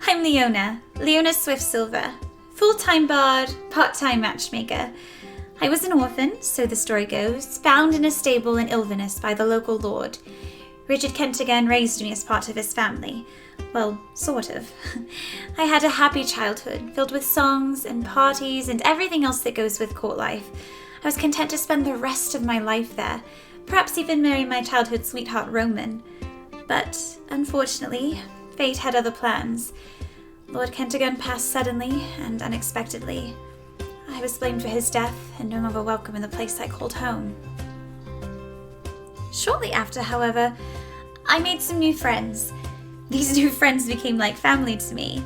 I'm Leona Swift-Silver, full-time bard, part-time matchmaker. I was an orphan, so the story goes, found in a stable in Ilvinus by the local lord. Richard Kentigern raised me as part of his family. Well, sort of. I had a happy childhood, filled with songs and parties and everything else that goes with court life. I was content to spend the rest of my life there, perhaps even marry my childhood sweetheart Roman. But, unfortunately, fate had other plans. Lord Kentigern passed suddenly and unexpectedly. I was blamed for his death and no longer welcome in the place I called home. Shortly after, however, I made some new friends. These new friends became like family to me.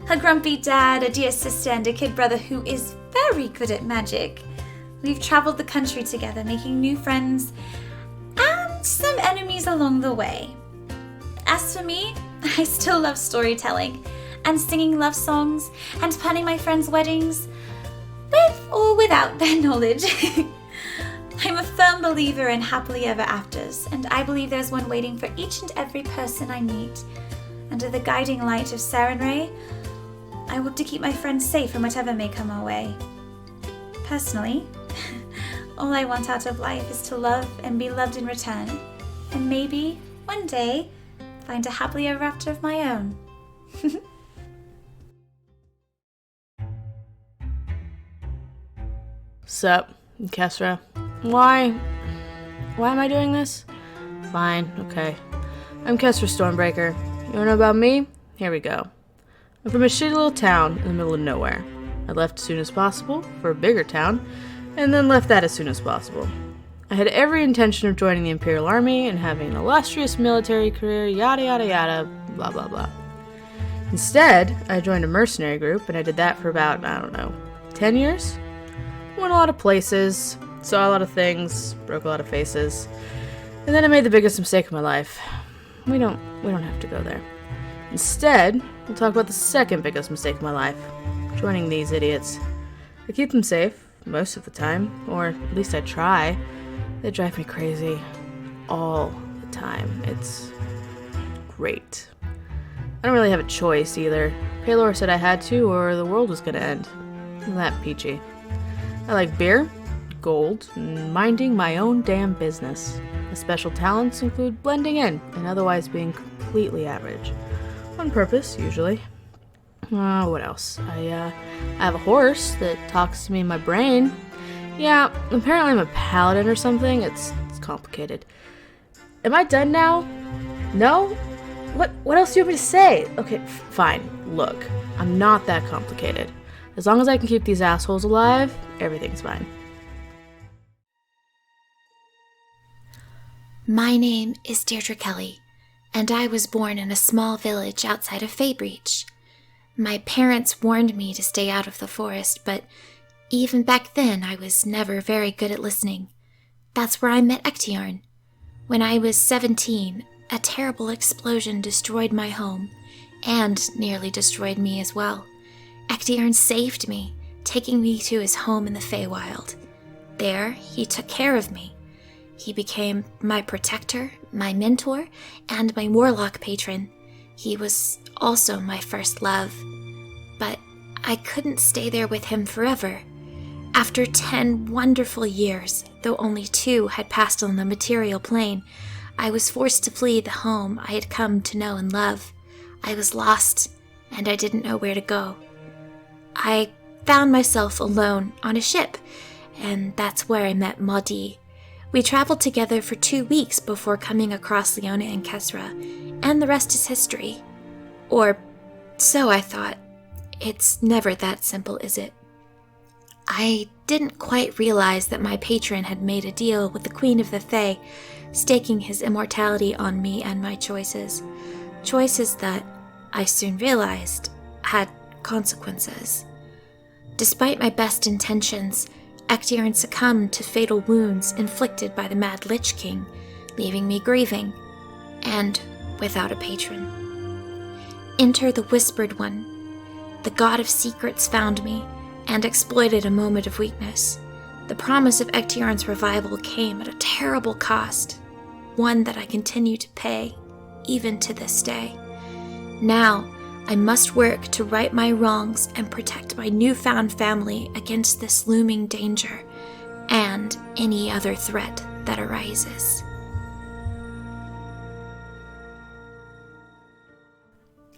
A grumpy dad, a dear sister, and a kid brother who is very good at magic. We've traveled the country together, making new friends and some enemies along the way. As for me, I still love storytelling and singing love songs and planning my friends' weddings, with or without their knowledge. I'm a firm believer in happily ever afters, and I believe there's one waiting for each and every person I meet. Under the guiding light of Sarenrae, I hope to keep my friends safe from whatever may come our way. Personally, all I want out of life is to love and be loved in return, and maybe, one day, find a happily ever after of my own. Sup, Kesra? Why am I doing this? Fine, okay. I'm Kesra Stormbreaker. You wanna know about me? Here we go. I'm from a shitty little town in the middle of nowhere. I left as soon as possible for a bigger town, and then left that as soon as possible. I had every intention of joining the Imperial Army and having an illustrious military career, yada yada yada, blah blah blah. Instead, I joined a mercenary group, and I did that for about, 10 years? Went a lot of places, saw a lot of things, broke a lot of faces, and then I made the biggest mistake of my life. We don't have to go there. Instead, we'll talk about the second biggest mistake of my life, joining these idiots. I keep them safe, most of the time, or at least I try. They drive me crazy, all the time. It's great. I don't really have a choice either. Paylor said I had to, or the world was gonna end. Isn't that peachy? I like beer, gold, and minding my own damn business. My special talents include blending in and otherwise being completely average. On purpose, usually. What else? I have a horse that talks to me in my brain. Yeah, apparently I'm a paladin or something. It's complicated. Am I done now? No? What else do you want me to say? Okay, fine. Look, I'm not that complicated. As long as I can keep these assholes alive, everything's fine. My name is Deirdre Kelly, and I was born in a small village outside of Faybreach. My parents warned me to stay out of the forest, but even back then I was never very good at listening. That's where I met Ectiarn. When I was 17, a terrible explosion destroyed my home, and nearly destroyed me as well. Ectiarn saved me, taking me to his home in the Feywild. There, he took care of me. He became my protector, my mentor, and my warlock patron. He was also my first love. But I couldn't stay there with him forever. After 10 wonderful years, though only 2 had passed on the material plane, I was forced to flee the home I had come to know and love. I was lost, and I didn't know where to go. I found myself alone on a ship, and that's where I met Maudie. We traveled together for 2 weeks before coming across Leona and Kesra, and the rest is history. Or so I thought. It's never that simple, is it? I didn't quite realize that my patron had made a deal with the Queen of the Fae, staking his immortality on me and my choices. Choices that, I soon realized, had consequences. Despite my best intentions, Ectiarn succumbed to fatal wounds inflicted by the Mad Lich King, leaving me grieving, and without a patron. Enter the Whispered One. The god of secrets found me, and exploited a moment of weakness. The promise of Ectiarn's revival came at a terrible cost, one that I continue to pay, even to this day. Now, I must work to right my wrongs and protect my newfound family against this looming danger and any other threat that arises.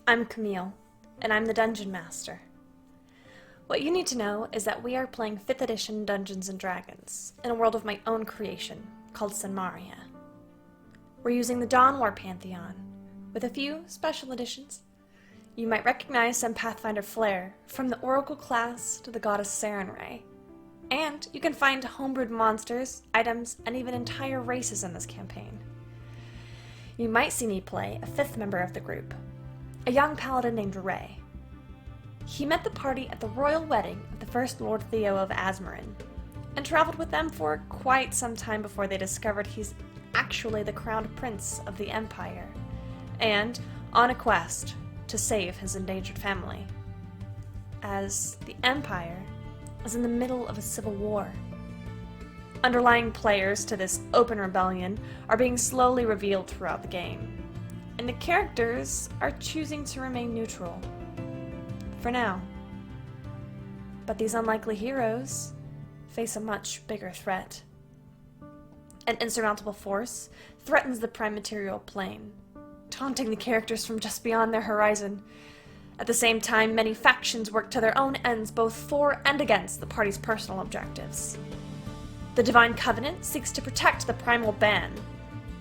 I'm Camille, and I'm the Dungeon Master. What you need to know is that we are playing 5th edition Dungeons & Dragons in a world of my own creation called Sanmaria. We're using the Dawn War Pantheon, with a few special additions. You might recognize some Pathfinder flair, from the Oracle class to the Goddess Sarenrae. And you can find homebrewed monsters, items, and even entire races in this campaign. You might see me play a 5th member of the group, a young paladin named Ray. He met the party at the royal wedding of the first Lord Theo of Azmorin, and traveled with them for quite some time before they discovered he's actually the crowned prince of the Empire, and on a quest to save his endangered family, as the Empire is in the middle of a civil war. Underlying players to this open rebellion are being slowly revealed throughout the game, and the characters are choosing to remain neutral. For now. But these unlikely heroes face a much bigger threat. An insurmountable force threatens the prime material plane, taunting the characters from just beyond their horizon. At the same time, many factions work to their own ends, both for and against the party's personal objectives. The Divine Covenant seeks to protect the primal ban,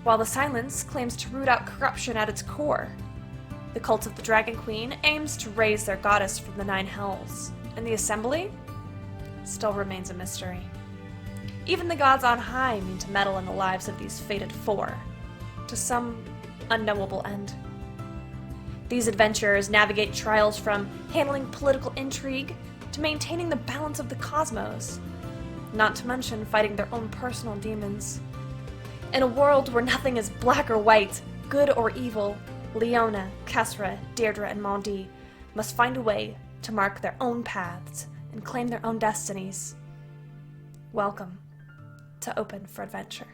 while the Silence claims to root out corruption at its core. The cult of the Dragon Queen aims to raise their goddess from the 9 hells, and the Assembly still remains a mystery. Even the gods on high mean to meddle in the lives of these fated 4, to some unknowable end. These adventurers navigate trials from handling political intrigue to maintaining the balance of the cosmos, not to mention fighting their own personal demons. In a world where nothing is black or white, good or evil, Leona, Kesra, Deirdre, and Mondi must find a way to mark their own paths and claim their own destinies. Welcome to Open for Adventure.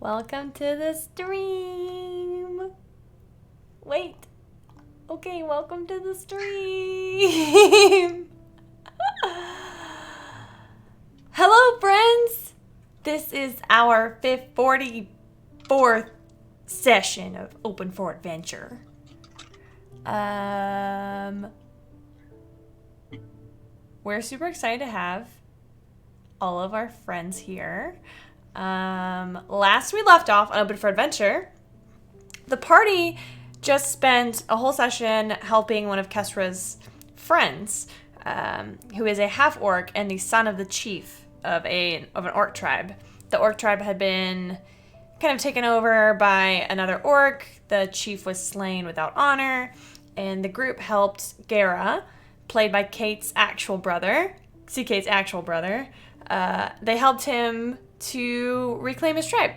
Welcome to the stream. Wait. Okay, welcome to the stream. Hello, friends. This is our 44th session of Open for Adventure. We're super excited to have all of our friends here. Last we left off on Open for Adventure, the party just spent a whole session helping one of Kesra's friends, who is a half-orc and the son of the chief of an orc tribe. The orc tribe had been kind of taken over by another orc. The chief was slain without honor, and the group helped Zara, played by Kate's actual brother. They helped him to reclaim his tribe.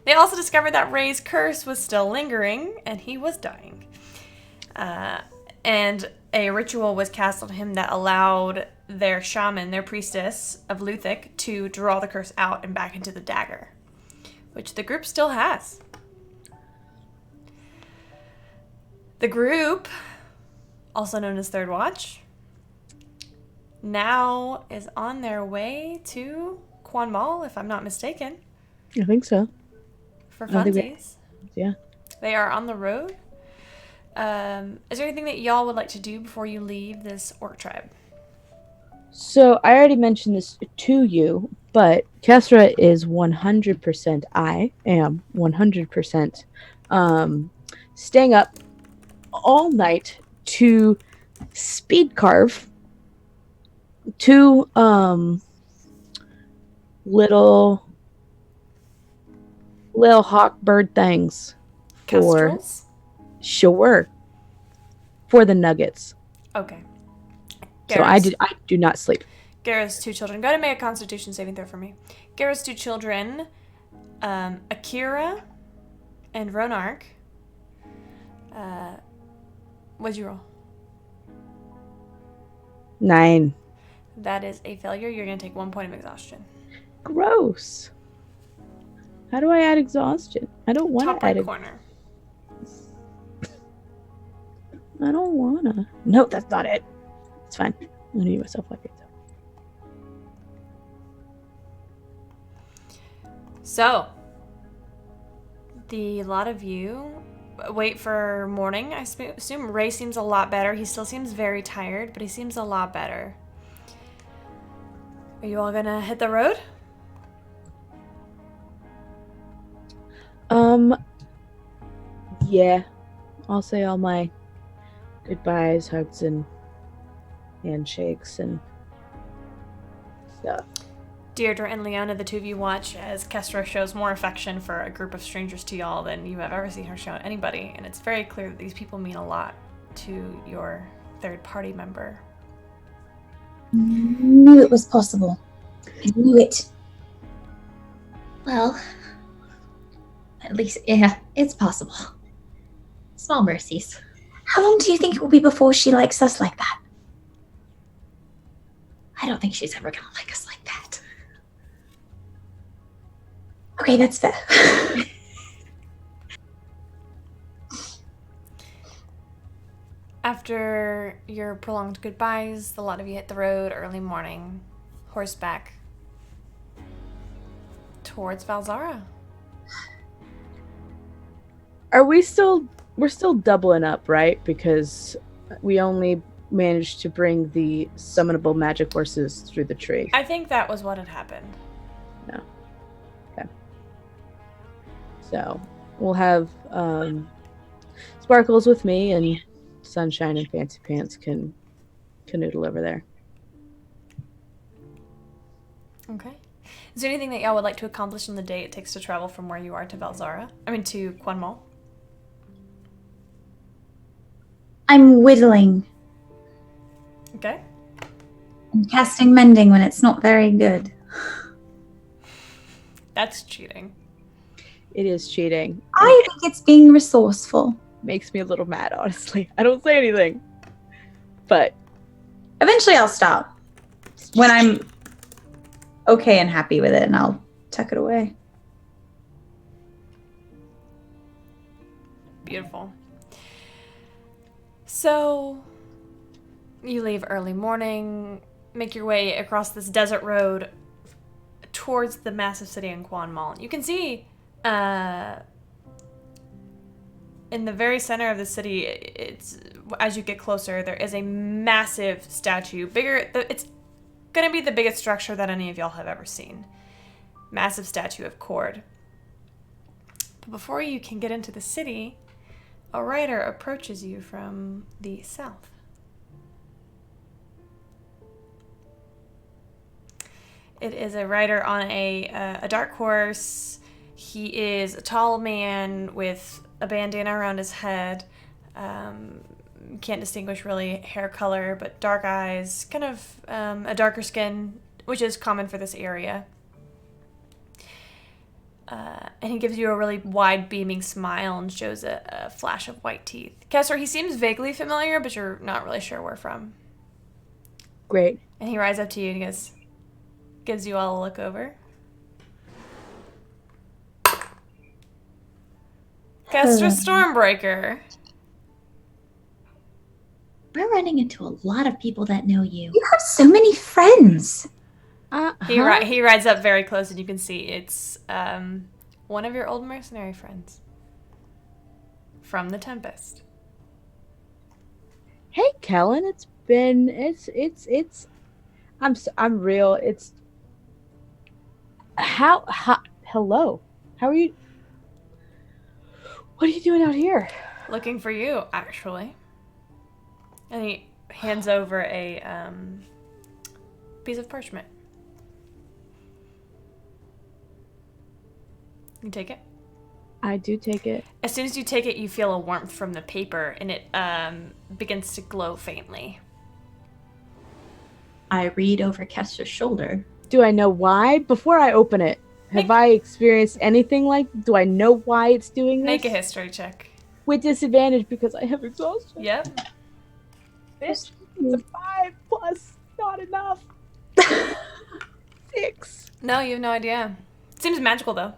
They also discovered that Ray's curse was still lingering, and he was dying. And a ritual was cast on him that allowed their shaman, their priestess of Luthic, to draw the curse out and back into the dagger, which the group still has. The group, also known as Third Watch, now is on their way to Quan Mall, if I'm not mistaken. I think so. For funsies. Yeah. They are on the road. Is there anything that y'all would like to do before you leave this orc tribe? So I already mentioned this to you, but Kesra is 100%. I am 100% staying up all night to speed carve 2 little hawk bird things Kestrels? for the nuggets. Okay. So I do not sleep. Gara's two children. Go ahead and make a Constitution saving throw for me. Gara's two children, Akira and Ronark. What'd you roll? 9. That is a failure. You're going to take 1 point of exhaustion. Gross. How do I add exhaustion? I don't want Top to add right corner. I don't wanna. No, that's not it. It's fine. I'm gonna eat myself like it. So, the lot of you wait for morning. I assume Ray seems a lot better. He still seems very tired, but he seems a lot better. Are you all gonna hit the road? Yeah. I'll say all my goodbyes, hugs, and handshakes and stuff. Deirdre and Leona, the two of you watch as Kestra shows more affection for a group of strangers to y'all than you have ever seen her show anybody, and it's very clear that these people mean a lot to your third party member. I knew it was possible. I knew it. Well, at least, yeah, it's possible. Small mercies. How long do you think it will be before she likes us like that? I don't think she's ever gonna like us like that. Okay, that's fair. After your prolonged goodbyes, the lot of you hit the road early morning, horseback, towards Valzara. We're still doubling up, right? Because we only managed to bring the summonable magic horses through the tree. I think that was what had happened. No. Okay. So we'll have Sparkles with me, and Sunshine and Fancy Pants can canoodle over there. Okay. Is there anything that y'all would like to accomplish in the day it takes to travel from where you are to Valzara? To Quanmal? I'm whittling Okay. and casting mending when it's not very good. That's cheating. It is cheating. I think it's being resourceful. Makes me a little mad, honestly. I don't say anything. But Eventually I'll stop. When I'm okay and happy with it, and I'll tuck it away. Beautiful. So, you leave early morning, make your way across this desert road towards the massive city in Quanmal. You can see in the very center of the city, it's as you get closer, there is a massive statue. It's going to be the biggest structure that any of y'all have ever seen. Massive statue of Cord. But before you can get into the city, a rider approaches you from the south. It is a rider on a dark horse. He is a tall man with a bandana around his head. Can't distinguish really hair color, but dark eyes, kind of a darker skin, which is common for this area. And he gives you a really wide, beaming smile and shows a flash of white teeth. Kessler, he seems vaguely familiar, but you're not really sure where from. great. And he rides up to you and gives you all a look over. Kessler Stormbreaker. We're running into a lot of people that know you. You have so many friends. He rides up very close, and you can see it's one of your old mercenary friends from the Tempest. Hey, Kellen, I'm real. Hello. How are you? What are you doing out here? Looking for you, actually. And he hands over a piece of parchment. You take it? I do take it. As soon as you take it, you feel a warmth from the paper, and it begins to glow faintly. I read over Kestra's shoulder. Do I know why? Before I open it, have I experienced anything like? Do I know why it's doing this? Make a history check. With disadvantage because I have exhaustion. Yep. It's a 5 plus, not enough. 6. No, you have no idea. Seems magical though.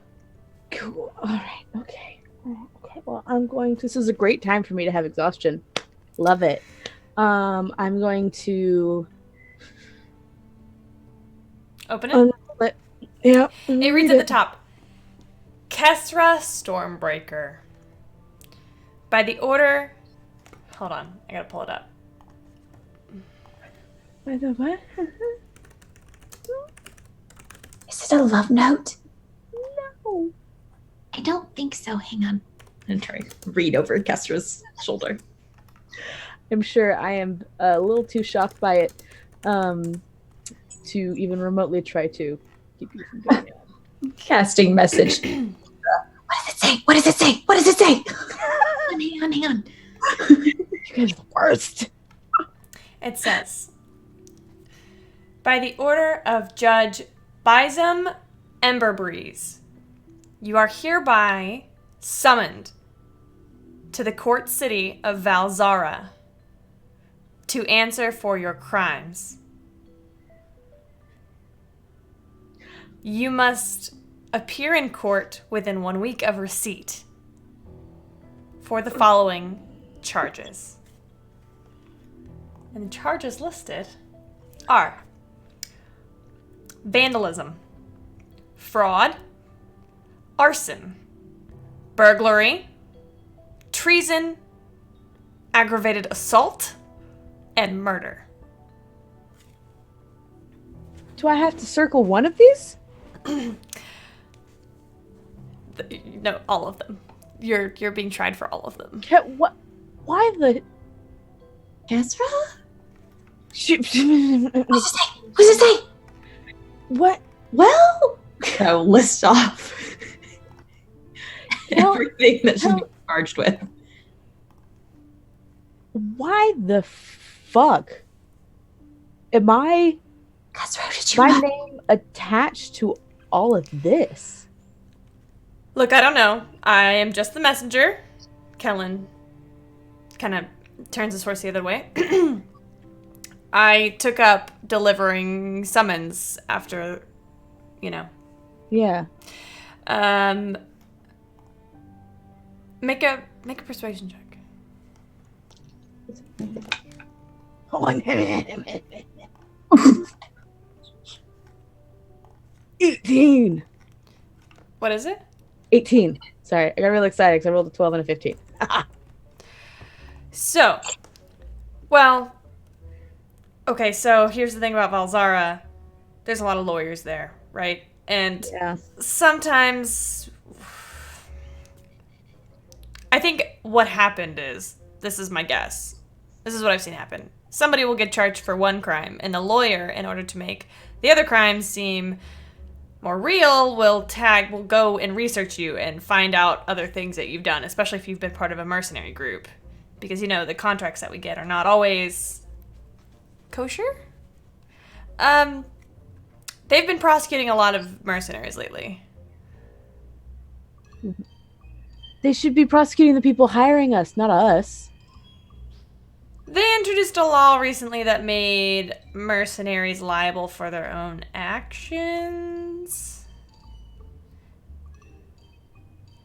Cool. All right. Okay. Okay. Well, I'm going to. This is a great time for me to have exhaustion. Love it. I'm going to Open it. Yeah. It reads at the top. Kesra Stormbreaker. By the order... Hold on. I gotta pull it up. By the what? Is it a love note? No. I don't think so. Hang on. I'm trying to read over Kestra's shoulder. I'm sure I am a little too shocked by it to even remotely try to keep you from doing it. Casting message. What does it say? What does it say? What does it say? Hang on. You guys are the worst. It says, by the order of Judge Bizum Emberbreeze, you are hereby summoned to the court city of Zara to answer for your crimes. You must appear in court within 1 week of receipt for the following charges. And the charges listed are vandalism, fraud, arson, burglary, treason, aggravated assault, and murder. Do I have to circle one of these? No, all of them. You're being tried for all of them. What? Why the? Kestra? What? What does it say? Well, I'll list off everything that she's being charged with. Why the fuck am I? Kestra, did you My not? name attached to all of this? Look, I don't know. I am just the messenger. Kellen kind of turns his horse the other way. I took up delivering summons after, Yeah. Make a persuasion check. Hold on. 18. What is it? 18. Sorry, I got really excited because I rolled a 12 and a 15. So, well, okay, so here's the thing about Valzara. There's a lot of lawyers there, right? And Yeah. sometimes I think what happened is, this is my guess. This is what I've seen happen. Somebody will get charged for one crime, and the lawyer, in order to make the other crimes seem more real, will go and research you and find out other things that you've done, especially if you've been part of a mercenary group. Because, the contracts that we get are not always kosher. They've been prosecuting a lot of mercenaries lately. They should be prosecuting the people hiring us, not us. They introduced a law recently that made mercenaries liable for their own actions.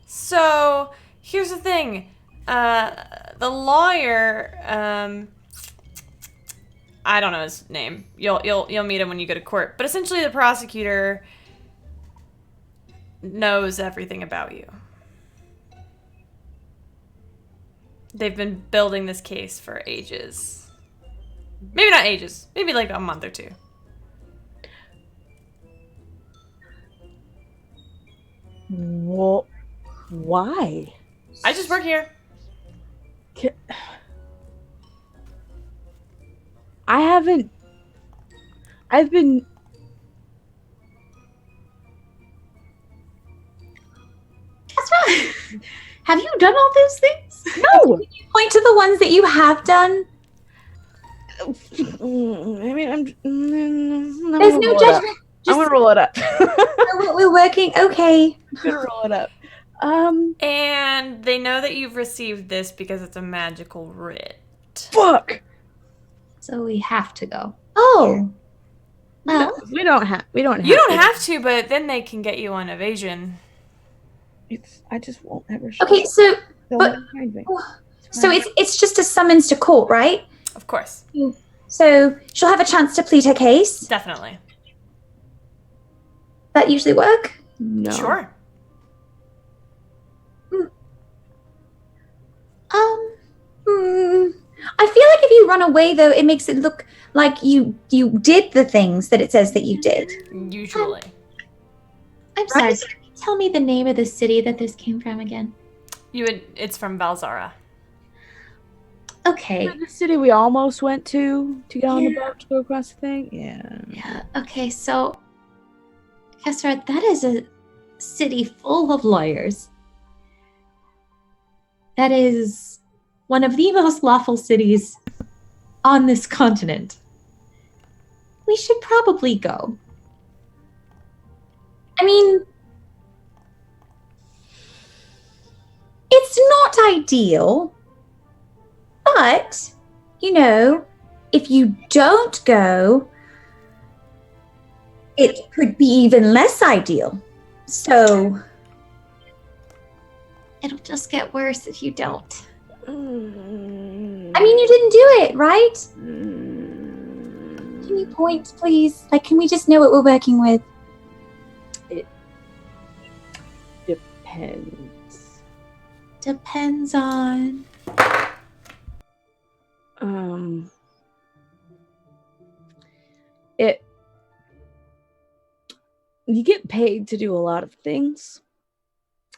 So, here's the thing. The lawyer, I don't know his name. You'll meet him when you go to court. But essentially the prosecutor knows everything about you. They've been building this case for ages. Maybe not ages. Maybe like a month or two. Well, why? I just work here. I've been... Kestra, have you done all those things? No! Point to the ones that you have done. I mean, I'm There's gonna no roll it up. judgment. I'm Just gonna roll it up. know what we're working. Okay. I'm gonna roll it up. And they know that you've received this because it's a magical writ. Fuck. So we have to go. Oh. No, Well, we don't have. You don't have to, but then they can get you on evasion. I just won't ever. Show okay. up. So, They'll but never find me. so it's just a summons to court, right? Of course. So she'll have a chance to plead her case. Definitely. That usually work. No. Sure. I feel like if you run away, though, it makes it look like you did the things that it says that you did. Usually. I'm sorry. Can you tell me the name of the city that this came from again? It's from Zara. Okay. The city we almost went to get on the boat to go across the thing. Yeah. Yeah. Okay. So, Kessra, that is a city full of lawyers. That is one of the most lawful cities on this continent. We should probably go. I mean, it's not ideal, but, you know, if you don't go, it could be even less ideal. So, it'll just get worse if you don't. I mean, you didn't do it, right? Can you point, please? Like, can we just know what we're working with? Depends. Depends on. You get paid to do a lot of things,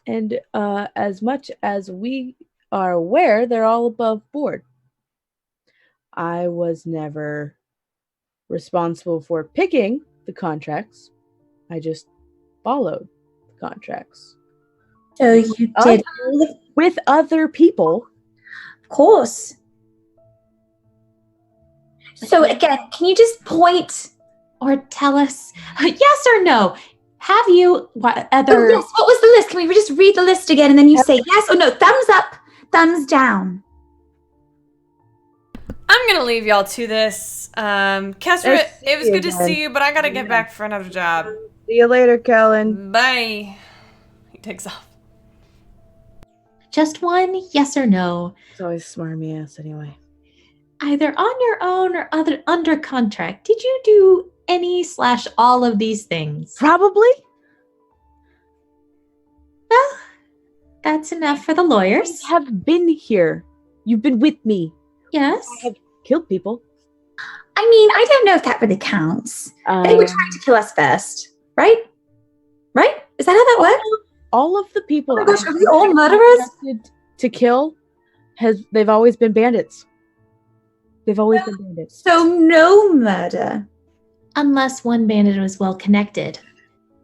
and as much as we are aware, they're all above board. I was never responsible for picking the contracts. I just followed the contracts. So you did all of With other people. course. So again, can you just point or tell us yes or no? Have you what other? Oh, yes. What was the list? Can we just read the list again and then you say yes or no? Thumbs up, thumbs down. I'm gonna leave y'all to this. Kesra, it was good to see you, but I gotta get back for another job. See you later, Kellen. Bye. He takes off. Just one yes or no. It's always smarmy ass anyway. Either on your own or other under contract. Did you do any/all of these things? Probably. Well, that's enough for the lawyers. I have been here. You've been with me. Yes. I have killed people. I mean, I don't know if that really counts. They were trying to kill us first, right? Right? Is that how that works? All of the people Oh my gosh, are we all murderers? To kill they've always been bandits. They've always been bandits. So no murder. Unless one bandit was well connected.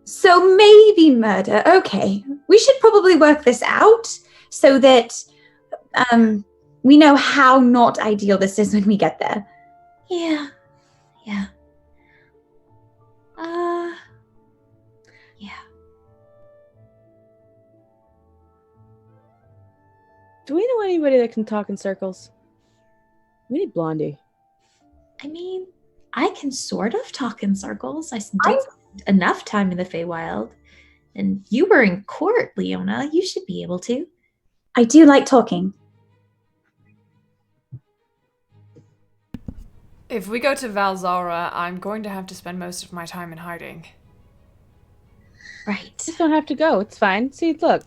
So maybe murder. Okay. We should probably work this out so that we know how not ideal this is when we get there. Yeah. Yeah. Yeah. Do we know anybody that can talk in circles? We need Blondie. I mean, I can sort of talk in circles. I spent enough time in the Feywild. And you were in court, Leona. You should be able to. I do like talking. If we go to Zara, I'm going to have to spend most of my time in hiding. Right. Just don't have to go. It's fine. See, look.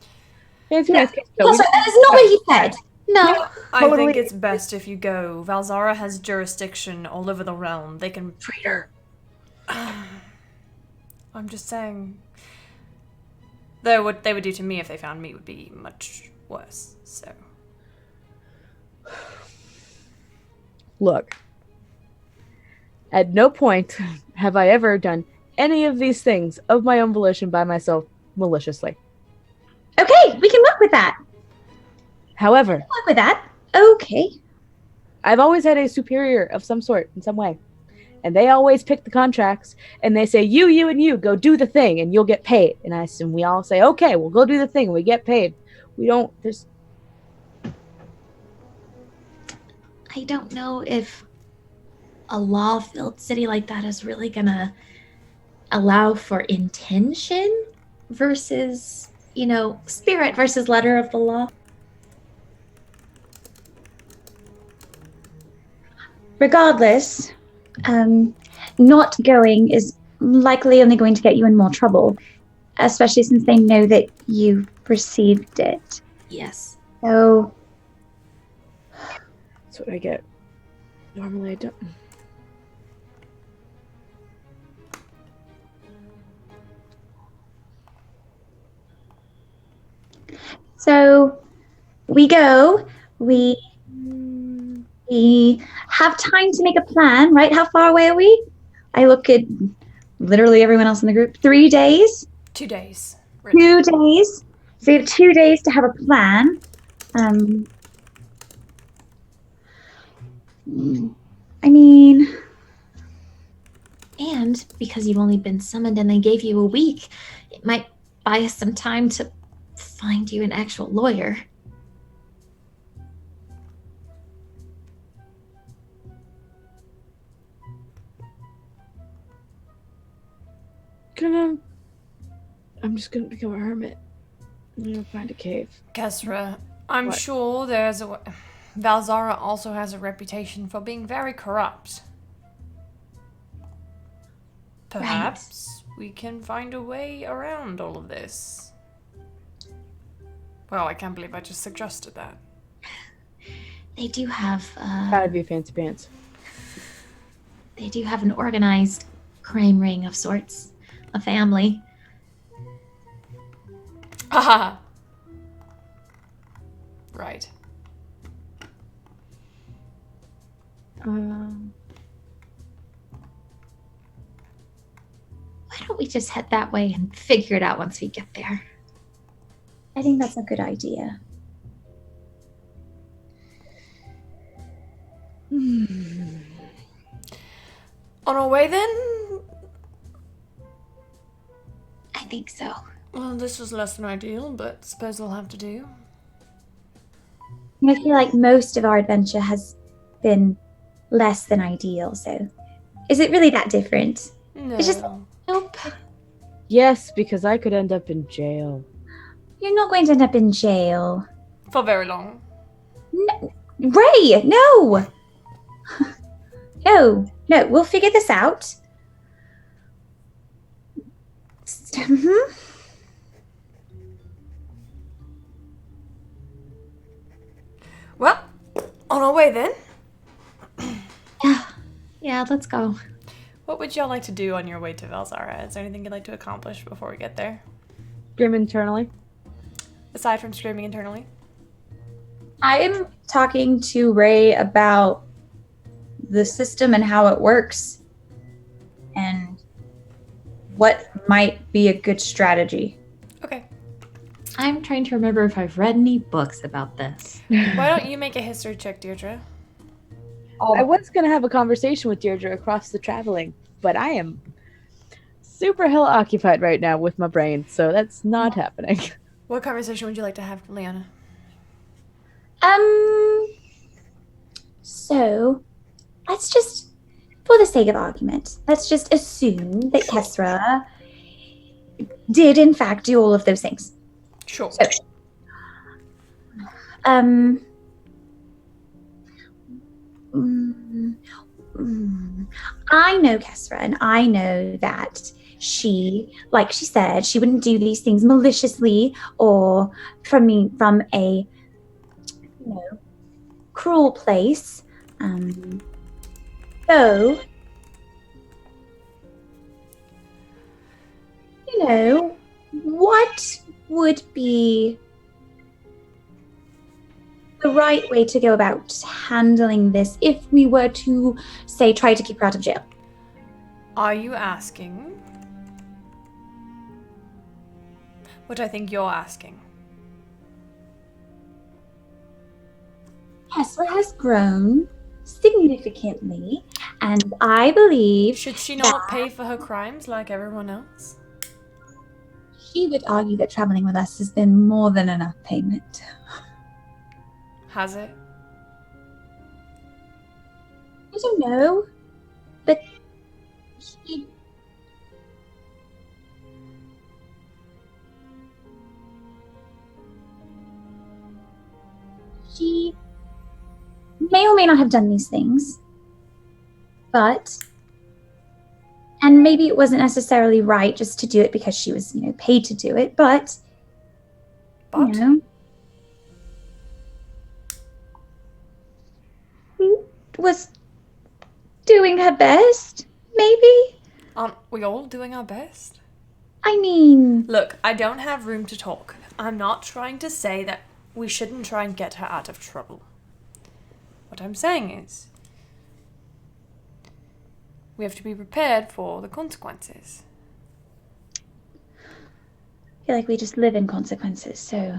Fancy No, nice case. that is not what he said. No. I think it's best if you go. Zara has jurisdiction all over the realm. They can... Traitor. I'm just saying... Though what they would do to me if they found me would be much worse, so... Look. At no point have I ever done any of these things of my own volition by myself maliciously. Okay, we can work with that. However, Work with that. Okay. I've always had a superior of some sort in some way. And they always pick the contracts and they say, you, and you go do the thing and you'll get paid. And we all say, okay, we'll go do the thing and we get paid. We don't, there's. I don't know if a law-filled city like that is really gonna allow for intention versus, spirit versus letter of the law. Regardless, not going is likely only going to get you in more trouble, especially since they know that you received it. Yes. So, That's what I get. Normally I don't. So we go, we have time to make a plan, right? How far away are we? I look at literally everyone else in the group. 3 days? 2 days. 2 days. So you have 2 days to have a plan. I mean, And because you've only been summoned and they gave you a week, it might buy us some time to find you an actual lawyer. I'm just gonna become a hermit. I'm gonna find a cave. Kesra, I'm What? sure there's a. Zara also has a reputation for being very corrupt. Perhaps we can find a way around all of this. Well, I can't believe I just suggested that. They do have Proud of you, Fancy Pants. they do have an organized crime ring of sorts, a family. Haha. Right. Why don't we just head that way and figure it out once we get there? I think that's a good idea. On our way then? I think so. Well, this was less than ideal, but suppose we'll have to do. I feel like most of our adventure has been less than ideal, so is it really that different? No. It's just- Nope. Yes, because I could end up in jail. You're not going to end up in jail. For very long. No. Ray, no! No, we'll figure this out. Mhm. Well, on our way then. Yeah, let's go. What would y'all like to do on your way to Zara? Is there anything you'd like to accomplish before we get there? Grim internally. Aside from screaming internally? I am talking to Ray about the system and how it works and what might be a good strategy. Okay. I'm trying to remember if I've read any books about this. Why don't you make a history check, Deirdre? I was gonna have a conversation with Deirdre across the traveling, but I am super hell occupied right now with my brain, so that's not happening. What conversation would you like to have, Leanna? So let's just, for the sake of argument, let's just assume that Kesra did in fact do all of those things. Sure. So, I know Kesra, and I know that she, like she said, she wouldn't do these things maliciously or from a cruel place. So, what would be the right way to go about handling this if we were to, say, try to keep her out of jail? Are you asking what I think you're asking? Kesra has grown. significantly, and I believe Should she not pay for her crimes like everyone else? she would argue that traveling with us has been more than enough payment. Has it? I don't know, but she may or may not have done these things, and maybe it wasn't necessarily right just to do it because she was, paid to do it, but? Was doing her best, maybe? Aren't we all doing our best? I mean... Look, I don't have room to talk. I'm not trying to say that we shouldn't try and get her out of trouble. What I'm saying is, we have to be prepared for the consequences. I feel like we just live in consequences, so...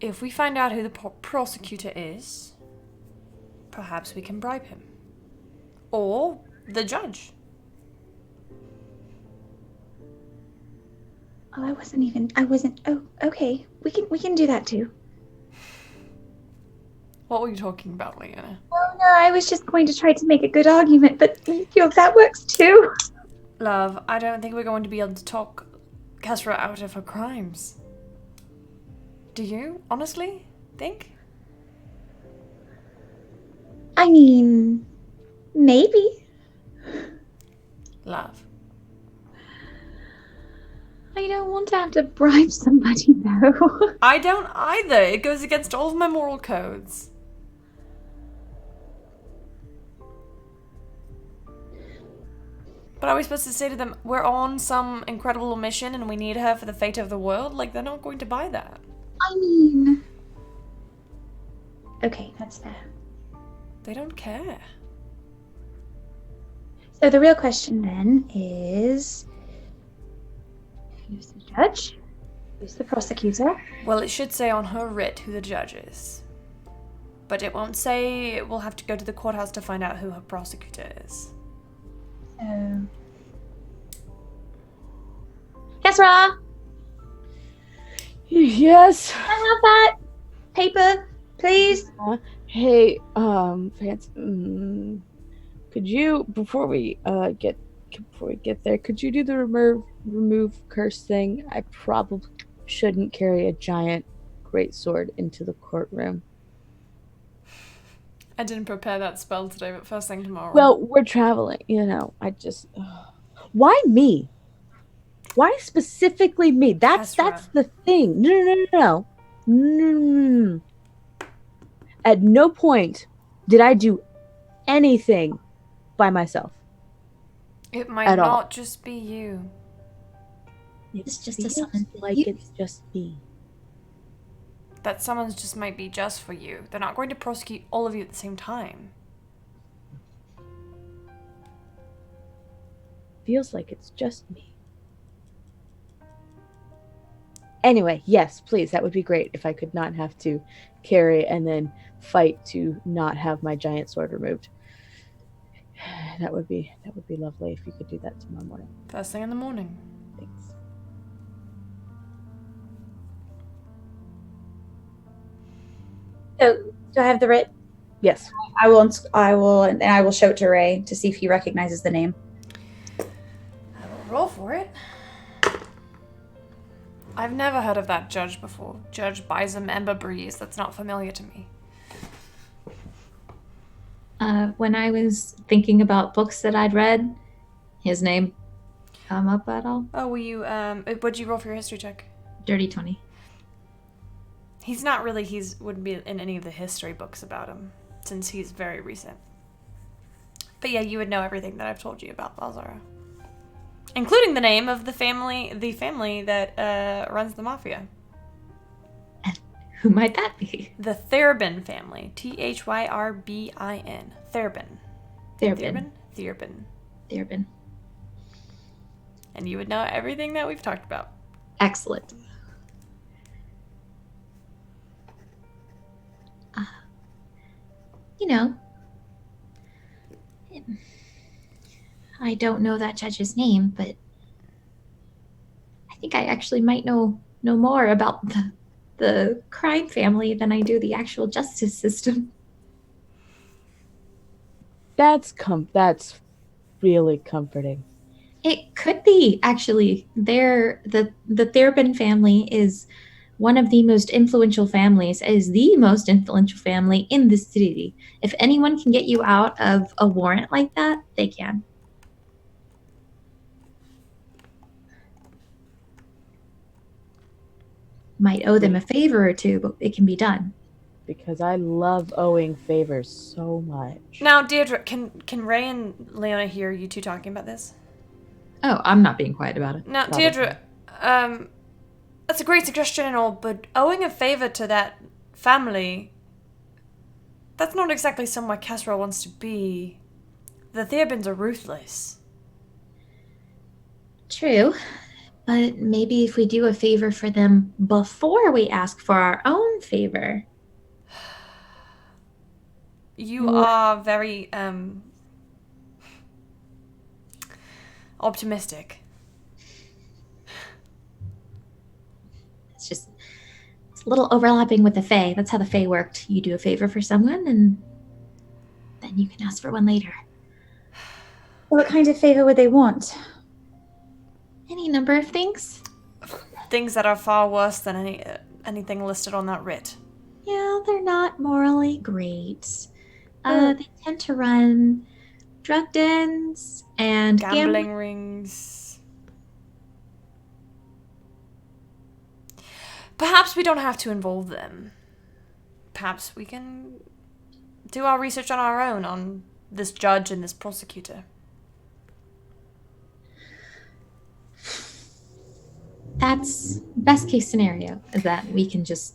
If we find out who the prosecutor is, perhaps we can bribe him. Or the judge. Oh, oh, okay. We can do that too. What were you talking about, Leanna? Oh no, I was just going to try to make a good argument, but that works too. Love, I don't think we're going to be able to talk Kesra out of her crimes. Do you, honestly, think? I mean, maybe. Love. I don't want to have to bribe somebody, though. I don't either. It goes against all of my moral codes. But are we supposed to say to them, we're on some incredible mission and we need her for the fate of the world? Like, they're not going to buy that. I mean... Okay, that's fair. They don't care. So the real question then is... Who's the judge? Who's the prosecutor? Well, it should say on her writ who the judge is. But it won't say we'll have to go to the courthouse to find out who her prosecutor is. So... Kesra! Yes. Can I have that paper, please? Hey, Vance, could you, before we get there, could you do the remove curse thing? I probably shouldn't carry a giant greatsword into the courtroom. I didn't prepare that spell today, but first thing tomorrow. Well, we're traveling, I just... Why me? Why specifically me? That's the thing. No. At no point did I do anything by myself. It might not just be you. It's just Feels like it's just me. That summons just might be just for you. They're not going to prosecute all of you at the same time. Feels like it's just me. Anyway, yes, please, that would be great if I could not have to carry and then fight to not have my giant sword removed. That would be lovely if you could do that tomorrow morning. First thing in the morning. Thanks. So, do I have the writ? Yes. I will show it to Ray to see if he recognizes the name. I will roll for it. I've never heard of that judge before. Judge Bison Ember Breeze. That's not familiar to me. When I was thinking about books that I'd read, his name come up at all? Oh, were you, what'd you roll for your history check? Dirty 20. He's wouldn't be in any of the history books about him, since he's very recent. But yeah, you would know everything that I've told you about Zara. Including the name of the family that runs the mafia. Who might that be? The Therbin family. Thyrbin. Therbin. Therbin. And you would know everything that we've talked about. Excellent. you know, I don't know that judge's name, but I think I actually might know more about the crime family than I do the actual justice system. That's really comforting. It could be actually. The Therbin family is one of the most influential families, is the most influential family in the city. If anyone can get you out of a warrant like that, they can. Might owe them a favor or two, but it can be done. Because I love owing favors so much. Now, Deirdre, can Ray and Leona hear you two talking about this? Oh, I'm not being quiet about it. Now, Probably. Deirdre, that's a great suggestion and all, but owing a favor to that family, that's not exactly somewhere Casserole wants to be. The Theobins are ruthless. True. But maybe if we do a favor for them before we ask for our own favor. You are very, optimistic. It's a little overlapping with the Fae. That's how the Fae worked. You do a favor for someone, and then you can ask for one later. What kind of favor would they want? Any number of things. Things that are far worse than anything listed on that writ. Yeah, they're not morally great. They tend to run drug dens and Gambling rings. Perhaps we don't have to involve them. Perhaps we can do our research on our own on this judge and this prosecutor. That's best case scenario, is that we can just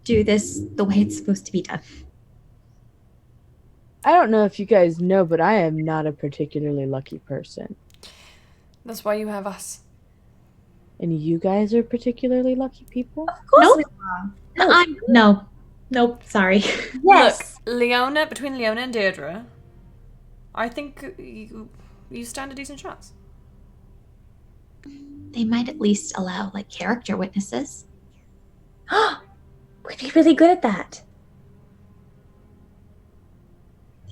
do this the way it's supposed to be done. I don't know if you guys know, but I am not a particularly lucky person. That's why you have us. And you guys are particularly lucky people? Of course Nope. we are. No. Nope, sorry. Yes. Look, between Leona and Deirdre, I think you stand a decent chance. They might at least allow, like, character witnesses. We'd be really good at that.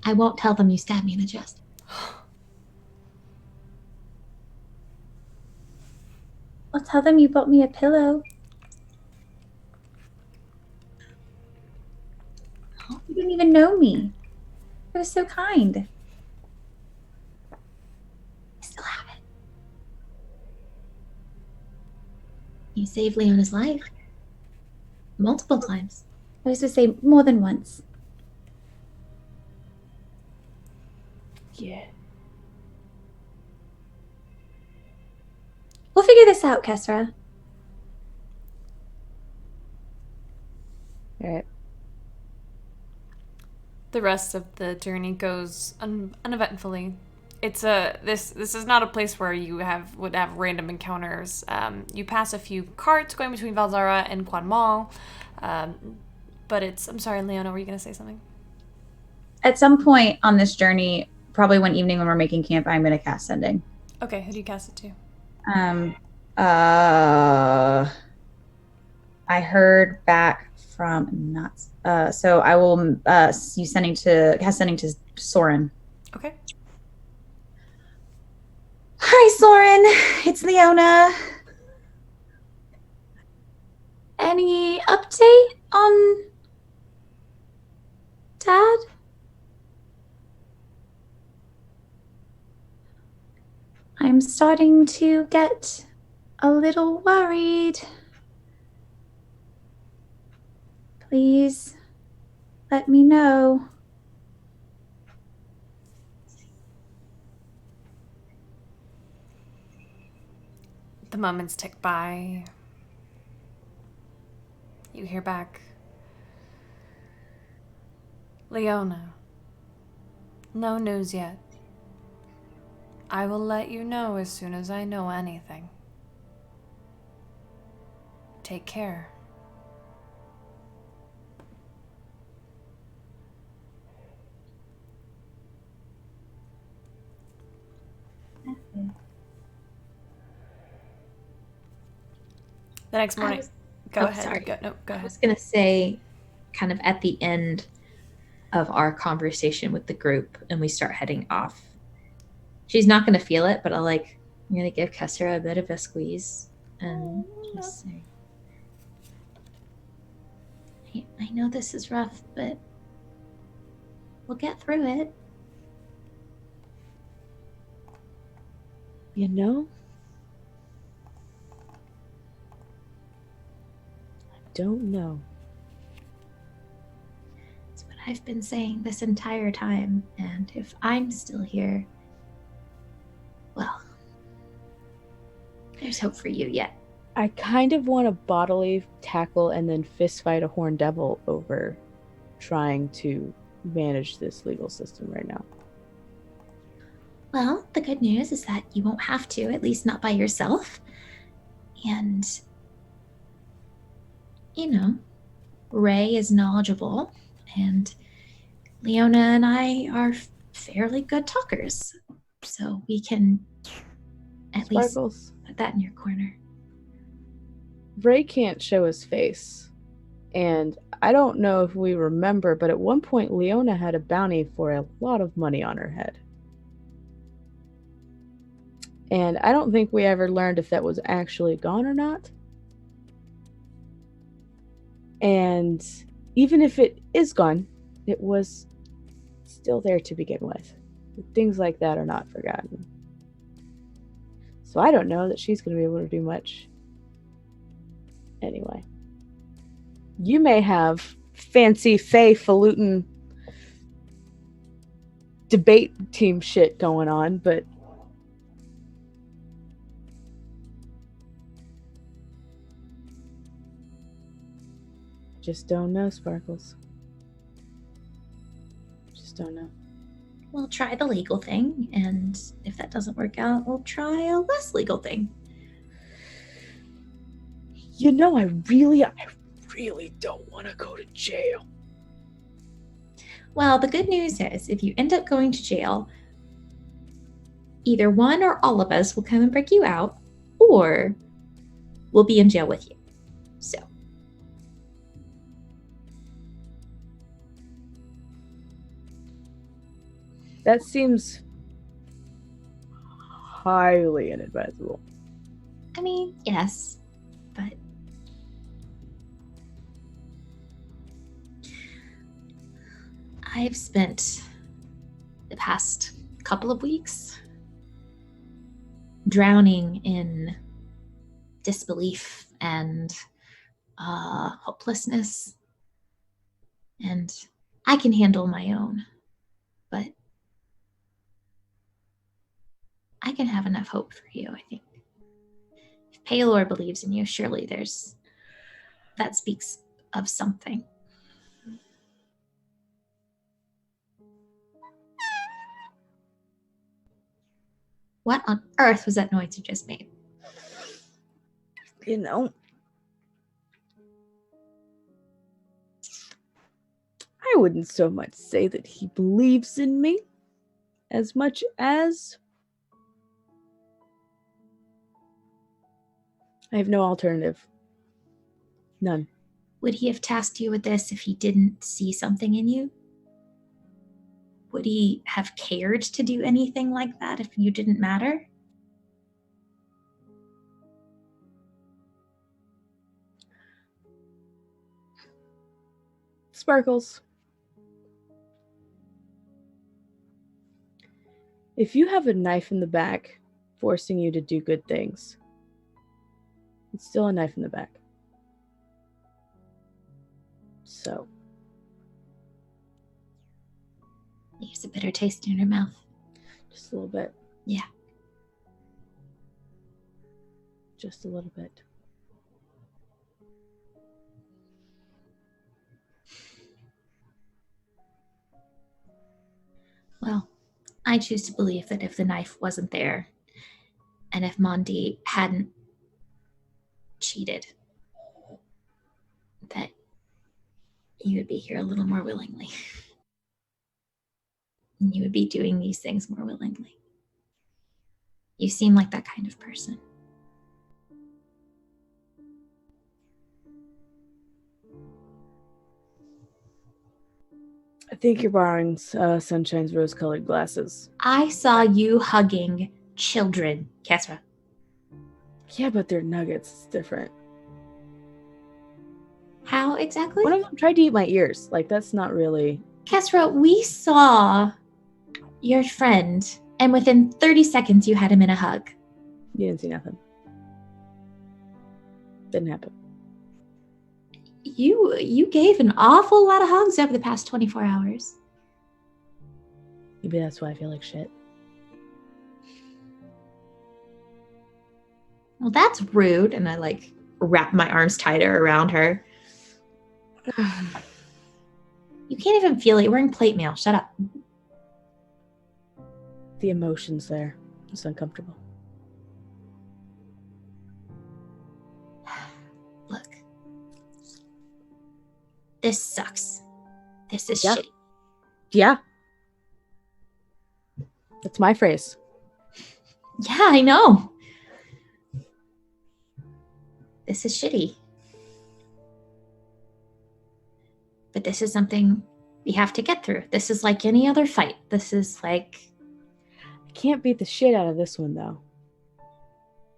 I won't tell them you stabbed me in the chest. I'll tell them you bought me a pillow. You didn't even know me. It was so kind. I still have it. You saved Leona's life. Multiple times. I was to say more than once. Yeah. We'll figure this out, Kesra. Alright. The rest of the journey goes uneventfully. It's this is not a place where you would have random encounters. You pass a few carts going between Valzara and Quan Mall, but I'm sorry, Leona, were you gonna say something? At some point on this journey, probably one evening when we're making camp, I'm going to cast Sending. Okay, who do you cast it to? I heard back from nuts. So I will cast Sending to Soren. Okay. Hi, Soren. It's Leona. Any update on Dad? I'm starting to get a little worried. Please let me know. The moments tick by. You hear back. Leona. No news yet. I will let you know as soon as I know anything. Take care. The next morning. Go oh, ahead. sorry. Go I ahead. was going to say, kind of at the end of our conversation with the group, and we start heading off. She's not going to feel it, but I'm going to give Kessera a bit of a squeeze and just say, I know this is rough, but we'll get through it. You know, I don't know. It's what I've been saying this entire time, and if I'm still here, well, there's hope for you yet. I kind of want to bodily tackle and then fist fight a horned devil over trying to manage this legal system right now. Well, the good news is that you won't have to, at least not by yourself. And, Ray is knowledgeable, and Leona and I are fairly good talkers. So we can at Sparkles. least put that in your corner. Ray can't show his face. And I don't know if we remember, but at one point Leona had a bounty for a lot of money on her head. And I don't think we ever learned if that was actually gone or not. And even if it is gone, it was still there to begin with. Things like that are not forgotten. So I don't know that she's going to be able to do much. Anyway. You may have fancy fae-falutin debate team shit going on, but just don't know, Sparkles. Just don't know. We'll try the legal thing, and if that doesn't work out, we'll try a less legal thing. You know, I really don't want to go to jail. Well, the good news is, if you end up going to jail, either one or all of us will come and break you out, or we'll be in jail with you. So. That seems highly inadvisable. I mean, yes, but I've spent the past couple of weeks drowning in disbelief and hopelessness, and I can handle my own, but I can have enough hope for you, I think. If Paylor believes in you, surely that speaks of something. What on earth was that noise you just made? You know, I wouldn't so much say that he believes in me as much as I have no alternative. None. Would he have tasked you with this if he didn't see something in you? Would he have cared to do anything like that if you didn't matter? Sparkles. If you have a knife in the back forcing you to do good things, it's still a knife in the back. So. Leaves a bitter taste in your mouth. Just a little bit. Yeah. Just a little bit. Well, I choose to believe that if the knife wasn't there, and if Mondi hadn't cheated, that you would be here a little more willingly. And you would be doing these things more willingly. You seem like that kind of person. I think you're borrowing Sunshine's rose-colored glasses. I saw you hugging children, Kesra. Yeah, but they're nuggets. It's different. How exactly? One of them tried to eat my ears. Like, that's not really... Kesra, we saw your friend, and within 30 seconds you had him in a hug. You didn't see nothing. Didn't happen. You gave an awful lot of hugs over the past 24 hours. Maybe that's why I feel like shit. Well, that's rude. And I like wrap my arms tighter around her. You can't even feel it. You're wearing plate mail. Shut up. The emotions there. It's uncomfortable. Look. This sucks. This is Yeah. shitty. Yeah. That's my phrase. Yeah, I know. This is shitty. But this is something we have to get through. This is like any other fight. This is like... I can't beat the shit out of this one, though.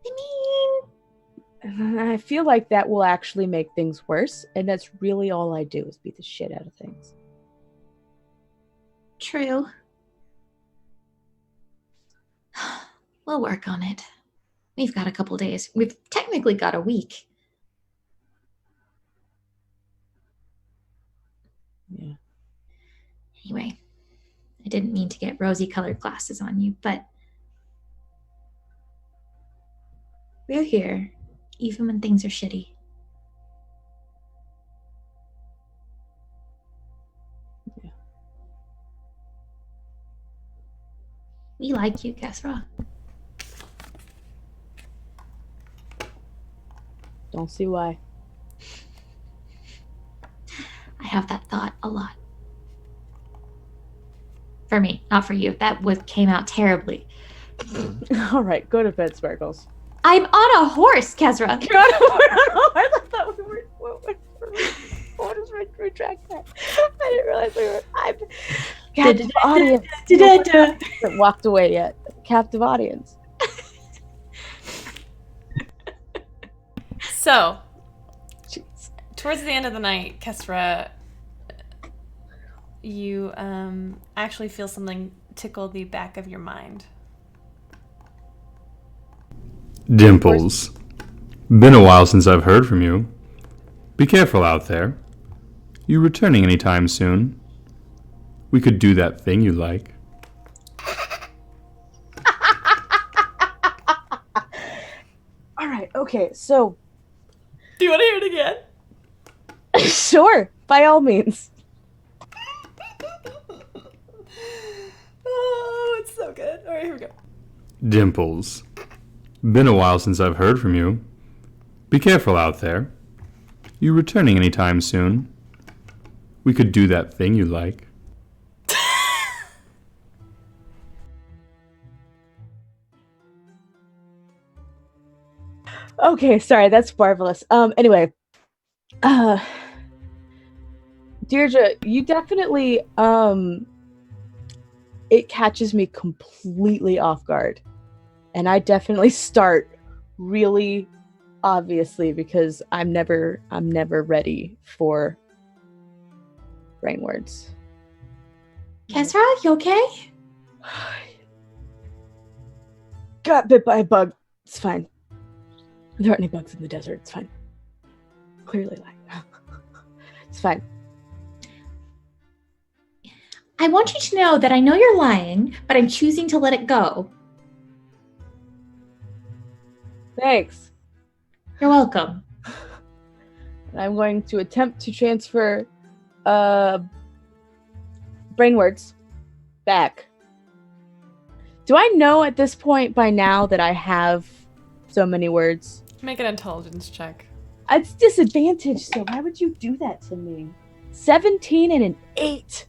I mean... I feel like that will actually make things worse, and that's really all I do is beat the shit out of things. True. We'll work on it. We've got a couple days. We've technically got a week. Yeah. Anyway, I didn't mean to get rosy-colored glasses on you, but we're here, even when things are shitty. Yeah. We like you, Kesra. Don't see why. I have that thought a lot. For me, not for you. That came out terribly. All right, go to bed, Sparkles. I'm on a horse, Kesra. You're on a horse. I thought we were. What is retract that? I didn't realize we were. I'm captive audience. Hasn't walked away yet. Captive audience. So, Jeez. towards the end of the night, Kesra, you actually feel something tickle the back of your mind. Dimples. Been a while since I've heard from you. Be careful out there. You returning anytime soon? We could do that thing you like. All right. Okay. So. Do you want to hear it again? Sure. By all means. Oh, it's so good. All right, here we go. Dimples. Been a while since I've heard from you. Be careful out there. You returning anytime soon? We could do that thing you like. Okay, sorry, that's marvelous. Anyway, Deirdre, you definitely it catches me completely off guard, and I definitely start really obviously because I'm never ready for brain words. Kesra, you okay? Got bit by a bug. It's fine. There aren't any bugs in the desert. It's fine. Clearly lying. It's fine. I want you to know that I know you're lying, but I'm choosing to let it go. Thanks. You're welcome. I'm going to attempt to transfer brain words back. Do I know at this point by now that I have so many words? Make an intelligence check. It's disadvantaged, so why would you do that to me? 17 and an 8.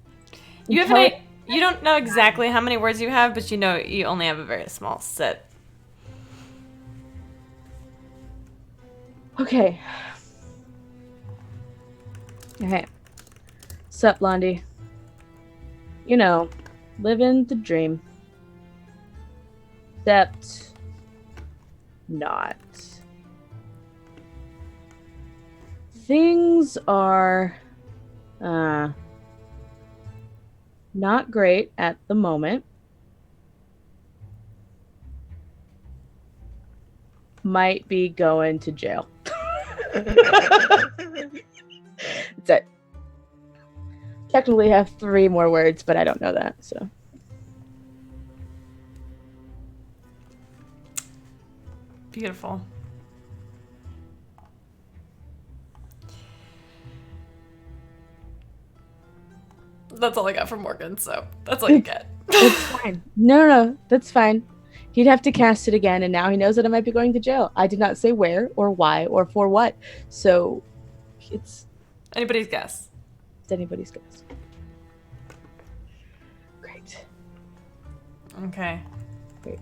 You have you don't know exactly how many words you have, but you know you only have a very small set. Okay. Okay. Sup, Blondie? You know, living the dream. Except not. Things are not great at the moment. Might be going to jail. That's it. Technically have 3 more words, but I don't know that, so. Beautiful. That's all I got from Morgan, so that's all you get. It's fine. No, that's fine. He'd have to cast it again, and now he knows that I might be going to jail. I did not say where or why or for what, so it's Anybody's guess. anybody's guess. Great. Okay. Great.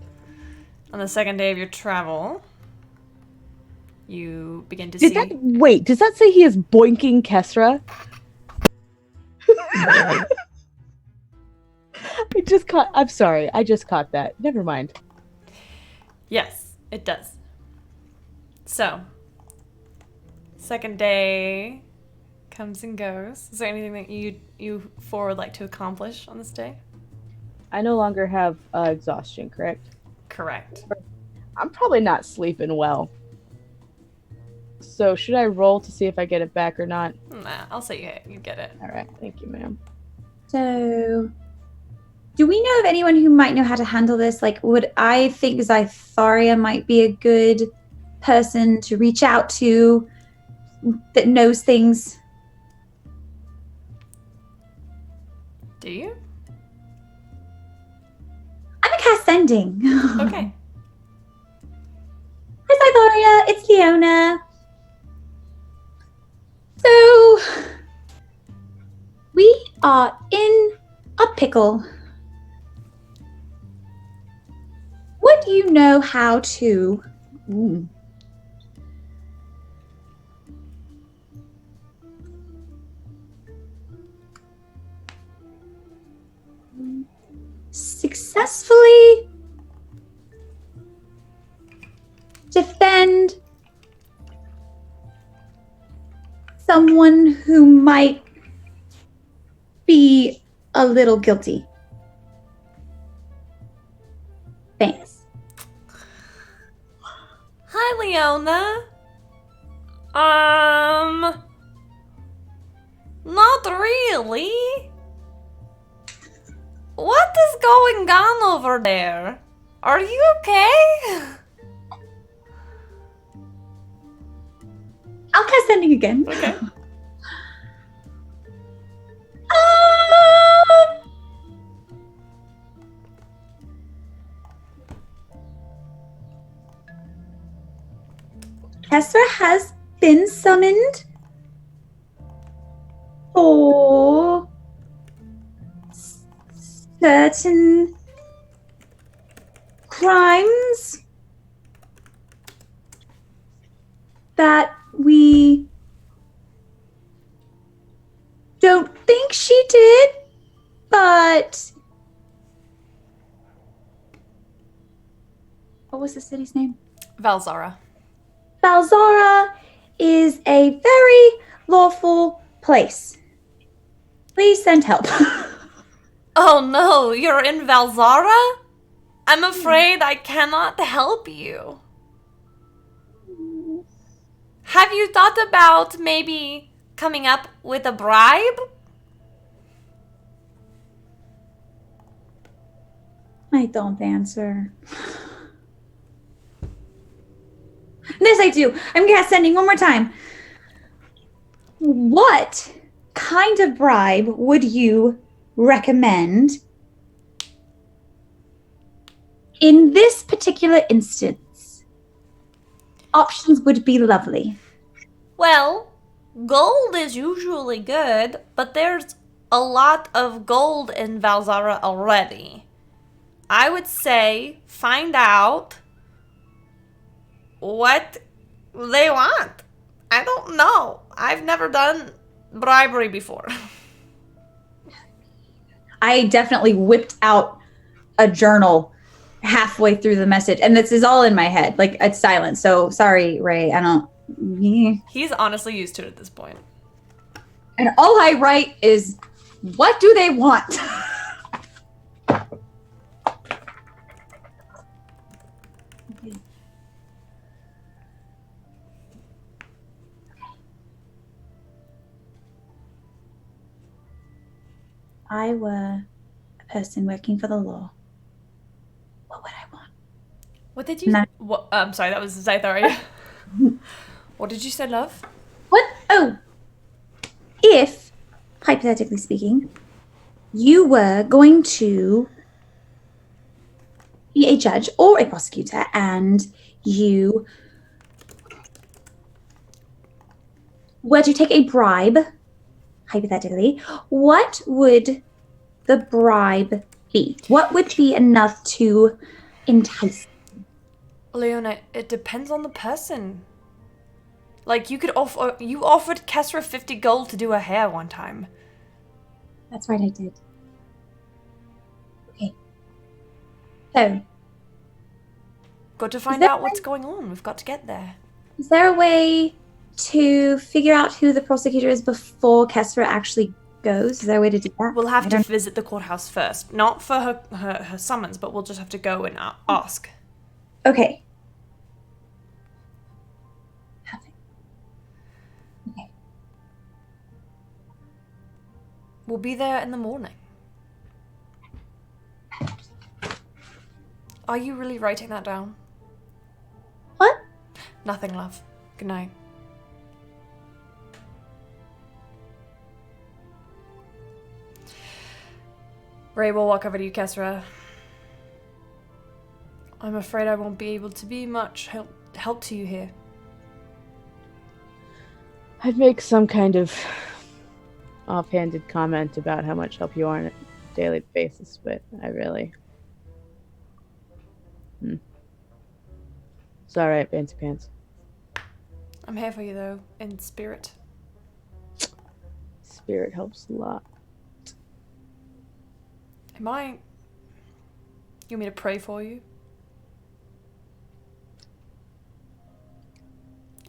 On the second day of your travel, you begin to see... Does that say he is boinking Kesra? I'm sorry, I just caught that. Never mind. Yes, it does. So, second day comes and goes. Is there anything that you four would like to accomplish on this day? I no longer have exhaustion, correct? Correct. I'm probably not sleeping well. So should I roll to see if I get it back or not? Nah, I'll say you get it. All right, thank you, ma'am. So, do we know of anyone who might know how to handle this? Like, would I think Zytharia might be a good person to reach out to that knows things? Do you? I'm a cast sending. Okay. Hi, Zytharia. It's Leona. So, we are in a pickle. Would you know how to... successfully defend someone who might be a little guilty? Thanks. Hi, Leona. Not really. What is going on over there? Are you okay? I'll cast sending again. Okay. Kesra has been summoned for certain crimes that we don't think she did, but what was the city's name? Valzara. Zara is a very lawful place. Please send help. Oh no, you're in Valzara? I'm afraid I cannot help you. Have you thought about maybe coming up with a bribe? I don't answer. Yes, I do. I'm cast sending one more time. What kind of bribe would you recommend in this particular instance? Options would be lovely. Well, gold is usually good, but there's a lot of gold in Valzara already. I would say find out what they want. I don't know. I've never done bribery before. I definitely whipped out a journal halfway through the message, and this is all in my head. Like, it's silent. So sorry, Ray. I don't. He's honestly used to it at this point. And all I write is, "What do they want?" I were a person working for the law, what would I want? What did you? No. What? I'm sorry, that was Zaitharia. What did you say, love? What? Oh, if, hypothetically speaking, you were going to be a judge or a prosecutor and you were to take a bribe, hypothetically, what would the bribe be? What would be enough to entice? Leona, it depends on the person. Like, you offered Kesra 50 gold to do her hair one time. That's right, I did. Okay. So, Got to find there out what's going on. We've got to get there. is there a way to figure out who the prosecutor is before Kesra actually goes? Is there a way to do that? We'll have to visit the courthouse first. Not for her summons, but we'll just have to go and ask. Okay. Perfect. Okay. We'll be there in the morning. Are you really writing that down? What? Nothing, love. Good night. Ray will walk over to you, Kesra. I'm afraid I won't be able to be much help to you here. I'd make some kind of offhanded comment about how much help you are on a daily basis, but I really... It's alright, Fancy Pants. I'm here for you, though, in spirit. Spirit helps a lot. You want me to pray for you?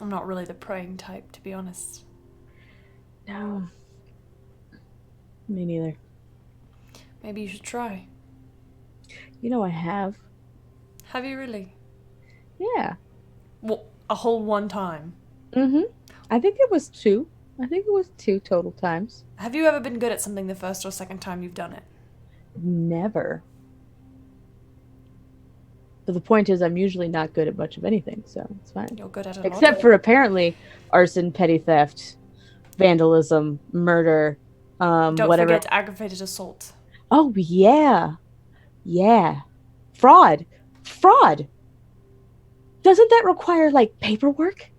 I'm not really the praying type, to be honest. No. Me neither. Maybe you should try. You know I have. Have you really? Yeah. Well, a whole one time? Mm-hmm. I think it was 2. I think it was 2 total times. Have you ever been good at something the first or second time you've done it? Never. But the point is, I'm usually not good at much of anything, so it's fine. You're good at it. Except for apparently arson, petty theft, vandalism, murder, Don't whatever. forget aggravated assault. Oh yeah, yeah, fraud. Doesn't that require like paperwork?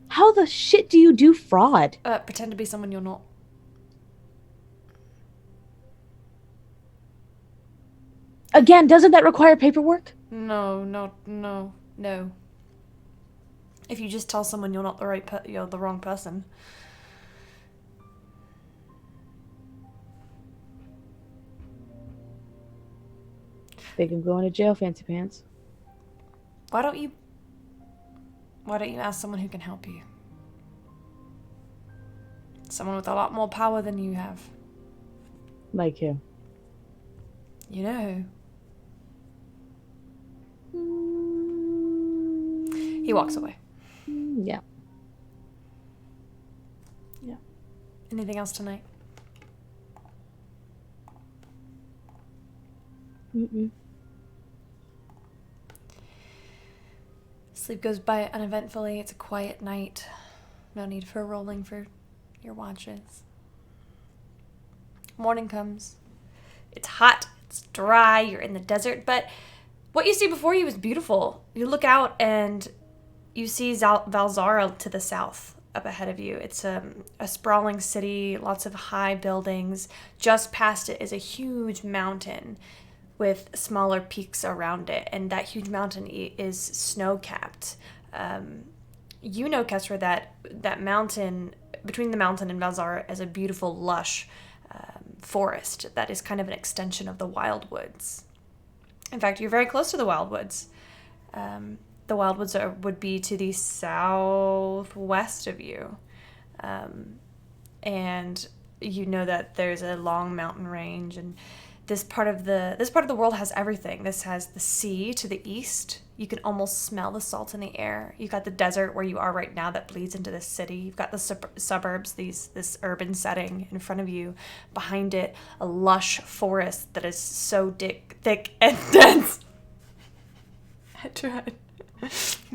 How the shit do you do fraud? Pretend to be someone you're not. Again, doesn't that require paperwork? No. If you just tell someone you're not you're the wrong person. Think I'm going to jail, Fancy Pants. Why don't you ask someone who can help you? Someone with a lot more power than you have. Like who? You know who. He walks away. Yeah. Anything else tonight? Mm-mm. Sleep goes by uneventfully. It's a quiet night. No need for rolling for your watches. Morning comes. It's hot. It's dry. You're in the desert. But what you see before you is beautiful. You look out and you see Zara to the south up ahead of you. It's a sprawling city, lots of high buildings. Just past it is a huge mountain with smaller peaks around it, and that huge mountain is snow-capped. You know, Kesra, that mountain, between the mountain and Valzara, is a beautiful, lush forest that is kind of an extension of the wildwoods. In fact, you're very close to the wildwoods. The wildwoods would be to the southwest of you. And you know that there's a long mountain range, and this part of the world has everything. This has the sea to the east. You can almost smell the salt in the air. You've got the desert where you are right now that bleeds into the city. You've got the suburbs, this urban setting in front of you. Behind it, a lush forest that is so thick and dense. I tried.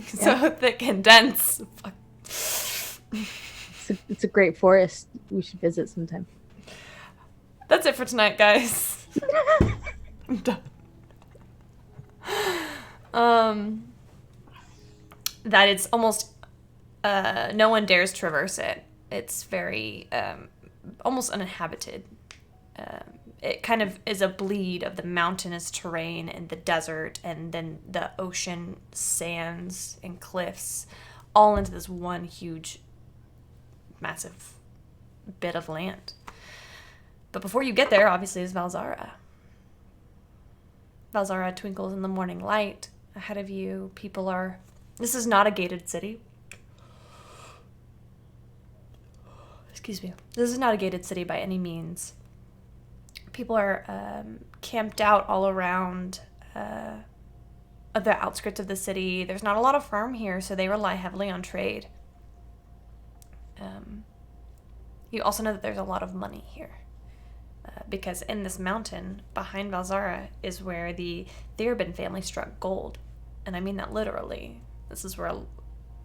So thick and dense. Fuck. It's a great forest. We should visit sometime. That's it for tonight, guys. I'm done. That it's almost no one dares traverse it. It's very almost uninhabited. It kind of is a bleed of the mountainous terrain and the desert, and then the ocean sands and cliffs, all into this one huge, massive bit of land. But before you get there, obviously, is Valzara. Valzara twinkles in the morning light. Ahead of you, people are... This is not a gated city. Excuse me. This is not a gated city by any means. People are camped out all around the outskirts of the city. There's not a lot of farm here, so they rely heavily on trade. You also know that there's a lot of money here. Because in this mountain, behind Valzara, is where the Therbin family struck gold. And I mean that literally. This is where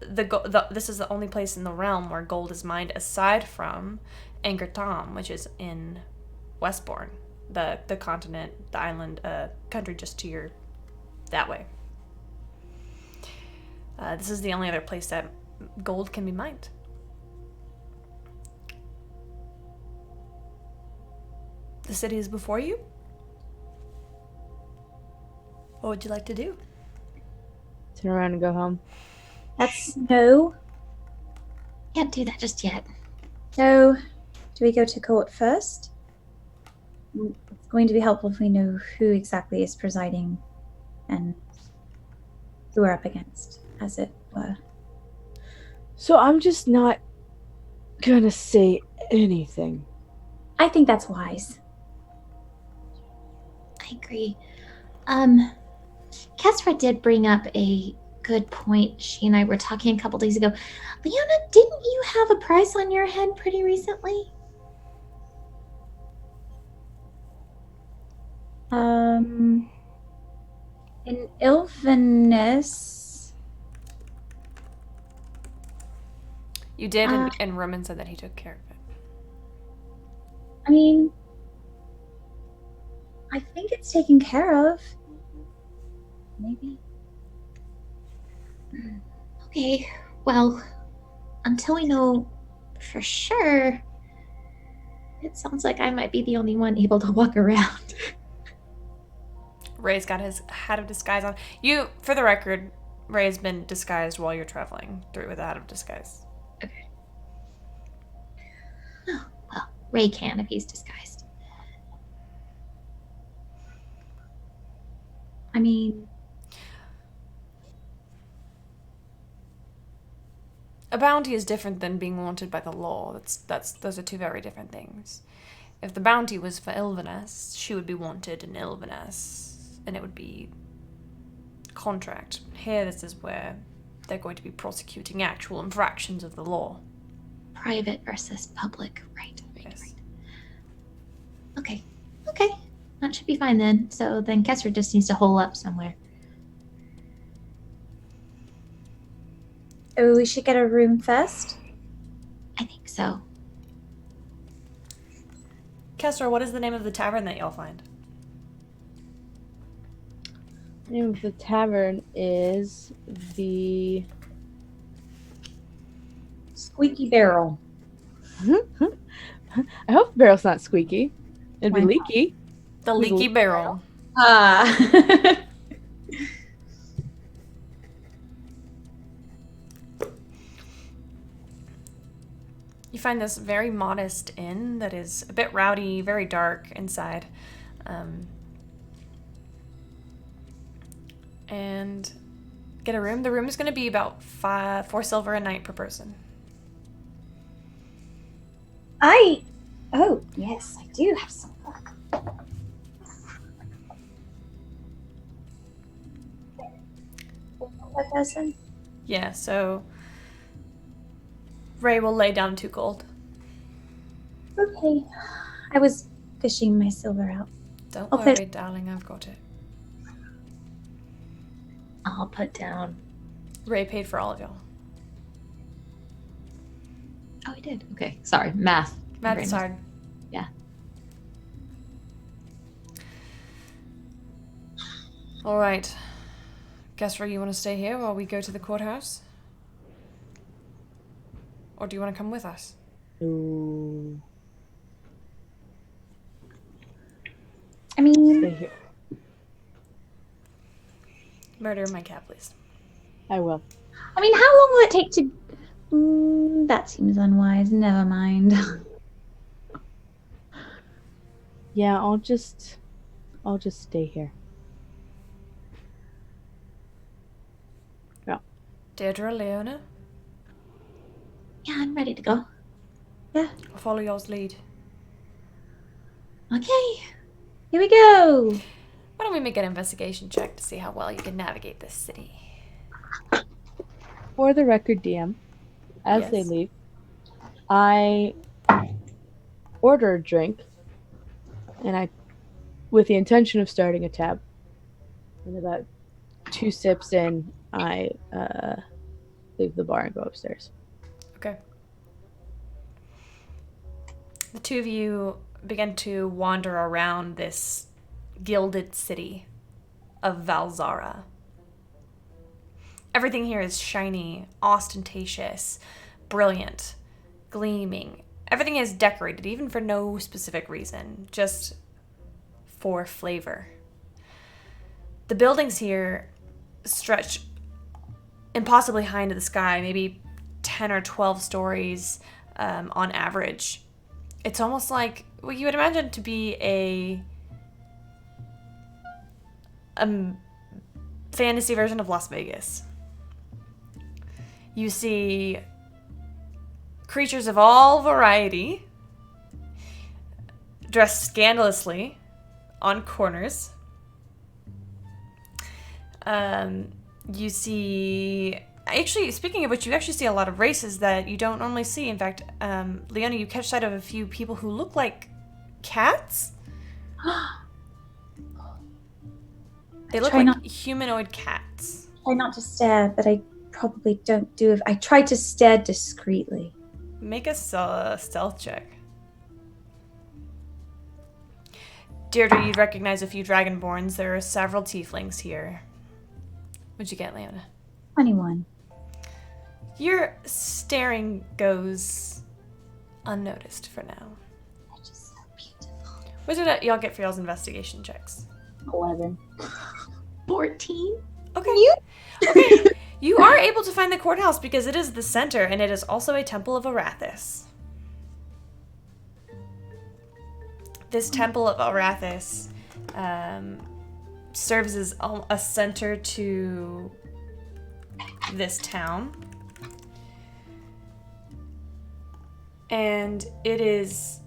this is the only place in the realm where gold is mined, aside from Angertam, which is in Westbourne, the continent, the island, country just to your that way. This is the only other place that gold can be mined. The city is before you. What would you like to do? Turn around and go home. No. Can't do that just yet. No. Do we go to court first? It's going to be helpful if we know who exactly is presiding and who we're up against, as it were. So I'm just not gonna say anything. I think that's wise. I agree. Kesra did bring up a good point. She and I were talking a couple days ago. Leona, didn't you have a price on your head pretty recently? In Ilvinus. You did, and Roman said that he took care of it. I mean, I think it's taken care of. Maybe. Okay, well, until we know for sure, it sounds like I might be the only one able to walk around. Ray's got his hat of disguise on. You, for the record, Ray's been disguised while you're traveling through with a hat of disguise. Okay. Oh, well, Ray can if he's disguised. I mean, a bounty is different than being wanted by the law. Those are two very different things. If the bounty was for Ilvinus, she would be wanted in Ilvinus, and it would be contract. Here, this is where they're going to be prosecuting actual infractions of the law. Private versus public, right? Yes. Right. Okay. That should be fine then. So then Kesser just needs to hole up somewhere. oh, we should get a room first. I think so. Kessler, what is the name of the tavern that y'all find? The name of the tavern is the Squeaky Barrel. I hope the barrel's not squeaky. It'd be Why not? leaky. The Leaky Barrel. Ah. You find this very modest inn that is a bit rowdy, very dark inside. And get a room. The room is going to be about 4 silver a night per person. Oh, yes, I do have some. Per person? Yeah, so Ray will lay down 2 gold. Okay. I was fishing my silver out. Don't I'll worry, put- darling, I've got it. I'll put down. Ray paid for all of y'all. Oh, I did. Okay, sorry. Math. Math's hard. Yeah. All right. Guess where you want to stay here while we go to the courthouse? Or do you want to come with us? Ooh. I mean, Stay here. Murder my cat, please. I will. how long will it take to? That seems unwise. Never mind. Yeah, I'll just stay here. Yeah. Deirdre, Leona, Yeah, I'm ready to go. I'll follow y'all's lead. Okay, here we go. Why don't we make an investigation check to see how well you can navigate this city? For the record, DM, as they Yes. leave, I order a drink, and I, with the intention of starting a tab. And about 2 sips in, I leave the bar and go upstairs. Okay. The 2 of you begin to wander around this gilded city of Zara. Everything here is shiny, ostentatious, brilliant, gleaming. Everything is decorated, even for no specific reason, just for flavor. The buildings here stretch impossibly high into the sky, maybe 10 or 12 stories on average. It's almost like what you would imagine to be a fantasy version of Las Vegas. You see creatures of all variety dressed scandalously on corners. You see, actually, speaking of which, you actually see a lot of races that you don't normally see. In fact, Leona, you catch sight of a few people who look like cats. They look Try like not- humanoid cats. Try not to stare, but I probably don't do it. I try to stare discreetly. Make a stealth check. Deirdre, you'd recognize a few dragonborns. There are several tieflings here. What'd you get, Leona? 21. Your staring goes unnoticed for now. They're just so beautiful. What did y'all get for y'all's investigation checks? 11. 14? Okay. Okay. You are able to find the courthouse because it is the center and it is also a temple of Arathis. This temple of Arathis serves as a center to this town. And it is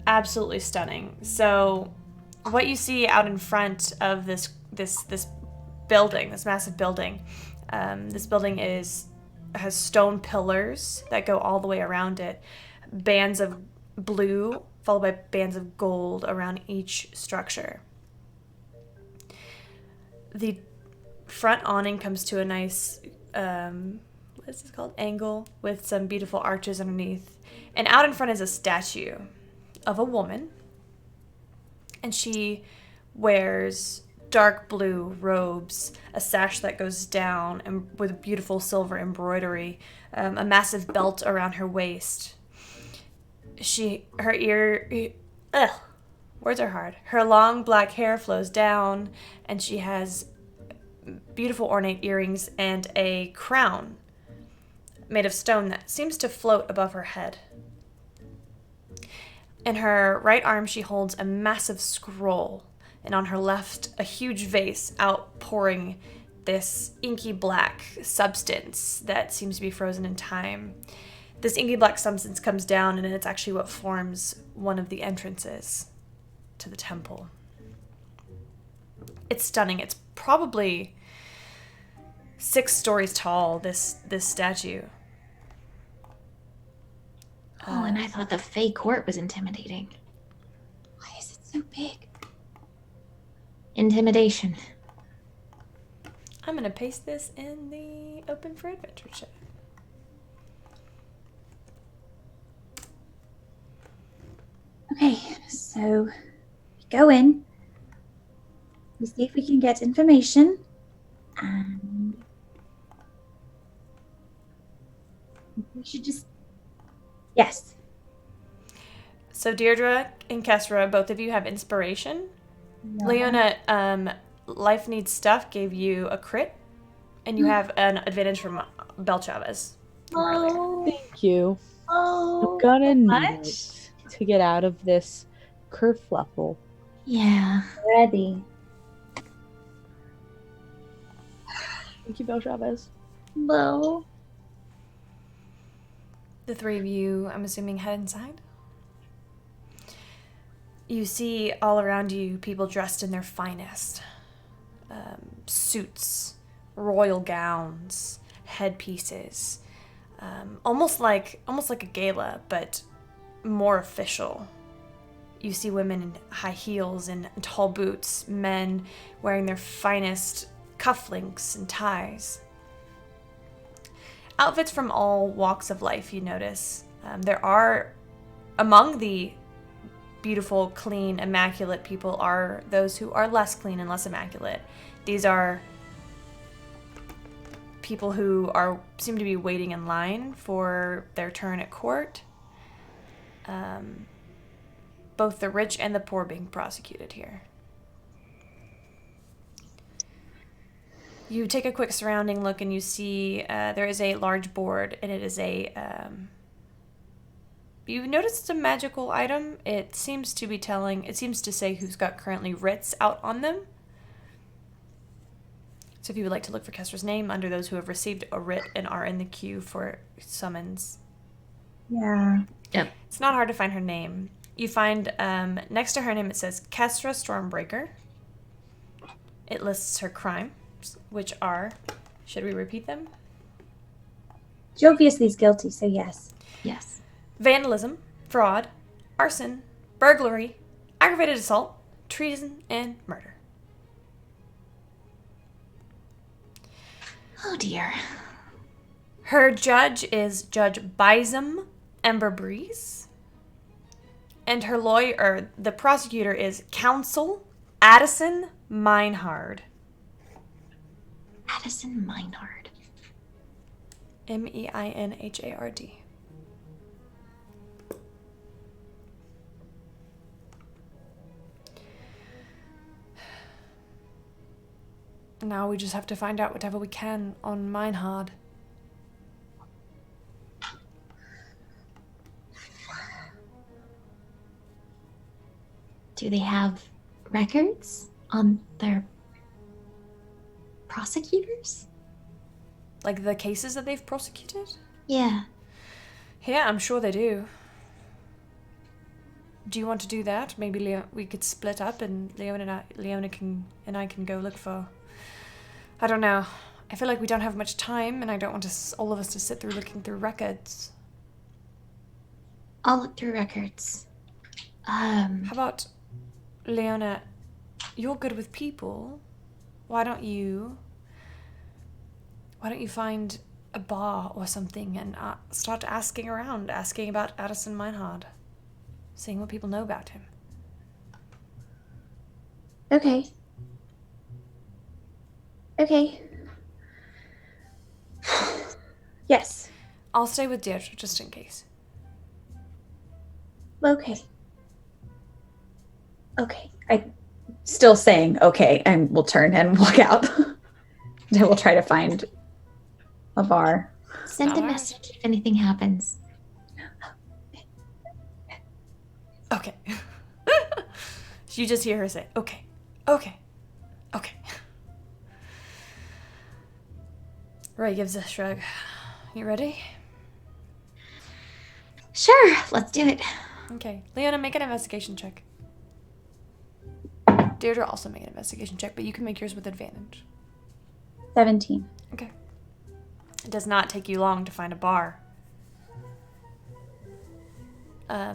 absolutely stunning. So what you see out in front of this building, this massive building, this building has stone pillars that go all the way around it, bands of blue followed by bands of gold around each structure. The front awning comes to a nice, what is this called? Angle with some beautiful arches underneath. And out in front is a statue of a woman. And she wears dark blue robes, a sash that goes down and with beautiful silver embroidery, a massive belt around her waist. Words are hard. Her long black hair flows down, and she has beautiful ornate earrings and a crown made of stone that seems to float above her head. In her right arm, she holds a massive scroll, and on her left, a huge vase outpouring this inky black substance that seems to be frozen in time. This inky black substance comes down, and it's actually what forms one of the entrances to the temple. It's stunning. It's probably 6 stories tall, this statue. Oh, and I thought the Fey court was intimidating. Why is it so big? Intimidation. I'm going to paste this in the Open for Adventure chat. Okay, so we go in. We see if we can get information. And we should just... Yes. So Deirdre and Kesra, both of you have inspiration. Leona, Life Needs Stuff gave you a crit, and you have an advantage from Bel Chavez. Thank you. Oh, I'm gonna need much? it to get out of this kerfluffle. Yeah. Ready. Thank you, Bel Chavez. Hello. The 3 of you, I'm assuming, head inside. You see all around you people dressed in their finest. Suits, royal gowns, headpieces. Almost like a gala, but more official. You see women in high heels and tall boots, men wearing their finest cufflinks and ties. Outfits from all walks of life, you notice. There are, among the beautiful, clean, immaculate people, are those who are less clean and less immaculate. These are people who seem to be waiting in line for their turn at court. Both the rich and the poor being prosecuted here. You take a quick surrounding look and you see there is a large board, and it is you notice it's a magical item. It seems to say who's got currently writs out on them. So if you would like to look for Kestra's name under those who have received a writ and are in the queue for summons. Yeah. Yep. It's not hard to find her name. You find next to her name it says Kestra Stormbreaker. It lists her crimes, which are, should we repeat them? She obviously is guilty, so yes. Yes. Vandalism, fraud, arson, burglary, aggravated assault, treason, and murder. Oh dear. Her judge is Judge Bison Ember Breeze. And her lawyer, the prosecutor, is Counsel Addison Meinhard. Addison Meinhard. Meinhard. Now we just have to find out whatever we can on Meinhard. Do they have records on their prosecutors? Like the cases that they've prosecuted? Yeah. Yeah, I'm sure they do. Do you want to do that? Maybe we could split up and Leona and I can go look for... I don't know. I feel like we don't have much time, and I don't want all of us to sit through looking through records. I'll look through records. How about, Leona, you're good with people. Why don't you find a bar or something and start asking around, asking about Addison Meinhard, seeing what people know about him. Okay. Okay. Yes. I'll stay with Deirdre just in case. Okay. Okay. I still saying okay, and we'll turn and walk out. And we'll try to find a bar. Send a message if anything happens. Okay. Okay. You just hear her say, okay, okay, okay. Roy gives a shrug. You ready? Sure, let's do it. Okay. Leona, make an investigation check. Deirdre, also make an investigation check, but you can make yours with advantage. 17. Okay. It does not take you long to find a bar.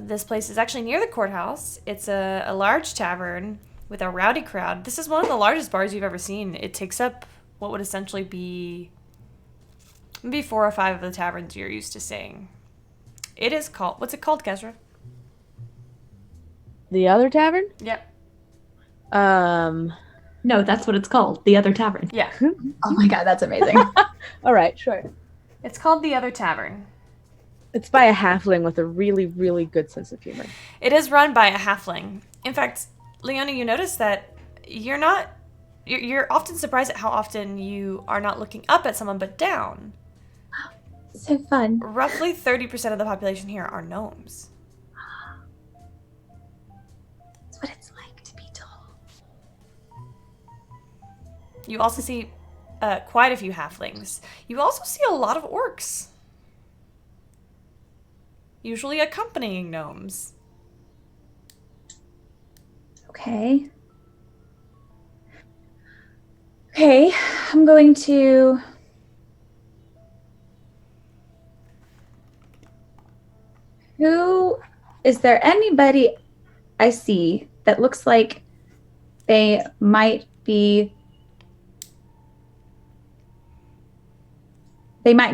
This place is actually near the courthouse. It's a large tavern with a rowdy crowd. This is one of the largest bars you've ever seen. It takes up what would essentially be maybe 4 or 5 of the taverns you're used to seeing. It is called... What's it called, Kesra? The other tavern? Yep. No, that's what it's called. The Other Tavern. Yeah. Oh my god, that's amazing. All right, sure. It's called The Other Tavern. It's by a halfling with a really, really good sense of humor. It is run by a halfling. In fact, Leona, you notice that you're often surprised at how often you are not looking up at someone but down. So fun. Roughly 30% of the population here are gnomes. That's what it's like to be tall. You also see quite a few halflings. You also see a lot of orcs. Usually accompanying gnomes. Okay. Okay, I'm going to... Is there anybody I see that looks like they might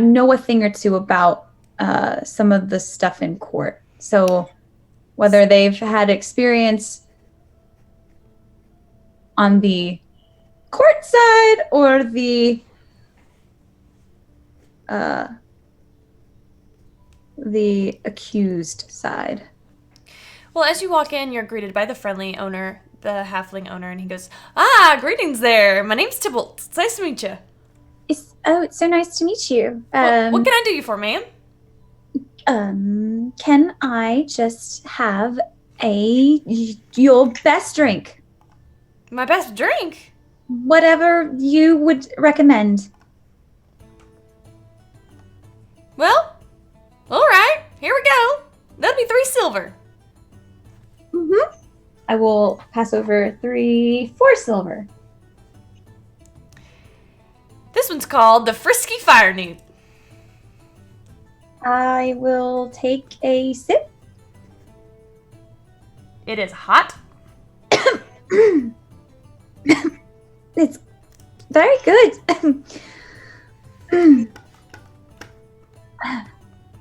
know a thing or two about some of the stuff in court? So whether they've had experience on the court side or the accused side. Well, as you walk in, you're greeted by the friendly owner, the halfling owner, and he goes, "Ah, greetings there. My name's Tybalt. It's nice to meet you. It's so nice to meet you. What can I do you for, ma'am?" Can I just have your best drink? My best drink? Whatever you would recommend. Well, all right. Here we go. That'll be 3 silver. Mm-hmm. I will pass over 4 silver. This one's called the Frisky Fire Newt. I will take a sip. It is hot. It's very good.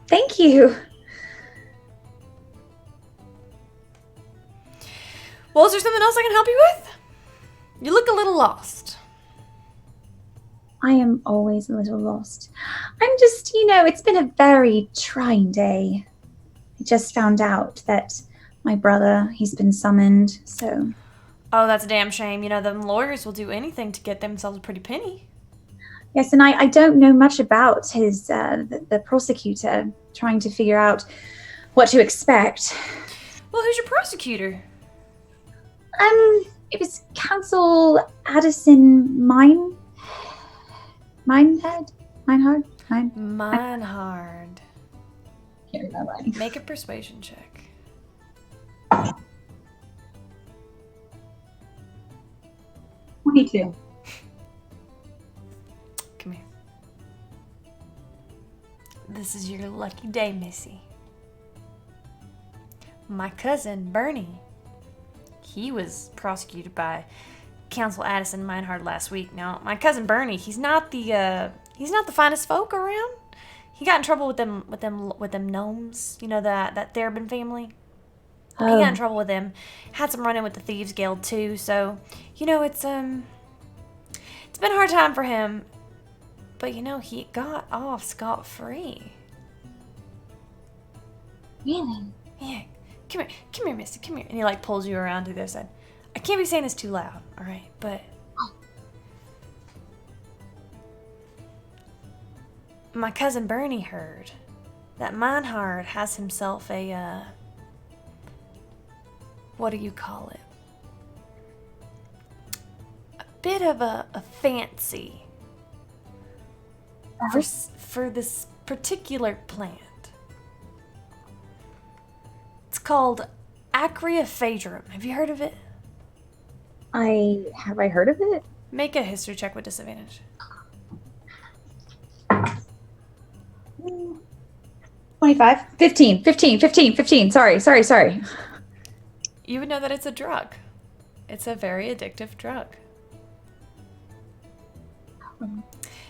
Thank you. Well, is there something else I can help you with? You look a little lost. I am always a little lost. I'm just, it's been a very trying day. I just found out that my brother, he's been summoned, so... Oh, that's a damn shame. Them lawyers will do anything to get themselves a pretty penny. Yes, and I don't know much about his, the prosecutor, trying to figure out what to expect. Well, who's your prosecutor? It was Counsel Addison Minehard? Minehard. Can't remember. Make a persuasion check. 22. Come here. This is your lucky day, Missy. My cousin, Bernie, he was prosecuted by Counsel Addison Minehard last week. Now, my cousin Bernie, he's not the finest folk around. He got in trouble with them gnomes, that Therbin family. He got in trouble with them. Had some run-in with the Thieves Guild too, so it's been a hard time for him. But he got off scot-free. Really? Yeah. Come here, Misty, come here. And he pulls you around to the other side. I can't be saying this too loud, alright? But my cousin Bernie heard that Minehard has himself a what do you call it? A bit of a fancy for this particular plant. It's called Acreophedrum. Have you heard of it? Have I heard of it? Make a history check with disadvantage. 25. 15. Sorry. You would know that it's a drug. It's a very addictive drug.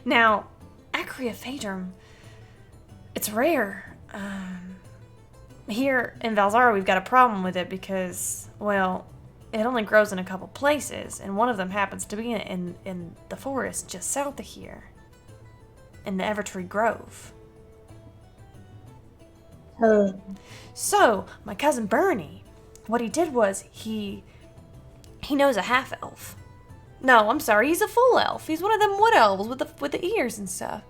Now, Acreophedrum, it's rare. Here in Zara, we've got a problem with it because, well, it only grows in a couple places, and one of them happens to be in the forest just south of here, in the Evertree Grove. Oh. So, my cousin Bernie, what he did was he knows a half-elf. No, I'm sorry, he's a full elf. He's one of them wood elves with the ears and stuff.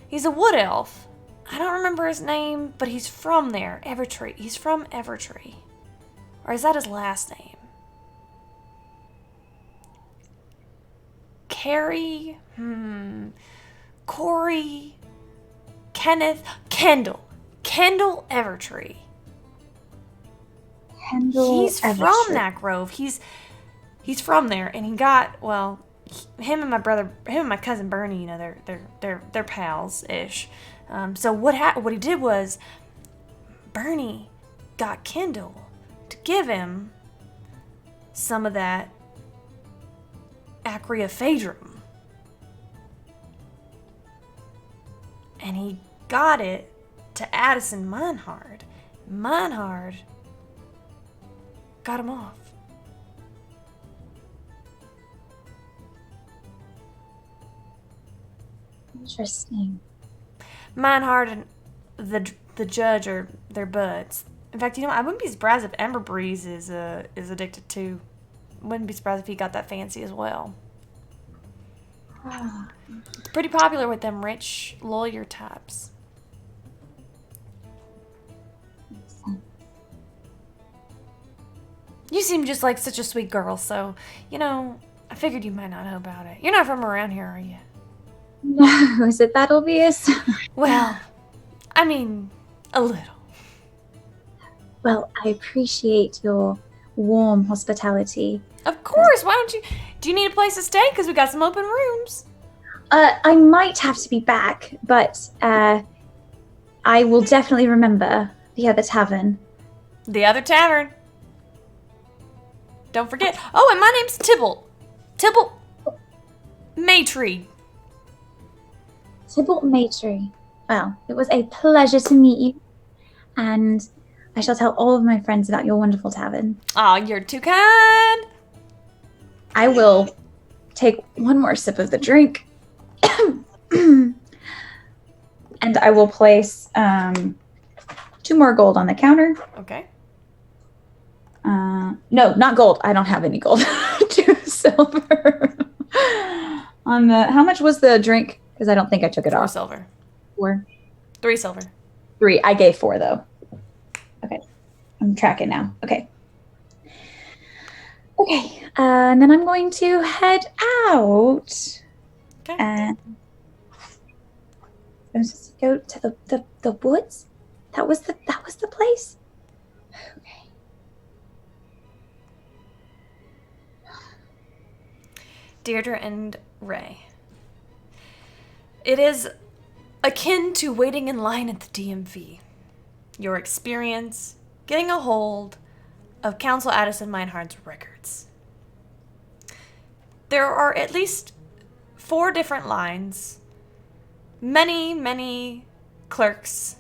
He's a wood elf. I don't remember his name, but he's from there, Evertree. He's from Evertree. Or is that his last name? Carrie? Corey? Kenneth? Kendall Evertree. He's from that grove. He's from there, and he got, well, him and my cousin Bernie, you know, they're pals ish. So what he did was Bernie got Kendall to give him some of that Acreophedrum, and he got it to Addison Meinhard. Meinhard got him off. Interesting. Meinhard and the judge are their buds. In fact, you know, I wouldn't be surprised if Ember Breeze is addicted too. Wouldn't be surprised if he got that fancy as well. Pretty popular with them rich lawyer types. You seem just like such a sweet girl, so, you know, I figured you might not know about it. You're not from around here, are you? No, is it that obvious? Well, I mean, a little. Well, I appreciate your warm hospitality. Of course, why don't you... Do you need a place to stay? Because we got some open rooms. I might have to be back, but I will definitely remember the other tavern. The other tavern. Don't forget. Oh, and my name's Tybalt. Tybalt Maytree. Tybalt Maytree. Well, it was a pleasure to meet you, and I shall tell all of my friends about your wonderful tavern. Oh, you're too kind. I will take one more sip of the drink, and I will place 2 more gold on the counter. Okay. No, not gold. I don't have any gold. 2 silver. On the, how much was the drink? Because I don't think I took it 4 off. silver. 4. 3 silver. 3. I gave 4 though. Okay, I'm tracking now. Okay. And then I'm going to head out. Okay. And I'm supposed to go to the woods. That was the place. Okay. Deirdre and Ray. It is akin to waiting in line at the DMV. Your experience getting a hold of Counsel Addison Meinhard's records. There are at least 4 different lines, many clerks,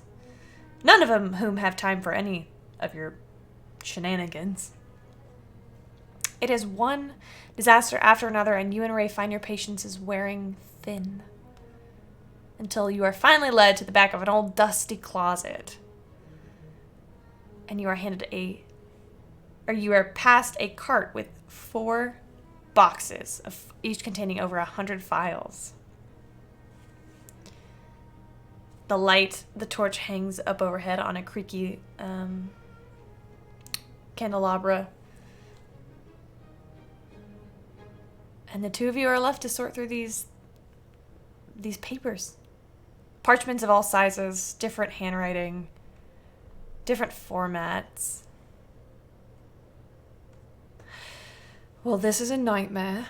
none of them whom have time for any of your shenanigans. It is one disaster after another, and you and Ray find your patience is wearing thin until you are finally led to the back of an old dusty closet, and you are passed a cart with 4 boxes, of each containing over 100 files. The torch hangs up overhead on a creaky candelabra. And the two of you are left to sort through these papers. Parchments of all sizes, different handwriting, different formats. Well, this is a nightmare.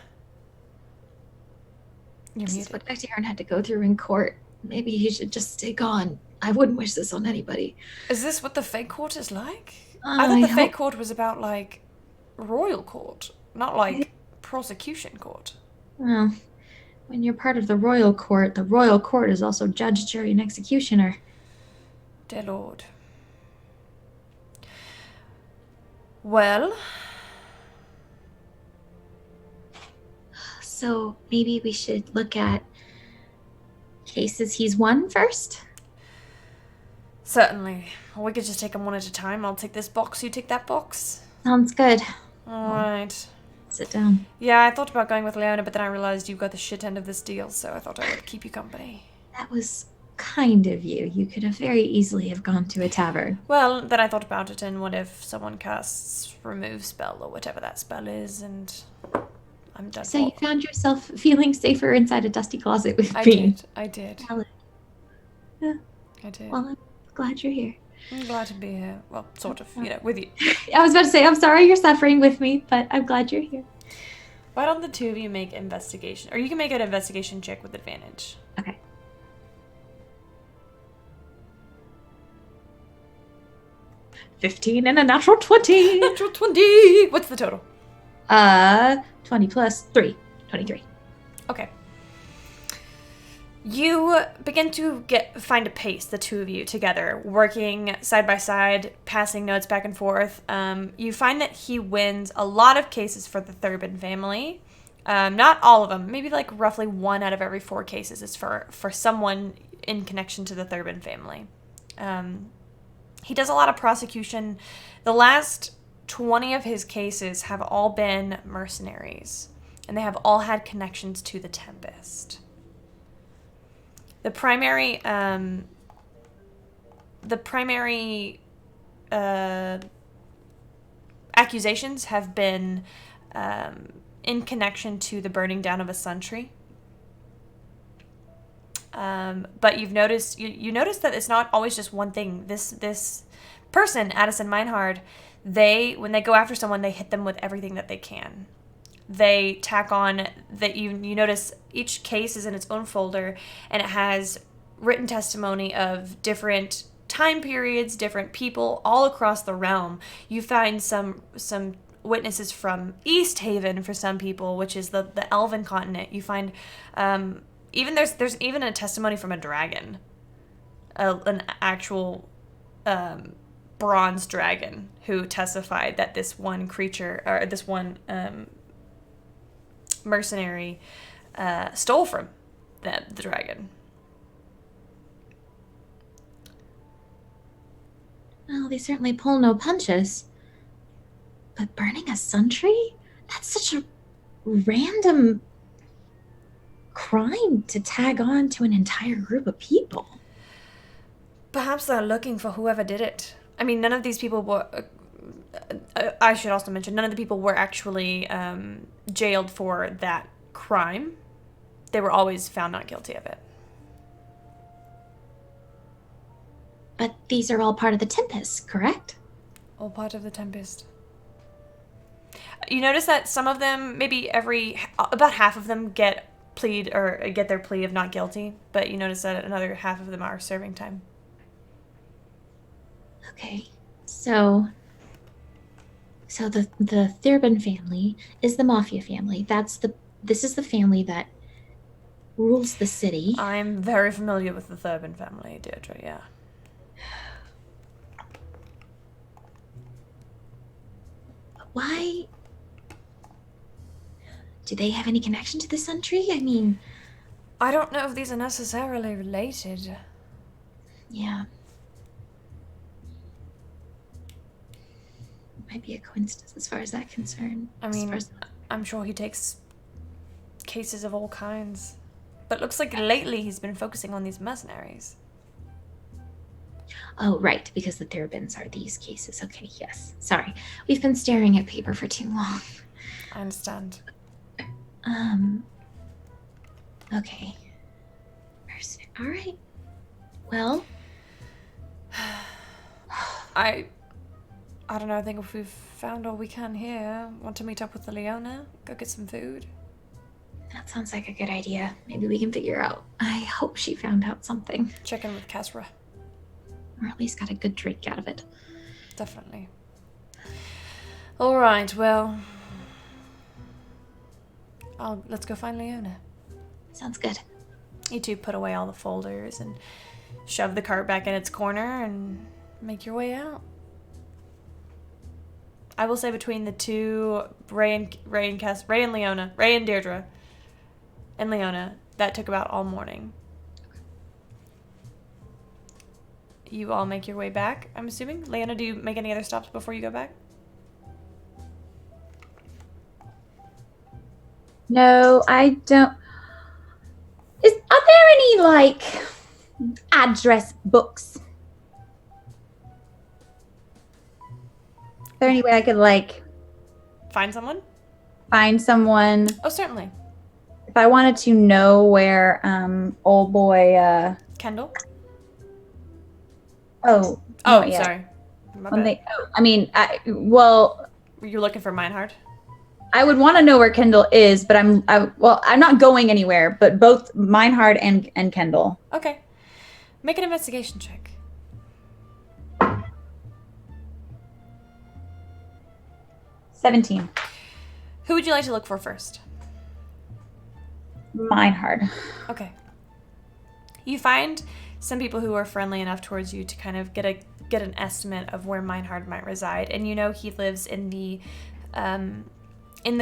You're This muted. is what Dr. Aaron had to go through in court. Maybe he should just stay gone. I wouldn't wish this on anybody. Is this what the fake court is like? I thought the fake court was about, like, royal court, not like prosecution court. Well, when you're part of the royal court is also judge, jury, and executioner. Dear Lord. Well, So maybe we should look at cases he's won first? certainly. We could just take them one at a time. I'll take this box, you take that box. Sounds good. Alright. Sit down. Yeah, I thought about going with Leona, but then I realized you got the shit end of this deal, so I thought I would keep you company. That was kind of you. You could have very easily have gone to a tavern. Well, then I thought about it, and what if someone casts remove spell or whatever that spell is, and I'm done. So you found yourself feeling safer inside a dusty closet with I me. did. Valid. Yeah. I did. Well, I'm glad you're here. I'm glad to be here. Well, sort of, with you. I was about to say, I'm sorry you're suffering with me, but I'm glad you're here. Why don't the two of you make investigation? Or you can make an investigation check with advantage. Okay. 15 and a natural 20. Natural 20! What's the total? 20 plus 3. 23. Okay. You begin to find a pace, the two of you together, working side by side, passing notes back and forth. You find that he wins a lot of cases for the Thurbin family. Not all of them. Maybe like roughly 1 out of every 4 cases is for someone in connection to the Thurbin family. He does a lot of prosecution. The last 20 of his cases have all been mercenaries, and they have all had connections to the Tempest. The primary accusations have been in connection to the burning down of a sun tree. But you've noticed you notice that it's not always just one thing. This person, Addison Meinhard, when they go after someone, they hit them with everything that they can. They tack on that you notice each case is in its own folder, and it has written testimony of different time periods, different people all across the realm. You find some witnesses from East Haven for some people, which is the Elven continent. You find even there's even a testimony from a dragon, an actual bronze dragon who testified that this one creature or this one mercenary stole from the dragon. Well, they certainly pull no punches. But burning a sun tree? That's such a random crime to tag on to an entire group of people. Perhaps they're looking for whoever did it. I mean, none of these people were... I should also mention, none of the people were actually jailed for that crime. They were always found not guilty of it. But these are all part of the Tempest, correct? All part of the Tempest. You notice that some of them, maybe about half of them get their plea of not guilty, but you notice that another half of them are serving time. Okay, so the Thurbin family is the Mafia family. This is the family that rules the city. I'm very familiar with the Thurbin family, Deirdre, yeah. Why? Do they have any connection to the Sun Tree? I mean... I don't know if these are necessarily related. Yeah. Might be a coincidence as far as that's concerned. I mean, I'm sure he takes cases of all kinds. But it looks like lately he's been focusing on these mercenaries. Oh, right, because the Therbins are these cases. Okay, yes. Sorry. We've been staring at paper for too long. I understand. Okay. All right. Well, I don't know, I think if we've found all we can here, want to meet up with the Leona? Go get some food? that sounds like a good idea. Maybe we can figure out. I hope she found out something, Check in with Kasra. or at least got a good drink out of it. Definitely. Alright, well... let's go find Leona. Sounds good. You two put away all the folders and shove the cart back in its corner and make your way out. I will say between the two, Ray and Leona, Ray and Deirdre, and Leona, that took about all morning. You all make your way back, I'm assuming? Leona, do you make any other stops before you go back? No, I don't. Are there any, like, address books? Is there any way I could, like, Find someone? find someone Oh, certainly. if I wanted to know where old boy Kendall? oh Oh, not yet. sorry. My When bad. I mean well Were you looking for Meinhard? I would want to know where Kendall is, but I'm not going anywhere, but both Meinhard and Kendall. Okay. Make an investigation check. 17. Who would you like to look for first? Meinhard. Okay. You find some people who are friendly enough towards you to kind of get an estimate of where Meinhard might reside, and you know he lives in the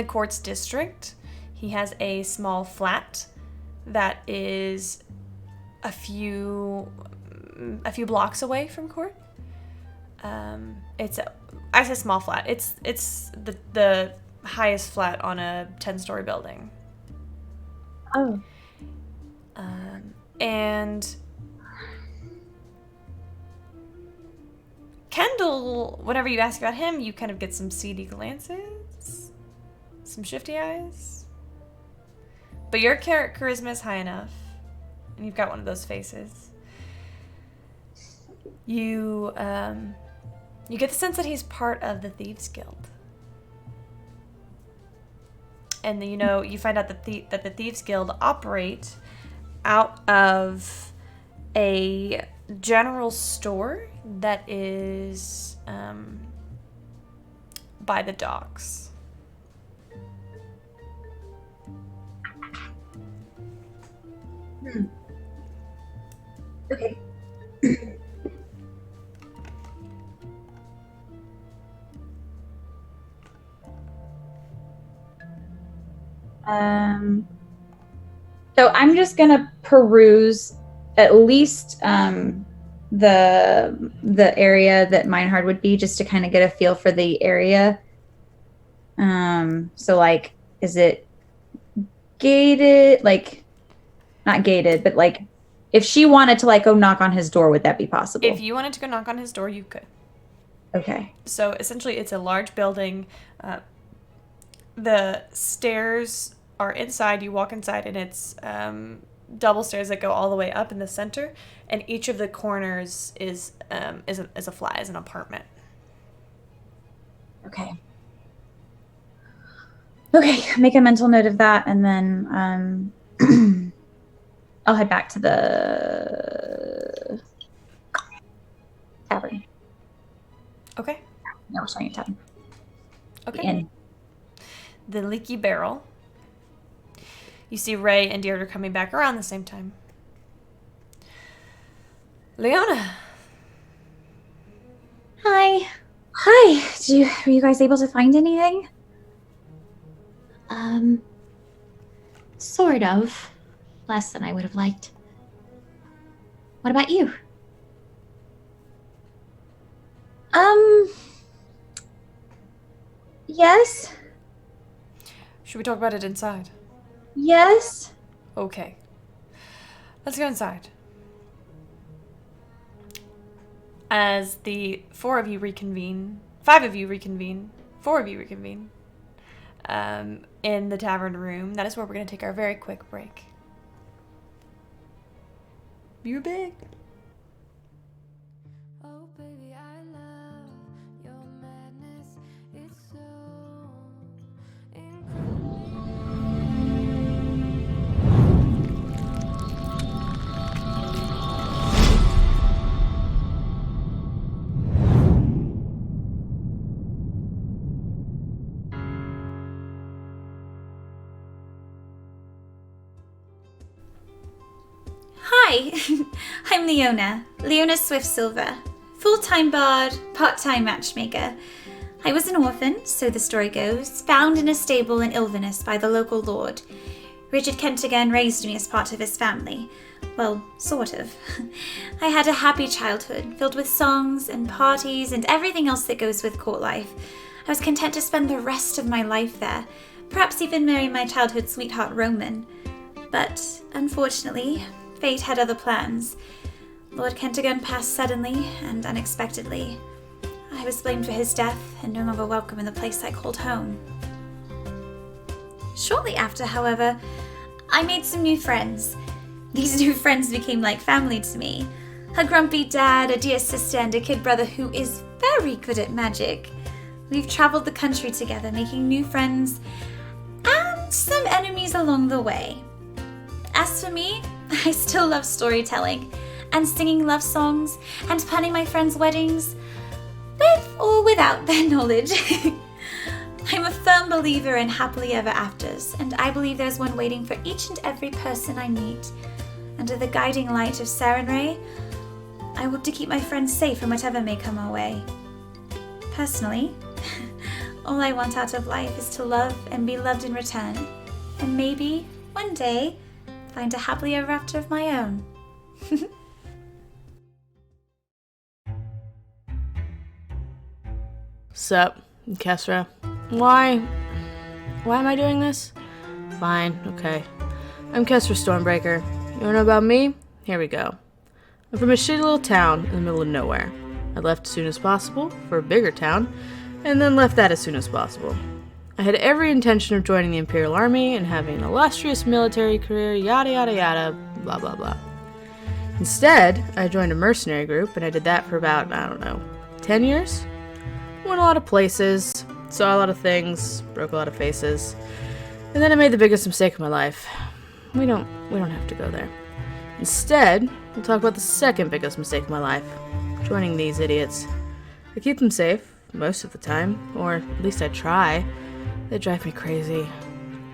Quartz district. He has a small flat that is a few blocks away from Court. I say small flat. It's the highest flat on a 10-story building. Oh. And Kendall, whenever you ask about him, you kind of get some seedy glances, some shifty eyes. But your charisma is high enough, and you've got one of those faces. You get the sense that he's part of the Thieves Guild. And you find out that the Thieves Guild operate out of a general store that is by the docks. Okay. So I'm just gonna peruse at least the area that Meinhard would be, just to kind of get a feel for the area. So like, is it gated? Like, not gated, but like, if she wanted to like go knock on his door, would that be possible? If you wanted to go knock on his door, you could. Okay. So essentially, it's a large building. The stairs are inside. You walk inside, and it's double stairs that go all the way up in the center. And each of the corners is a flat, is an apartment. Okay. Okay, make a mental note of that, and then I'll head back to the tavern. Okay. No, we're starting at tavern. Okay. The inn. The Leaky Barrel. You see Ray and Deirdre coming back around the same time. Leona. Hi. Were you guys able to find anything? Sort of. Less than I would have liked. What about you? Yes. Should we talk about it inside? Yes. Okay. Let's go inside. as the four of you reconvene, in the tavern room. That is where we're going to take our very quick break. You're big. Oh baby, I love your madness. It's so Hi, I'm Leona Swift Silver, full-time bard, part-time matchmaker. I was an orphan, so the story goes, found in a stable in Ilvinus by the local lord. Richard Kentigan raised me as part of his family. Well, sort of. I had a happy childhood, filled with songs and parties and everything else that goes with court life. I was content to spend the rest of my life there, perhaps even marry my childhood sweetheart Roman. But, unfortunately, fate had other plans. Lord Kentigan passed suddenly and unexpectedly. I was blamed for his death and no longer welcome in the place I called home. Shortly after, however, I made some new friends. These new friends became like family to me. A grumpy dad, a dear sister, and a kid brother who is very good at magic. We've traveled the country together, making new friends and some enemies along the way. As for me, I still love storytelling and singing love songs and planning my friends' weddings, with or without their knowledge. I'm a firm believer in happily ever afters, and I believe there's one waiting for each and every person I meet. Under the guiding light of Sarenrae, I hope to keep my friends safe from whatever may come our way. Personally, all I want out of life is to love and be loved in return, and maybe, one day, find a happily ever after of my own. Sup, Kesra? Why am I doing this? Fine, okay. I'm Kesra Stormbreaker. You wanna know about me? Here we go. I'm from a shitty little town in the middle of nowhere. I left as soon as possible for a bigger town, and then left that as soon as possible. I had every intention of joining the Imperial Army and having an illustrious military career, yada yada yada, blah blah blah. Instead, I joined a mercenary group, and I did that for about, 10 years? Went a lot of places, saw a lot of things, broke a lot of faces, and then I made the biggest mistake of my life. We don't have to go there. Instead, we'll talk about the second biggest mistake of my life, joining these idiots. I keep them safe, most of the time, or at least I try. They drive me crazy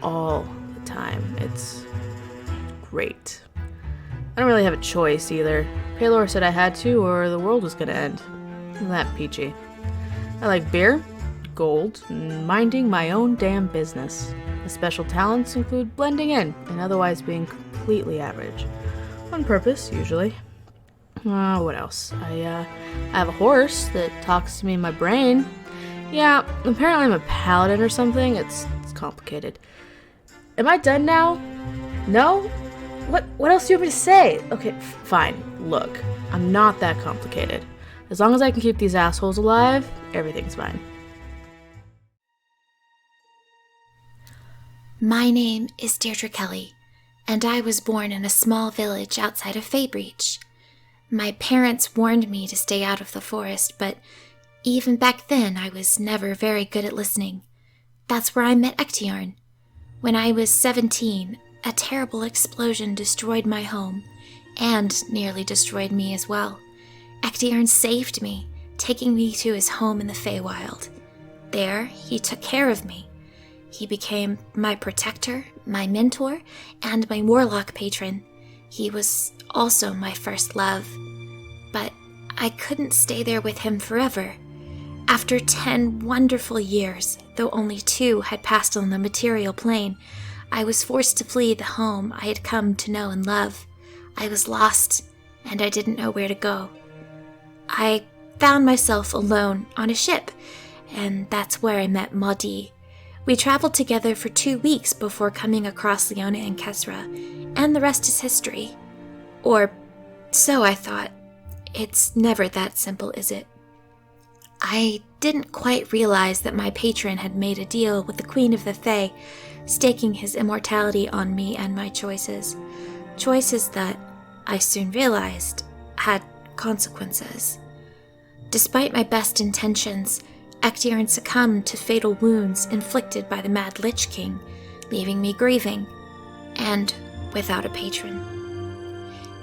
all the time. It's great. I don't really have a choice either. Paylor said I had to, or the world was gonna end. I'm that peachy. I like beer, gold, and minding my own damn business. My special talents include blending in and otherwise being completely average. On purpose, usually. What else? I have a horse that talks to me in my brain. Yeah, apparently I'm a paladin or something. It's complicated. Am I done now? No? What else do you want me to say? Okay, fine. Look, I'm not that complicated. As long as I can keep these assholes alive, everything's fine. My name is Deirdre Kelly, and I was born in a small village outside of Faybreach. My parents warned me to stay out of the forest, but even back then I was never very good at listening. That's where I met Ectiarn. When I was 17, a terrible explosion destroyed my home, and nearly destroyed me as well. Ectiarn saved me, taking me to his home in the Feywild. There, he took care of me. He became my protector, my mentor, and my warlock patron. He was also my first love. But I couldn't stay there with him forever. After 10 wonderful years, though only 2 had passed on the material plane, I was forced to flee the home I had come to know and love. I was lost, and I didn't know where to go. I found myself alone on a ship, and that's where I met Maudie. We traveled together for 2 weeks before coming across Leona and Kesra, and the rest is history. Or so I thought. It's never that simple, is it? I didn't quite realize that my patron had made a deal with the Queen of the Fae, staking his immortality on me and my choices. Choices that, I soon realized, had consequences. Despite my best intentions, Ectirion succumbed to fatal wounds inflicted by the Mad Lich King, leaving me grieving, and without a patron.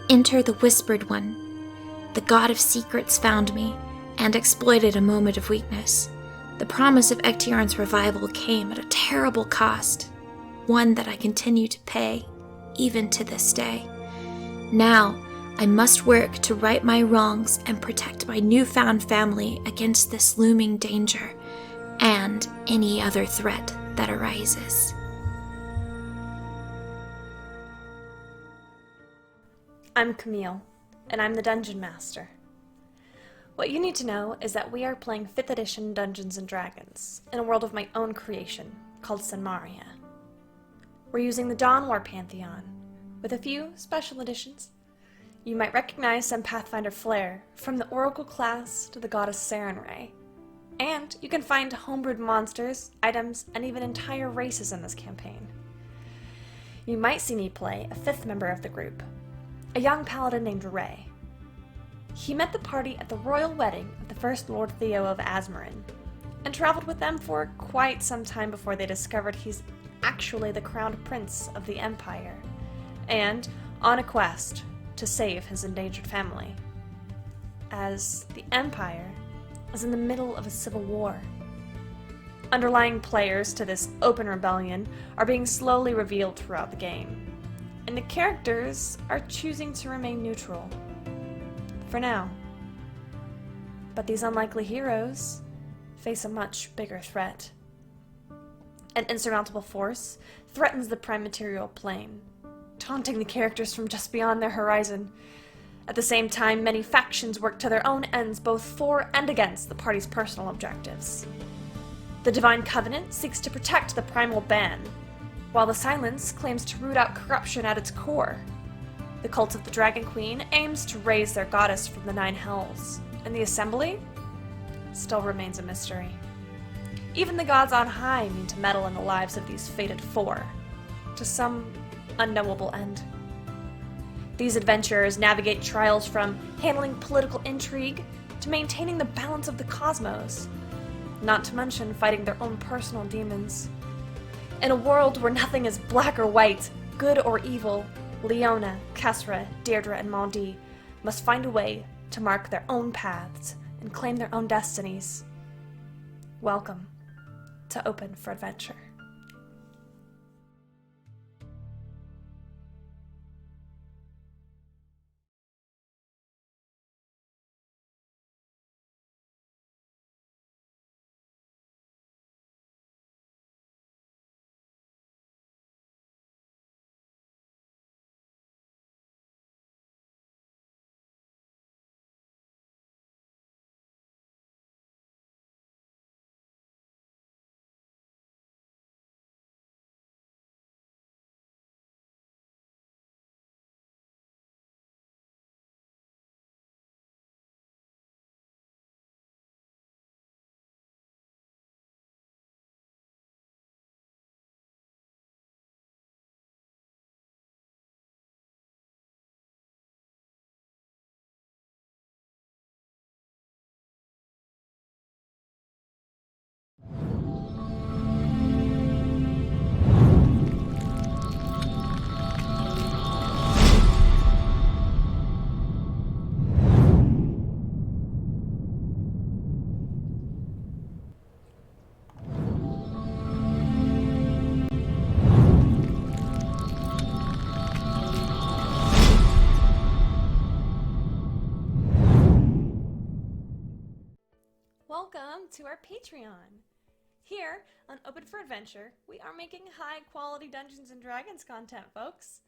Enter the Whispered One. The god of secrets found me, and exploited a moment of weakness. The promise of Ectirion's revival came at a terrible cost, one that I continue to pay, even to this day. Now, I must work to right my wrongs and protect my newfound family against this looming danger, and any other threat that arises. I'm Camille, and I'm the Dungeon Master. What you need to know is that we are playing 5th edition Dungeons & Dragons in a world of my own creation called Sanmaria. We're using the Dawn War Pantheon, with a few special additions. You might recognize some Pathfinder flair, from the Oracle class to the Goddess Sarenrae. And you can find homebrewed monsters, items, and even entire races in this campaign. You might see me play a 5th member of the group, a young paladin named Ray. He met the party at the royal wedding of the first Lord Theo of Azmorin, and traveled with them for quite some time before they discovered he's actually the crowned prince of the Empire, and on a quest to save his endangered family, as the Empire is in the middle of a civil war. Underlying players to this open rebellion are being slowly revealed throughout the game, and the characters are choosing to remain neutral. For now. But these unlikely heroes face a much bigger threat. An insurmountable force threatens the prime material plane, taunting the characters from just beyond their horizon. At the same time, many factions work to their own ends, both for and against the party's personal objectives. The Divine Covenant seeks to protect the primal ban, while the Silence claims to root out corruption at its core. The cult of the Dragon Queen aims to raise their goddess from the 9 hells, and the Assembly still remains a mystery. Even the gods on high mean to meddle in the lives of these fated 4, to some unknowable end. These adventurers navigate trials from handling political intrigue to maintaining the balance of the cosmos, not to mention fighting their own personal demons. In a world where nothing is black or white, good or evil, Leona, Kesra, Deirdre, and Mondi must find a way to mark their own paths and claim their own destinies. Welcome to Open for Adventure. Welcome to our Patreon. Here on Open for Adventure, we are making high-quality Dungeons & Dragons content, folks.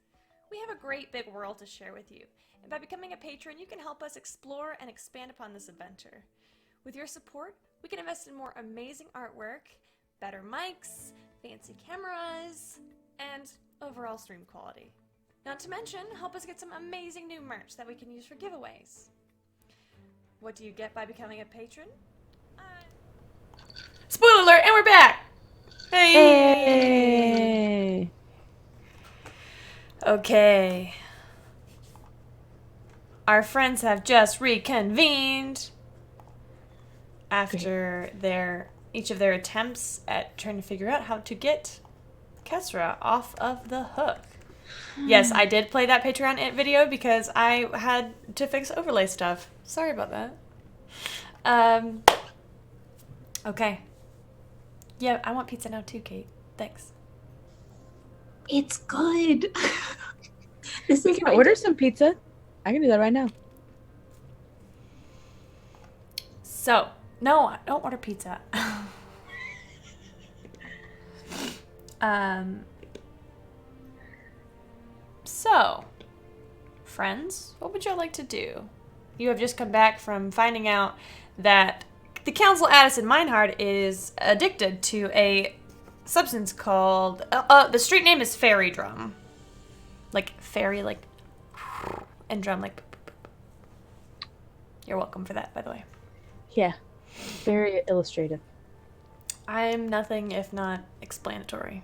We have a great big world to share with you, and by becoming a patron, you can help us explore and expand upon this adventure. With your support, we can invest in more amazing artwork, better mics, fancy cameras, and overall stream quality. Not to mention, help us get some amazing new merch that we can use for giveaways. What do you get by becoming a patron? Spoiler alert, and we're back! Hey! Okay. Our friends have just reconvened after each of their attempts at trying to figure out how to get Kesra off of the hook. Yes, I did play that Patreon video because I had to fix overlay stuff. Sorry about that. Okay. Yeah, I want pizza now too, Kate. Thanks. It's good. This We is can order some pizza. I can do that right now. So, no, don't order pizza. So, friends, what would y'all like to do? You have just come back from finding out that the Council Addison Meinhard is addicted to a substance called, the street name is Fairy Drum. Like, fairy, like, and drum, like, you're welcome for that, by the way. Yeah. Very illustrative. I'm nothing if not explanatory.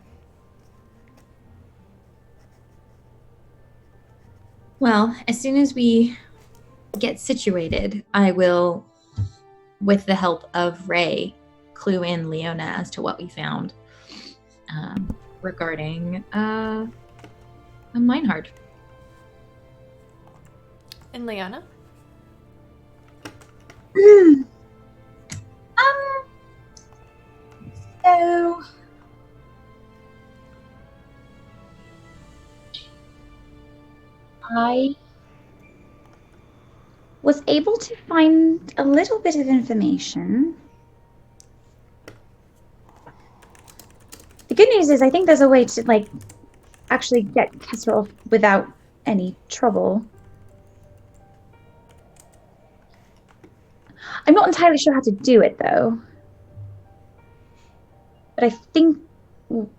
Well, as soon as we get situated, I will, with the help of Ray, clue in Leona as to what we found regarding a Meinhard. And Liana? So I was able to find a little bit of information. The good news is I think there's a way to, like, actually get Kessler off without any trouble. I'm not entirely sure how to do it, though. But I think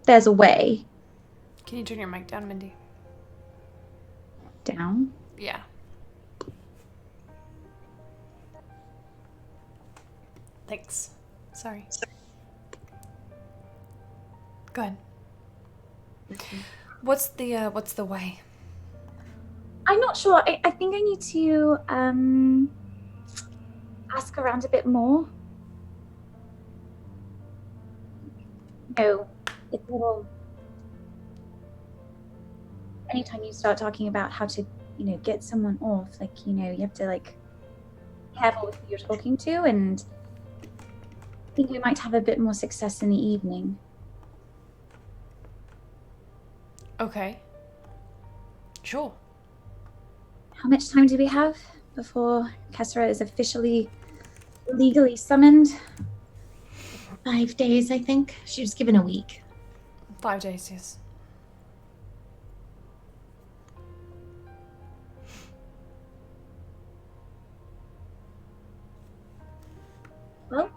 there's a way. Can you turn your mic down, Mindy? Down? Yeah. Thanks. Sorry. Go ahead. What's the way? I'm not sure. I think I need to ask around a bit more. No, it's a little. Anytime you start talking about how to, get someone off, like, you have to, like, be careful with who you're talking to, and I think we might have a bit more success in the evening. Okay. Sure. How much time do we have before Kessera is officially legally summoned? 5 days, I think. She was given a week. 5 days, yes. Well,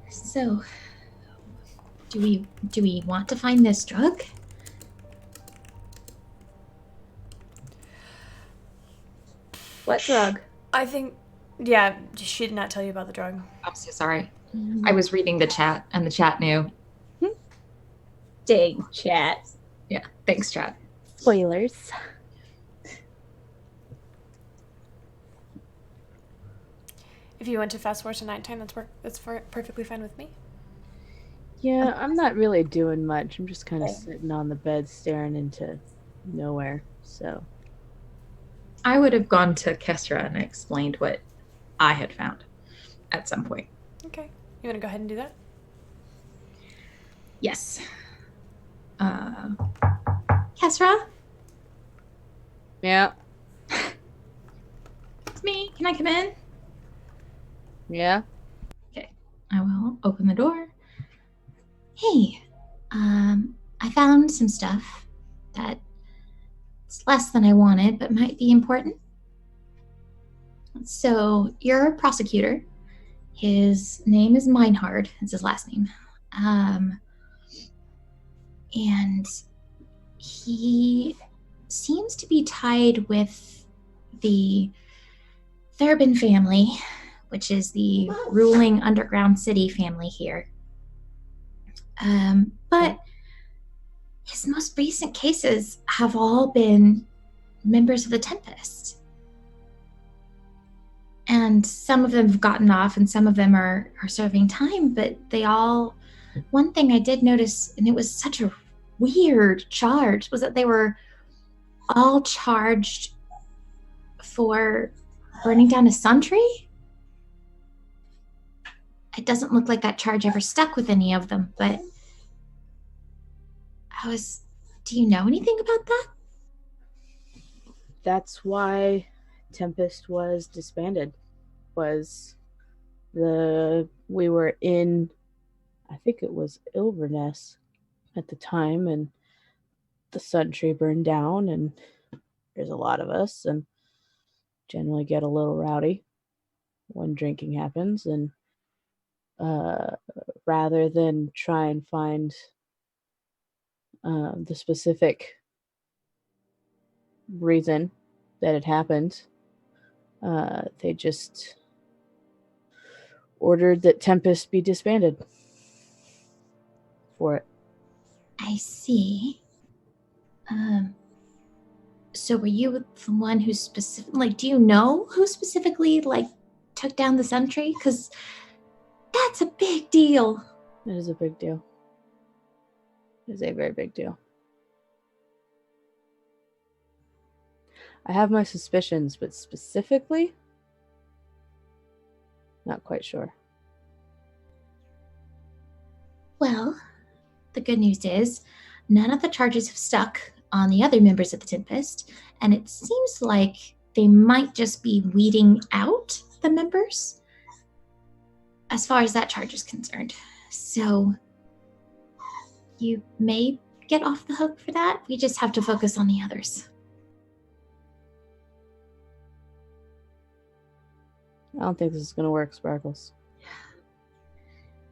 So, do we want to find this drug? what drug? I think, yeah, she did not tell you about the drug. I'm so sorry. I was reading the chat, and the chat knew. Dang, chat. Yeah, thanks, chat. Spoilers. If you want to fast forward to nighttime, that's perfectly fine with me. Yeah, I'm not really doing much. I'm just kind of sitting on the bed staring into nowhere. So I would have gone to Kestra and explained what I had found at some point. Okay. You want to go ahead and do that? Yes. Kesra? yeah, It's me. Can I come in? yeah. Okay. I will open the door. Hey, I found some stuff that it's less than I wanted, but might be important. So you're a prosecutor. His name is Meinhard. It's his last name. And he seems to be tied with the Thurbin family, which is the ruling underground city family here. But his most recent cases have all been members of the Tempest. And some of them have gotten off and some of them are serving time, but they all... One thing I did notice, and it was such a weird charge, was that they were all charged for burning down a sun tree. It doesn't look like that charge ever stuck with any of them, but do you know anything about that? That's why Tempest was disbanded. We were in, I think it was Ilverness at the time, and the sun tree burned down, and there's a lot of us, and generally get a little rowdy when drinking happens, and rather than try and find the specific reason that it happened, they just ordered that Tempest be disbanded for it. I see. So were you the one who do you know who specifically, took down the sun tree? Because that's a big deal. It is a big deal. It is a very big deal. I have my suspicions, but specifically, not quite sure. Well, the good news is none of the charges have stuck on the other members of the Tempest, and it seems like they might just be weeding out the members as far as that charge is concerned. So you may get off the hook for that. We just have to focus on the others. I don't think this is going to work, Sparkles.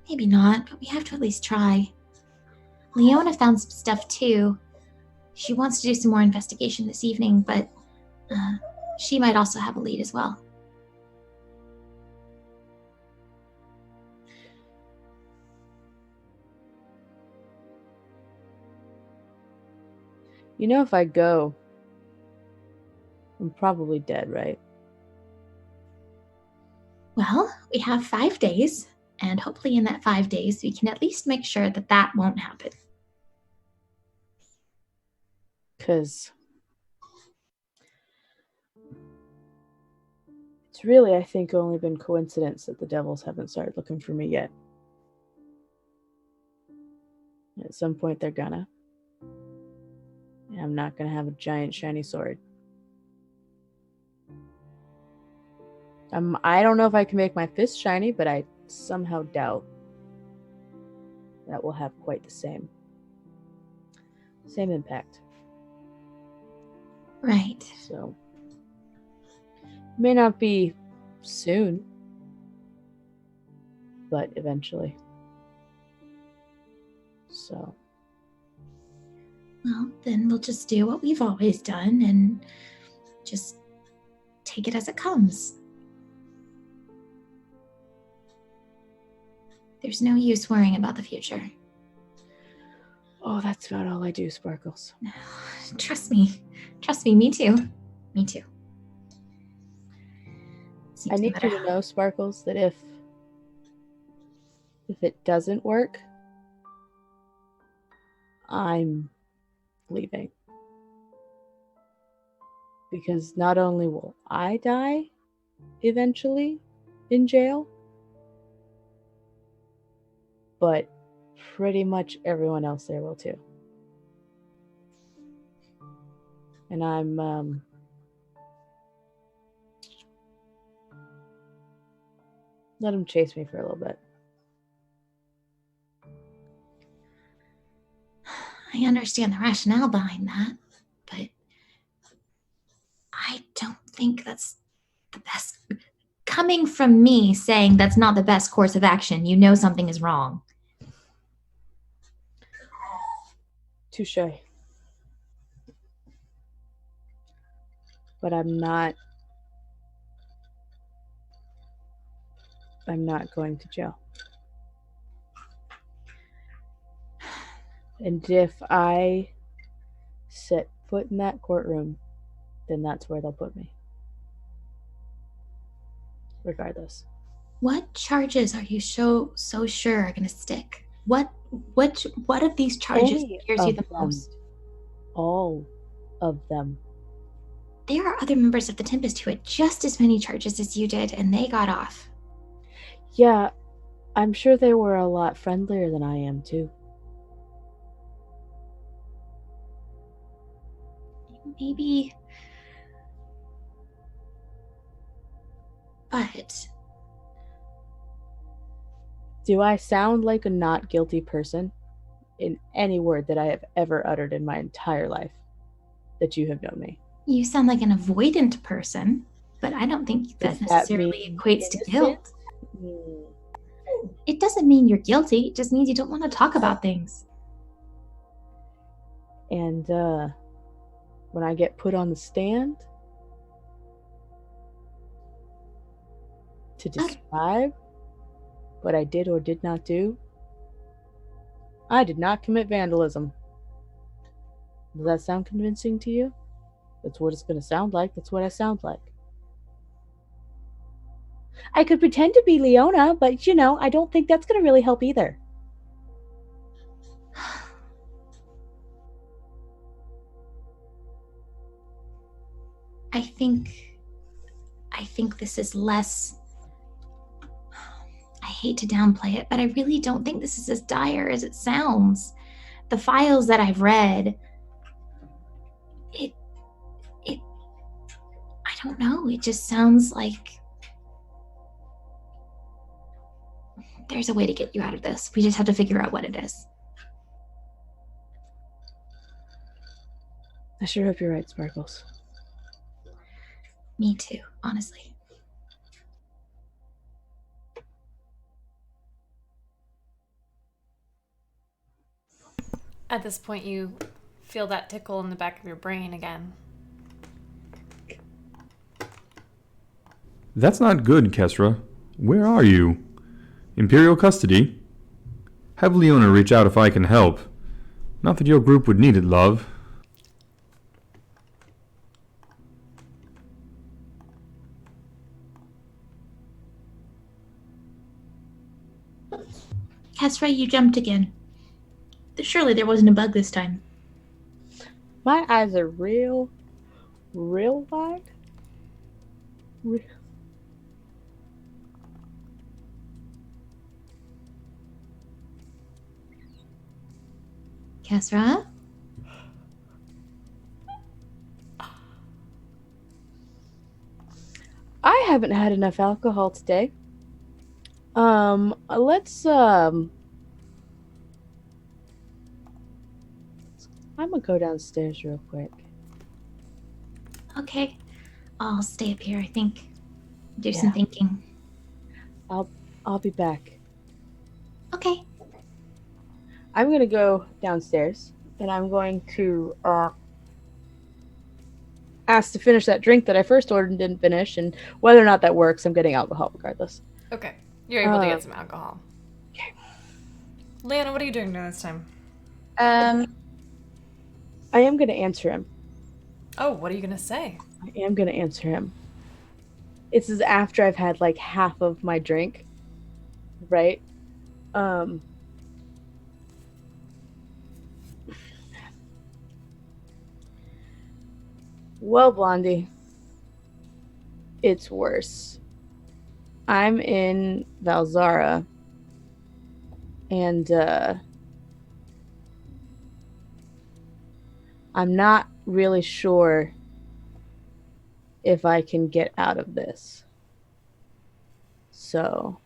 Maybe not, but we have to at least try. Leona found some stuff too. She wants to do some more investigation this evening, but she might also have a lead as well. You know, if I go, I'm probably dead, right? Well, we have 5 days, and hopefully in that 5 days we can at least make sure that that won't happen. Because it's really, I think, only been coincidence that the devils haven't started looking for me yet. At some point they're gonna. And I'm not gonna have a giant shiny sword. I don't know if I can make my fist shiny, but I somehow doubt that will have quite the same impact. Right. So, may not be soon, but eventually. So. Well, then we'll just do what we've always done and just take it as it comes. There's no use worrying about the future. Oh, that's about all I do, Sparkles. Trust me, me too. Me too. I need you to know, Sparkles, that if it doesn't work, I'm leaving. Because not only will I die eventually in jail, but pretty much everyone else there will too. And I'm let him chase me for a little bit. I understand the rationale behind that, but I don't think that's the best. Coming from me saying that's not the best course of action, you know something is wrong. Touché. but I'm not going to jail. And if I set foot in that courtroom, then that's where they'll put me. Regardless. What charges are you so sure are going to stick? What of these charges Any scares you of the them. most? All of them. There are other members of the Tempest who had just as many charges as you did, and they got off. Yeah, I'm sure they were a lot friendlier than I am, too. Maybe. But Do I sound like a not guilty person in any word that I have ever uttered in my entire life that you have known me? you sound like an avoidant person, but I don't think that Does that necessarily mean equates to innocent? guilt. It doesn't mean you're guilty. It just means you don't want to talk about things. And when I get put on the stand to describe what I did or did not do, I did not commit vandalism. Does that sound convincing to you? That's what it's going to sound like. That's what I sound like. I could pretend to be Leona, but I don't think that's going to really help either. I think this is less. I hate to downplay it, but I really don't think this is as dire as it sounds. The files that I've read, I don't know, it just sounds like there's a way to get you out of this. We just have to figure out what it is. I sure hope you're right, Sparkles. Me too, honestly. At this point, you feel that tickle in the back of your brain again. That's not good, Kesra. Where are you? Imperial custody? Have Leona reach out if I can help. Not that your group would need it, love. Kesra, you jumped again. Surely there wasn't a bug this time. My eyes are real wide. Kesra? I haven't had enough alcohol today. Let's I'm gonna go downstairs real quick. Okay. I'll stay up here, I think. Do some Yeah. thinking. I'll be back. Okay. I'm gonna go downstairs and I'm going to ask to finish that drink that I first ordered and didn't finish, and whether or not that works, I'm getting alcohol regardless. Okay. You're able to get some alcohol. Okay. Leona, what are you doing during this time? I am gonna answer him. Oh, what are you going to say? I am gonna answer him. This is after I've had like half of my drink, right? Well, Blondie, it's worse. I'm in Zara, and I'm not really sure if I can get out of this. So,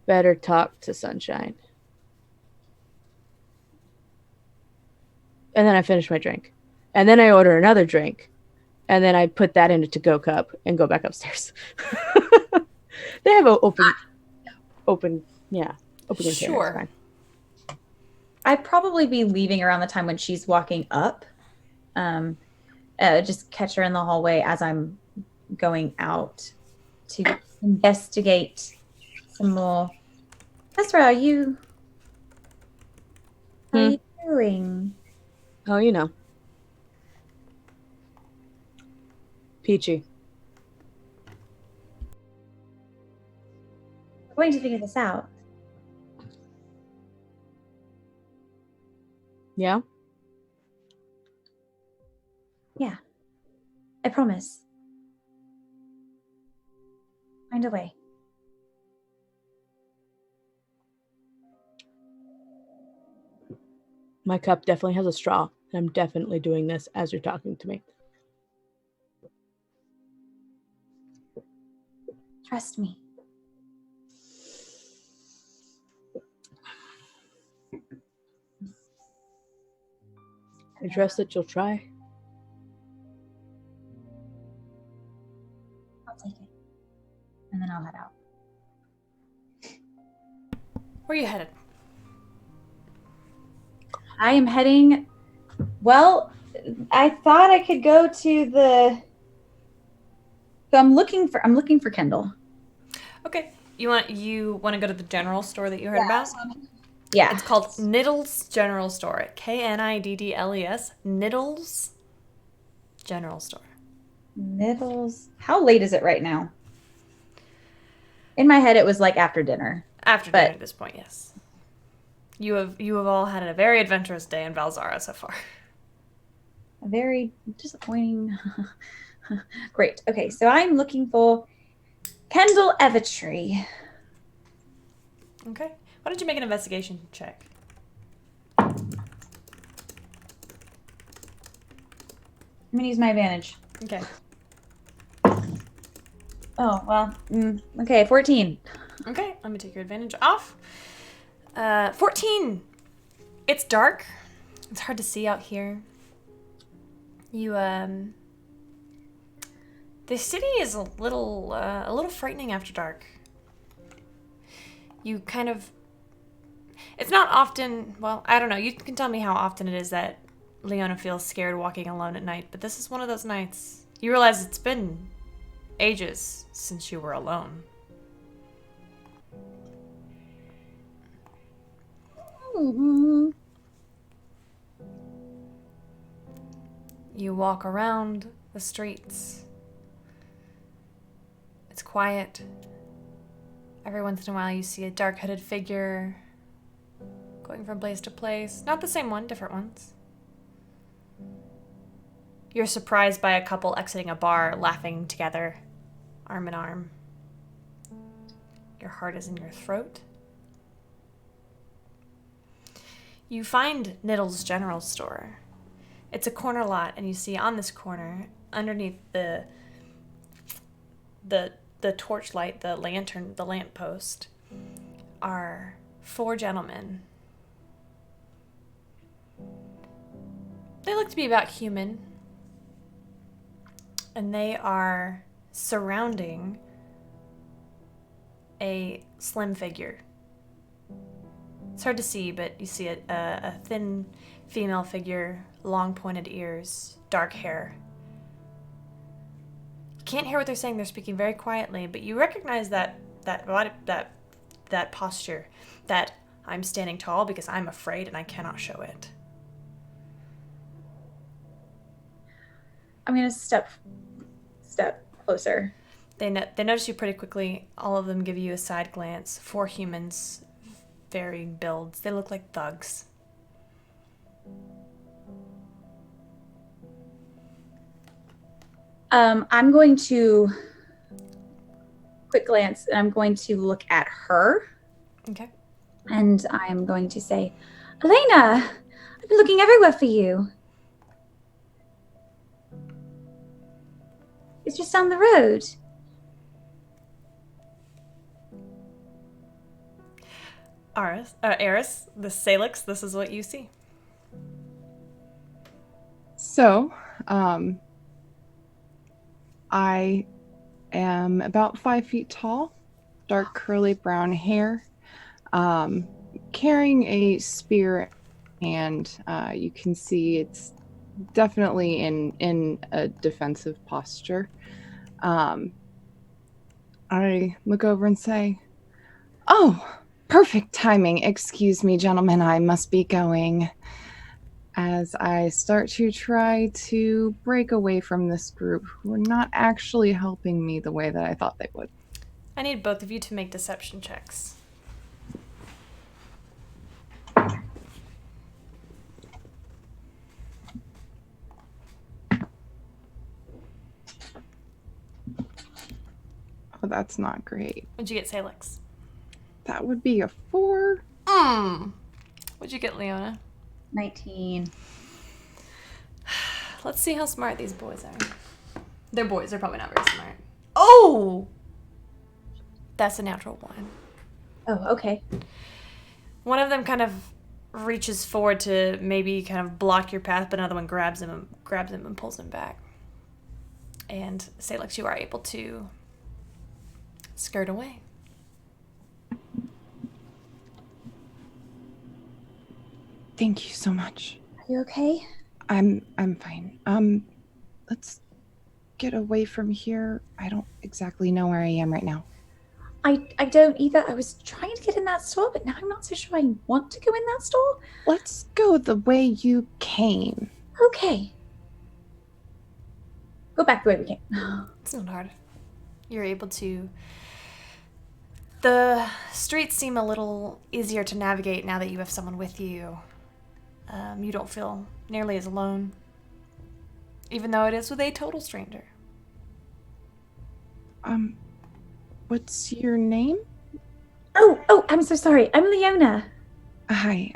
better talk to Sunshine. And then I finish my drink. And then I order another drink. And then I put that in a to-go cup and go back upstairs. They have an open container. It's Sure. fine. I'd probably be leaving around the time when she's walking up. And just catch her in the hallway as I'm going out to investigate some more. Ezra, how are you doing? Oh, you know. Peachy. We're going to figure this out. Yeah? Yeah. I promise. Find a way. My cup definitely has a straw, and I'm definitely doing this as you're talking to me. Trust me. I trust that you'll try. I'll take it. And then I'll head out. Where are you headed? I am heading. Well, I thought I could go to the. So I'm looking for Kendall. Okay. You want to go to the general store that you heard about? Yeah. It's called Niddles General Store. Kniddles. Niddles General Store. Niddles. How late is it right now? In my head, it was like after dinner. After dinner at this point, yes. You have all had a very adventurous day in Zara so far. A very disappointing. Great. Okay, so I'm looking for Kendall Evertree. Okay. Why don't you make an investigation check? I'm gonna use my advantage. Okay. Oh well. Okay, 14. Okay, let me take your advantage off. 14. It's dark. It's hard to see out here. The city is a little frightening after dark. You kind of, it's not often, well, I don't know. You can tell me how often it is that Leona feels scared walking alone at night, but this is one of those nights. You realize it's been ages since you were alone. Mm-hmm. You walk around the streets. It's quiet. Every once in a while you see a dark-hooded figure going from place to place. Not the same one, different ones. You're surprised by a couple exiting a bar, laughing together, arm in arm. Your heart is in your throat. You find Niddles General Store. It's a corner lot, and you see on this corner, underneath the torchlight, the lantern, the lamppost, are 4 gentlemen. They look to be about human, and they are surrounding a slim figure. It's hard to see, but you see a thin female figure, long pointed ears, dark hair. You can't hear what they're saying. They're speaking very quietly, but you recognize that posture, that I'm standing tall because I'm afraid and I cannot show it. I'm gonna step closer. They notice you pretty quickly. All of them give you a side glance. 4 humans, varying builds. They look like thugs. I'm going to quick glance, and I'm going to look at her. Okay. And I'm going to say, Elena, I've been looking everywhere for you. It's just down the road. Eris, the Salix, this is what you see. So, I am about 5 feet tall, dark curly brown hair, carrying a spear, and you can see it's definitely in a defensive posture. I look over and say, "Oh, perfect timing. Excuse me, gentlemen, I must be going." As I start to try to break away from this group who are not actually helping me the way that I thought they would. I need both of you to make deception checks. Oh, that's not great. What'd you get, Salix? That would be a 4. What'd you get, Leona? 19. Let's see how smart these boys are. They're boys. They're probably not very smart. Oh! That's a natural 1. Oh, okay. One of them kind of reaches forward to maybe kind of block your path, but another one grabs him and pulls him back. And Salix, you are able to skirt away. Thank you so much. Are you okay? I'm fine. Let's get away from here. I don't exactly know where I am right now. I don't either. I was trying to get in that store, but now I'm not so sure I want to go in that store. Let's go the way you came. Okay. Go back the way we came. It's not hard. You're able to... The streets seem a little easier to navigate now that you have someone with you. You don't feel nearly as alone, even though it is with a total stranger. What's your name? Oh, I'm so sorry. I'm Leona. Hi,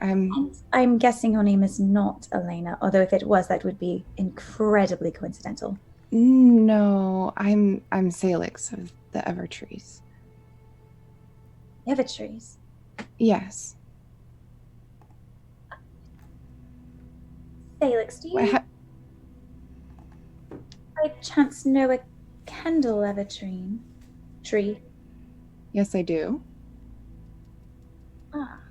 I'm guessing your name is not Elena, although if it was, that would be incredibly coincidental. No, I'm Salix of the Evertrees. Evertrees? Yes. Salix, do you by chance know a Kendall Evertree? Yes, I do. Ah.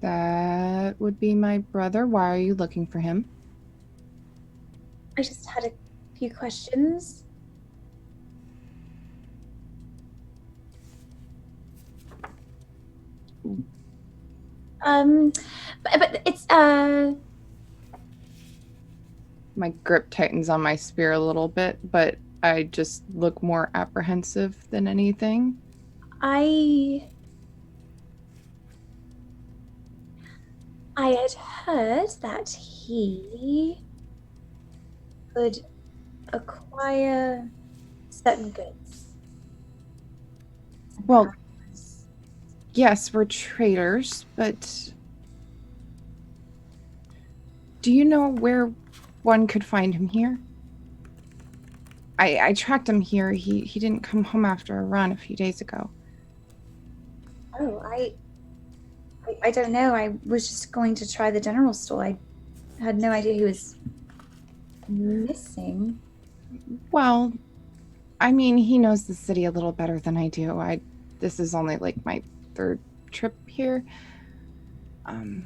That would be my brother. Why are you looking for him? I just had a few questions. But it's My grip tightens on my spear a little bit, but I just look more apprehensive than anything. I had heard that he could acquire certain goods. Well, yes, we're traders, but do you know where one could find him here? I tracked him here. He didn't come home after a run a few days ago. Oh, I don't know. I was just going to try the general store. I had no idea he was missing. Well, I mean, he knows the city a little better than I do. This is only like my 3rd trip here. Did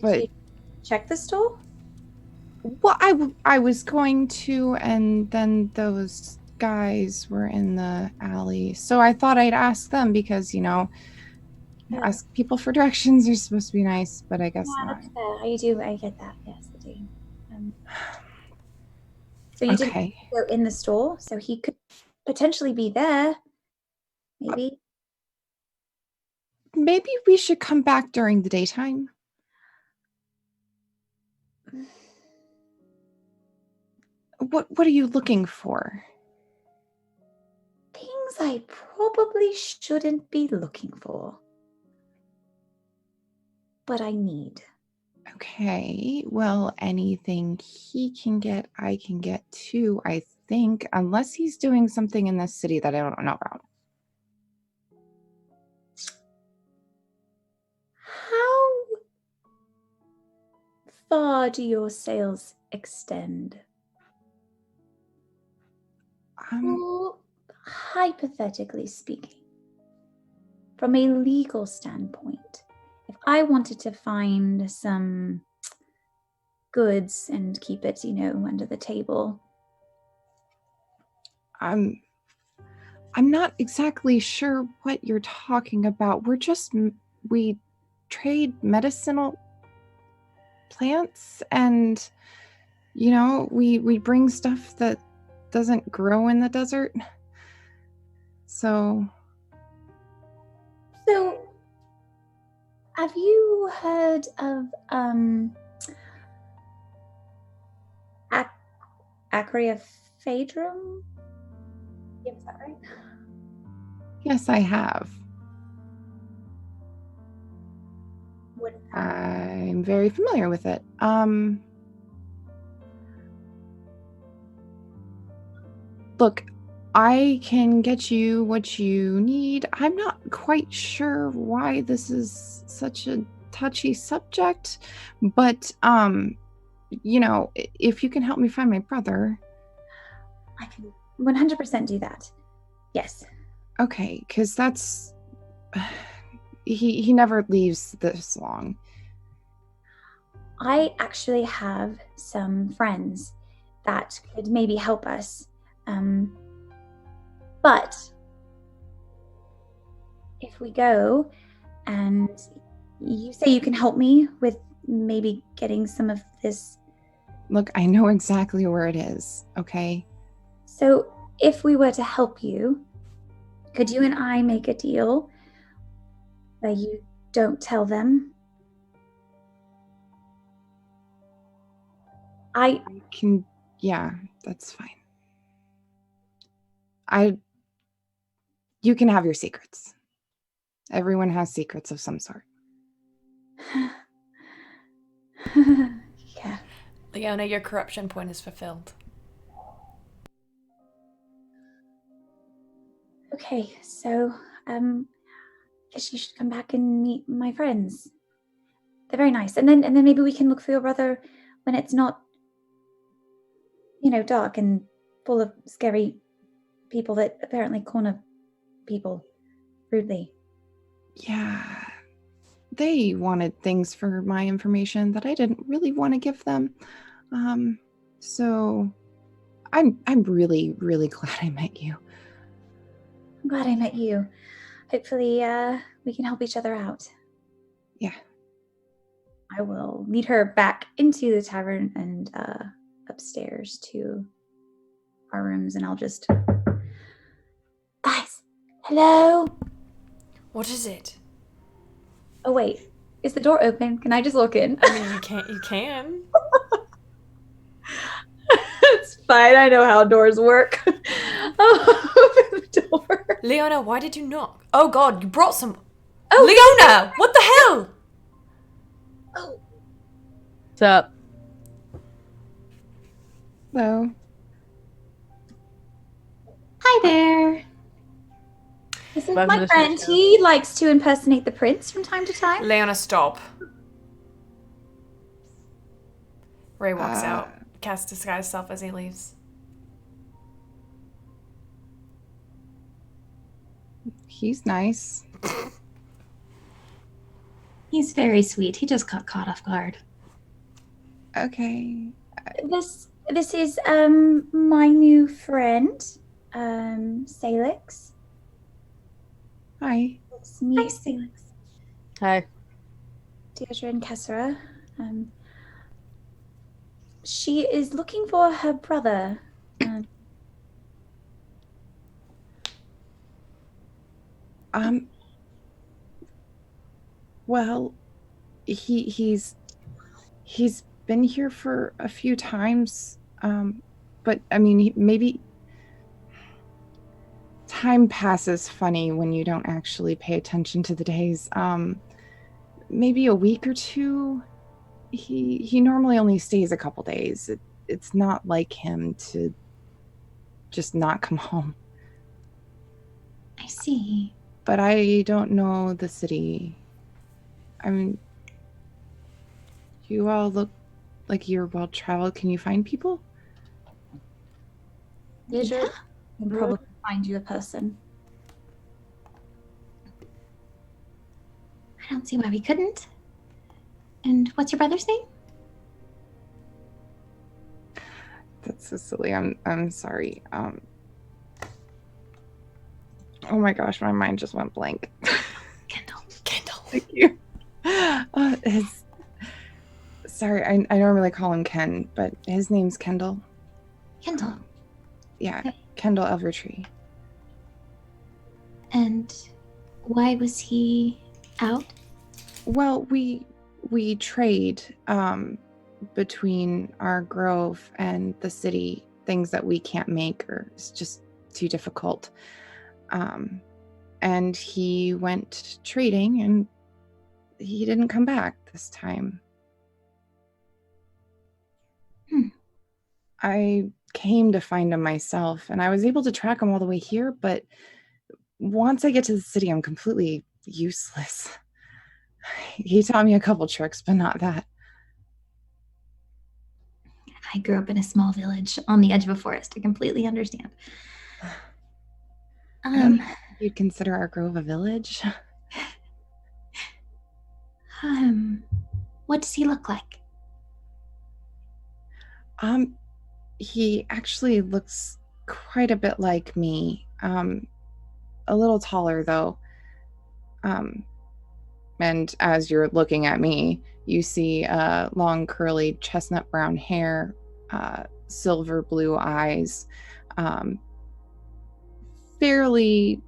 you check the store? Well, I was going to, and then those guys were in the alley. So I thought I'd ask them because, ask people for directions are supposed to be nice, but I guess not. That's fair. I get that. Yes, I do. So you didn't go in the store, so he could potentially be there. Maybe. Maybe we should come back during the daytime. What are you looking for? Things I probably shouldn't be looking for. But I need. Okay, well, anything he can get, I can get too, I think, unless he's doing something in this city that I don't know about. How far do your sales extend? Well, hypothetically speaking, from a legal standpoint, if I wanted to find some goods and keep it, under the table. I'm not exactly sure what you're talking about. We trade medicinal plants, and we bring stuff that doesn't grow in the desert. So have you heard of Acreophedrum? Yep, is that right? yes, I have. What? I'm very familiar with it. Look, I can get you what you need. I'm not quite sure why this is such a touchy subject, but if you can help me find my brother. I can 100% do that. Yes. Okay, because that's he never leaves this long. I actually have some friends that could maybe help us. But if we go and you say you can help me with maybe getting some of this. Look, I know exactly where it is, okay? So if we were to help you, could you and I make a deal where you don't tell them? I can, yeah, that's fine. You can have your secrets. Everyone has secrets of some sort. Yeah. Leona, your corruption point is fulfilled. Okay, so guess you should come back and meet my friends. They're very nice. And then maybe we can look for your brother when it's not dark and full of scary people that apparently corner people rudely. Yeah. They wanted things for my information that I didn't really want to give them. So I'm really, really glad I met you. I'm glad I met you. Hopefully, we can help each other out. Yeah. I will lead her back into the tavern and upstairs to our rooms, and I'll just... Guys, hello? What is it? Oh, wait. Is the door open? Can I just look in? I mean, you can. It's fine. I know how doors work. I'll open the door. Leona, why did you knock? Oh god, you brought some... Oh, Leona! What the hell? Oh. What's up? Hello. Hi there. This is Welcome to my the friend. show. He likes to impersonate the prince from time to time. Leona, stop. Ray walks out, casts disguise self as he leaves. He's nice. He's very sweet. He just got caught off guard. Okay. This is my new friend, Salix. Hi. Let's meet Hi, Salix. Hi. Deirdre and Kessera. She is looking for her brother. Well, he's been here for a few times, but I mean, maybe time passes funny when you don't actually pay attention to the days. Maybe a week or two. He normally only stays a couple days. It's not like him to just not come home. I see. But I don't know the city. I mean, you all look like you're well traveled. Can you find people? Deirdre can probably find you a person. I don't see why we couldn't. And what's your brother's name? That's so silly. I'm sorry. Oh my gosh, my mind just went blank. Kendall. Thank you. Sorry, I normally call him Ken, but his name's Kendall. Kendall. Yeah, Okay. Kendall Elvertree. And why was he out? Well, we trade between our grove and the city, things that we can't make or it's just too difficult. And he went trading and he didn't come back this time. I came to find him myself and I was able to track him all the way here, but once I get to the city, I'm completely useless. He taught me a couple tricks, but not that. I grew up in a small village on the edge of a forest. I completely understand. I don't know if you'd consider our grove a village. What does he look like? He actually looks quite a bit like me. A little taller though. And as you're looking at me, you see long curly chestnut brown hair, silver blue eyes, fairly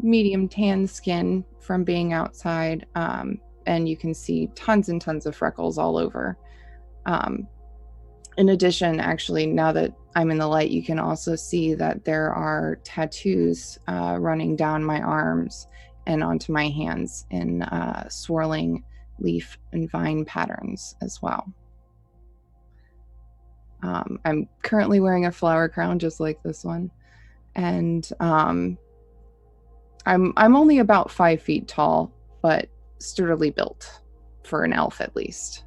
medium tan skin from being outside, and you can see tons and tons of freckles all over. In addition, actually, now that I'm in the light, you can also see that there are tattoos running down my arms and onto my hands in swirling leaf and vine patterns as well. I'm currently wearing a flower crown just like this one, and I'm only about 5 feet tall, but sturdily built for an elf at least.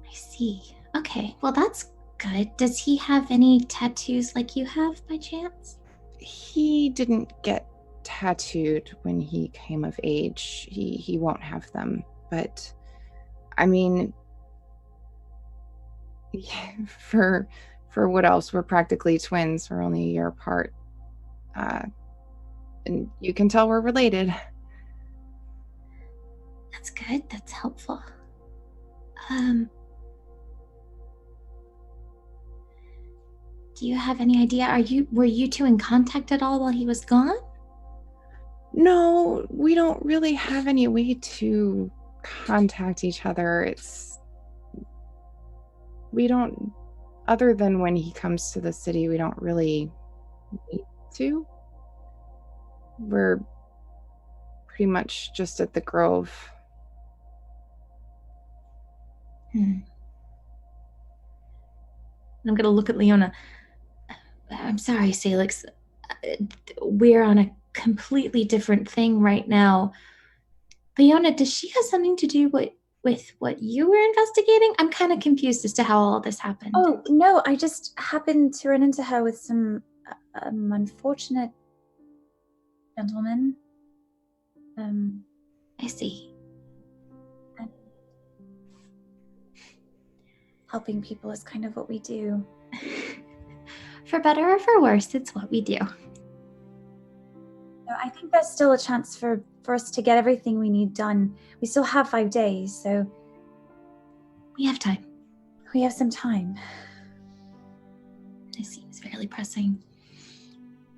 I see. Okay, well that's good. Does he have any tattoos like you have by chance? He didn't get tattooed when he came of age. He won't have them, but I mean, for what else? We're practically twins. We're only a year apart, and you can tell we're related. That's good. That's helpful. Do you have any idea? Were you two in contact at all while he was gone? No, we don't really have any way to contact each other. We don't, other than when he comes to the city, we don't really need to. We're pretty much just at the Grove. I'm gonna look at Leona. I'm sorry, Salix. We're on a completely different thing right now. Leona, does she have something to do with what you were investigating? I'm kind of confused as to how all this happened. Oh, no, I just happened to run into her with some unfortunate gentlemen. I see. And helping people is kind of what we do. For better or for worse, it's what we do. No, I think there's still a chance for us to get everything we need done. We still have 5 days, so... We have time. We have some time. This seems fairly pressing.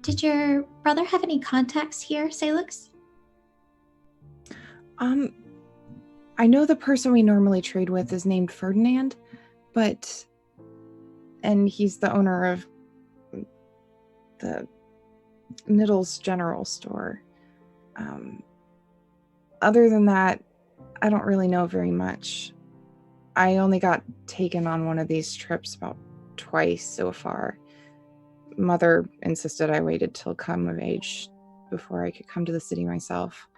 Did your brother have any contacts here, Salix? I know the person we normally trade with is named Ferdinand, and he's the owner of the Niddles General Store. Other than that, I don't really know very much. I only got taken on one of these trips about twice so far. Mother insisted I waited till come of age before I could come to the city myself.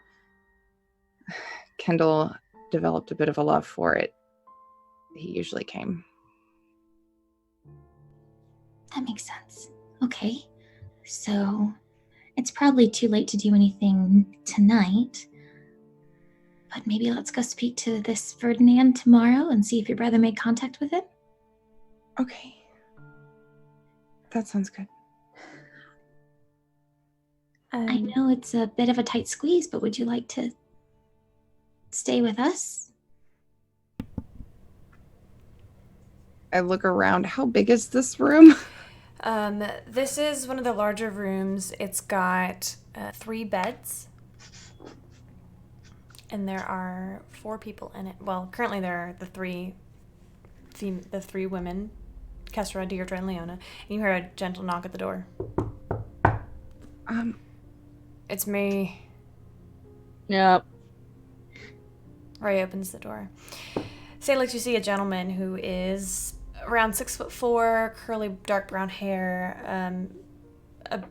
Kendall developed a bit of a love for it. He usually came. That makes sense. Okay. So, it's probably too late to do anything tonight. But maybe let's go speak to this Ferdinand tomorrow and see if your brother made contact with him. Okay. That sounds good. I know it's a bit of a tight squeeze, but would you like to stay with us? I look around. How big is this room? This is one of the larger rooms. It's got 3 beds. And there are 4 people in it. Well, currently there are the three women, Kesra, Deirdre, and Leona. And you hear a gentle knock at the door. It's me. Yep. Ray opens the door. Salix, you see a gentleman who is around 6'4", curly dark brown hair, a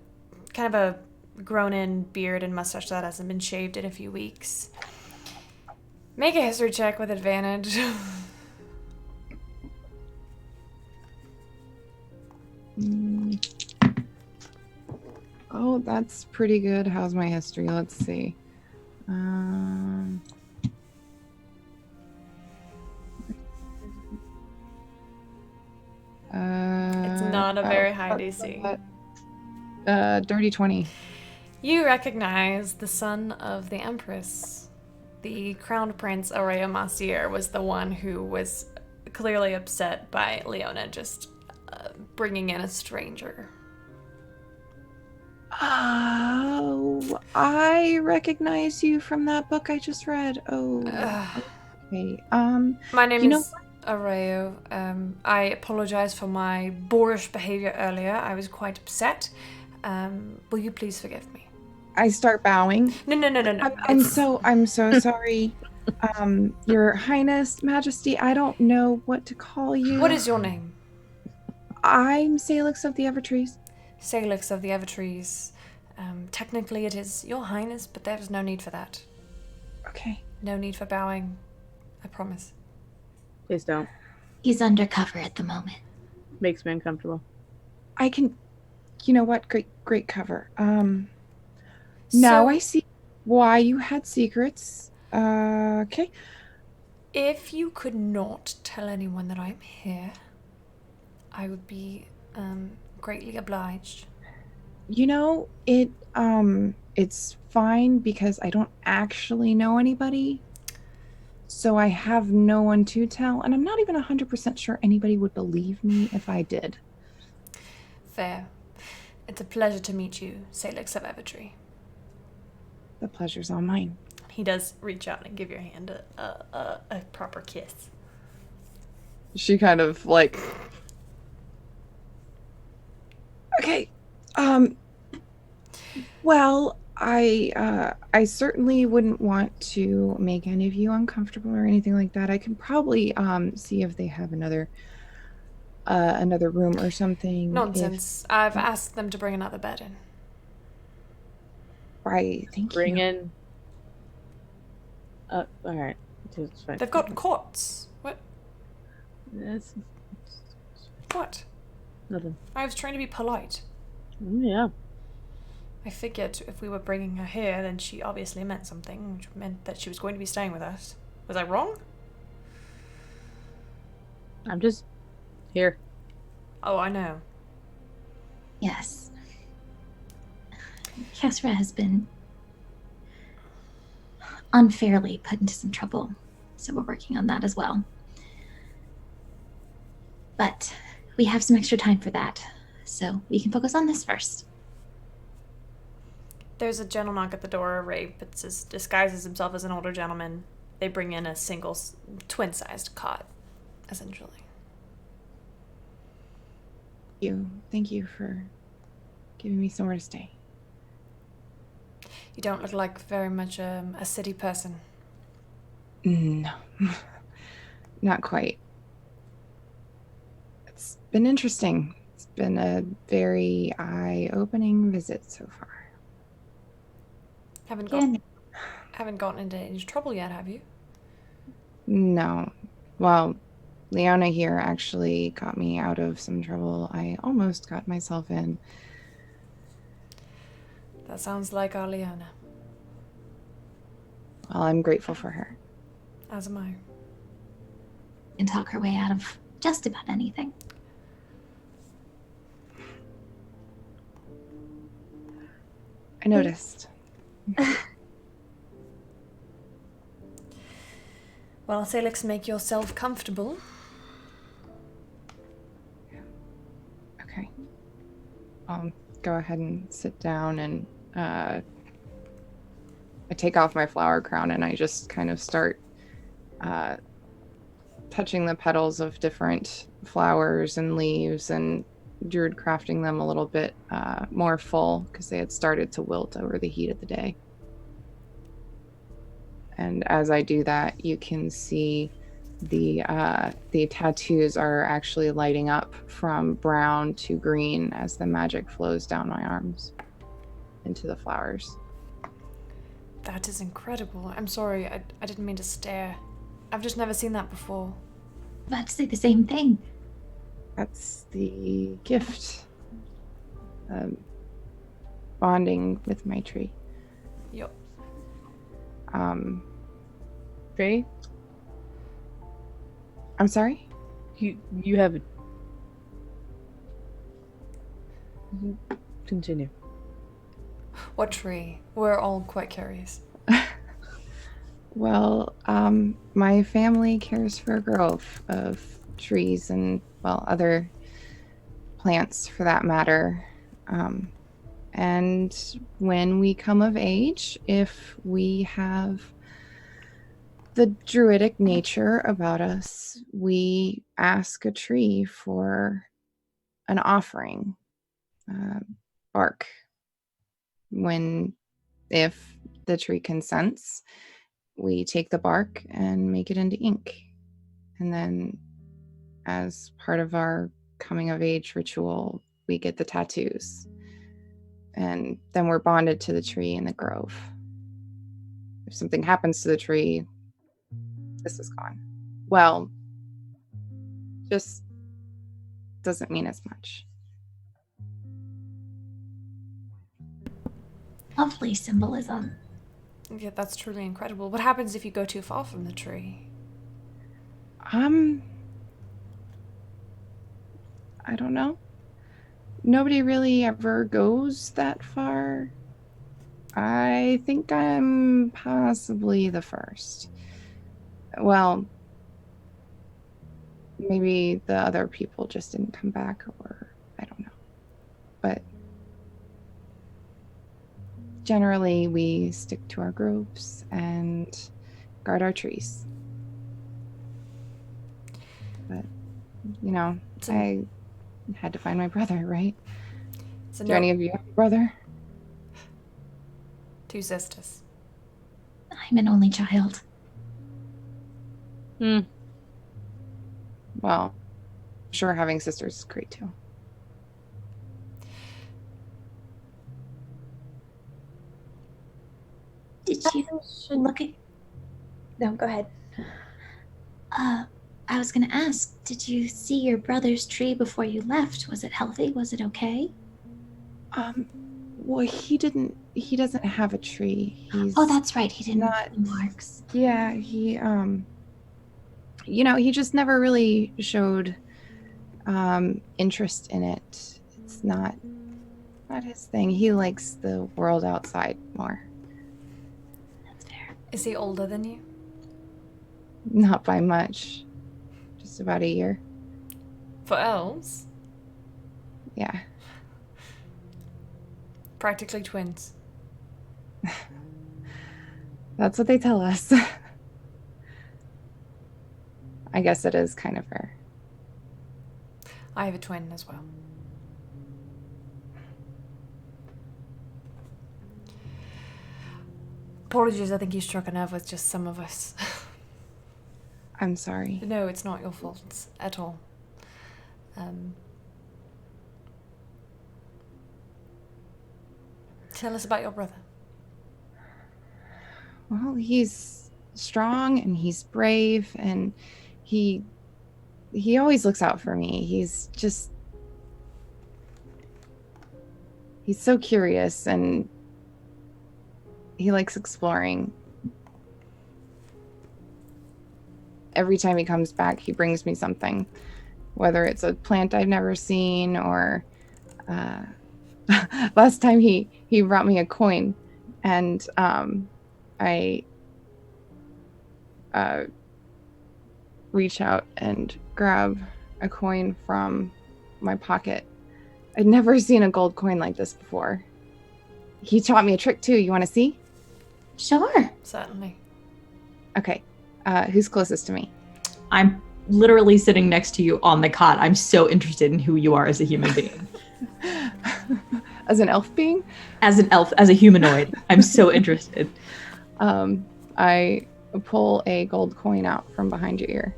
kind of a grown-in beard and mustache that hasn't been shaved in a few weeks. Make a history check with advantage. Oh, that's pretty good. How's my history? Let's see. It's not a very high DC. Dirty 20. You recognize the son of the Empress. The Crown Prince Aurea Massier was the one who was clearly upset by Leona just bringing in a stranger. Oh, I recognize you from that book I just read. Oh, okay. My name is Areo. I apologize for my boorish behavior earlier. I was quite upset. Will you please forgive me? I start bowing. No. I'm so sorry. Your Highness, Majesty, I don't know what to call you. What is your name? I'm Salix of the Evertrees. Salix of the Evertrees. Technically it is Your Highness, but there's no need for that. Okay. No need for bowing. I promise. Please don't. He's undercover at the moment. Makes me uncomfortable. I can... You know what? Great cover. Now I see why you had secrets. Okay. If you could not tell anyone that I'm here, I would be greatly obliged. You know, it's fine because I don't actually know anybody. So I have no one to tell, and I'm not even 100% sure anybody would believe me if I did. Fair. It's a pleasure to meet you, Salix of Evertree. The pleasure's all mine. He does reach out and give your hand a proper kiss. She kind of like... Okay. Well, I certainly wouldn't want to make any of you uncomfortable or anything like that. I can probably see if they have another room or something. Nonsense. I've asked them to bring another bed in. Right. Thank Bring you. in. All right. It's fine. They've got cots. What? It's What? nothing. I was trying to be polite. Yeah. I figured if we were bringing her here, then she obviously meant something, which meant that she was going to be staying with us. Was I wrong? I'm just here. Oh, I know. Yes. Kesra has been unfairly put into some trouble, so we're working on that as well. But we have some extra time for that, so we can focus on this first. There's a gentle knock at the door. Ray disguises himself as an older gentleman. They bring in a single, twin-sized cot, essentially. Thank you for giving me somewhere to stay. You don't look like very much a city person. No, not quite. It's been interesting. It's been a very eye-opening visit so far. Haven't gotten into any trouble yet, have you? No. Well, Leona here actually got me out of some trouble I almost got myself in. That sounds like our Leona. Well, I'm grateful for her. As am I. And talk her way out of just about anything. noticed. Well, Salix, make yourself comfortable. Okay. I'll go ahead and sit down and I take off my flower crown and I just kind of start touching the petals of different flowers and leaves and druid crafting them a little bit more full because they had started to wilt over the heat of the day. And as I do that, you can see the tattoos are actually lighting up from brown to green as the magic flows down my arms into the flowers. That is incredible. I'm sorry, I didn't mean to stare. I've just never seen that before. About to say the same thing. That's the gift. Bonding with my tree. Yup. Trey, I'm sorry? you have a... Continue. What tree? We're all quite curious. Well, my family cares for a grove of trees and, well, other plants for that matter. And when we come of age, if we have the druidic nature about us, we ask a tree for an offering, bark. If the tree consents, we take the bark and make it into ink. And then as part of our coming of age ritual, we get the tattoos. And then we're bonded to the tree in the grove. If something happens to the tree, this is gone. Well, just doesn't mean as much. Lovely symbolism. Yeah, that's truly incredible. What happens if you go too far from the tree? I don't know. Nobody really ever goes that far. I think I'm possibly the first. Well, maybe the other people just didn't come back, or I don't know. But generally, we stick to our groves and guard our trees. But, I had to find my brother, right? So Do any of you have a brother? 2 sisters. I'm an only child. Well, I'm sure having sisters is great too. Did you look at... No, go ahead. I was gonna ask, did you see your brother's tree before you left? Was it healthy? Was it okay? Well, he doesn't have a tree. Oh, that's right. He didn't not- leave marks. Yeah, he he just never really showed interest in it. It's not his thing. He likes the world outside more. That's fair. Is he older than you? Not by much. Just about a year. For elves? Yeah. Practically twins. That's what they tell us. I guess it is kind of fair. I have a twin as well. Apologies, I think you struck a nerve with just some of us. I'm sorry. No, it's not your fault at all. Tell us about your brother. Well, he's strong and he's brave and he always looks out for me. He's so curious and he likes exploring. Every time he comes back, he brings me something, whether it's a plant I've never seen or last time he brought me a coin, and I reach out and grab a coin from my pocket. I'd never seen a gold coin like this before. He taught me a trick too. You want to see? Sure. Certainly. Okay. Who's closest to me? I'm literally sitting next to you on the cot. I'm so interested in who you are as a human being. As an elf being? As an elf, as a humanoid. I'm so interested. I pull a gold coin out from behind your ear.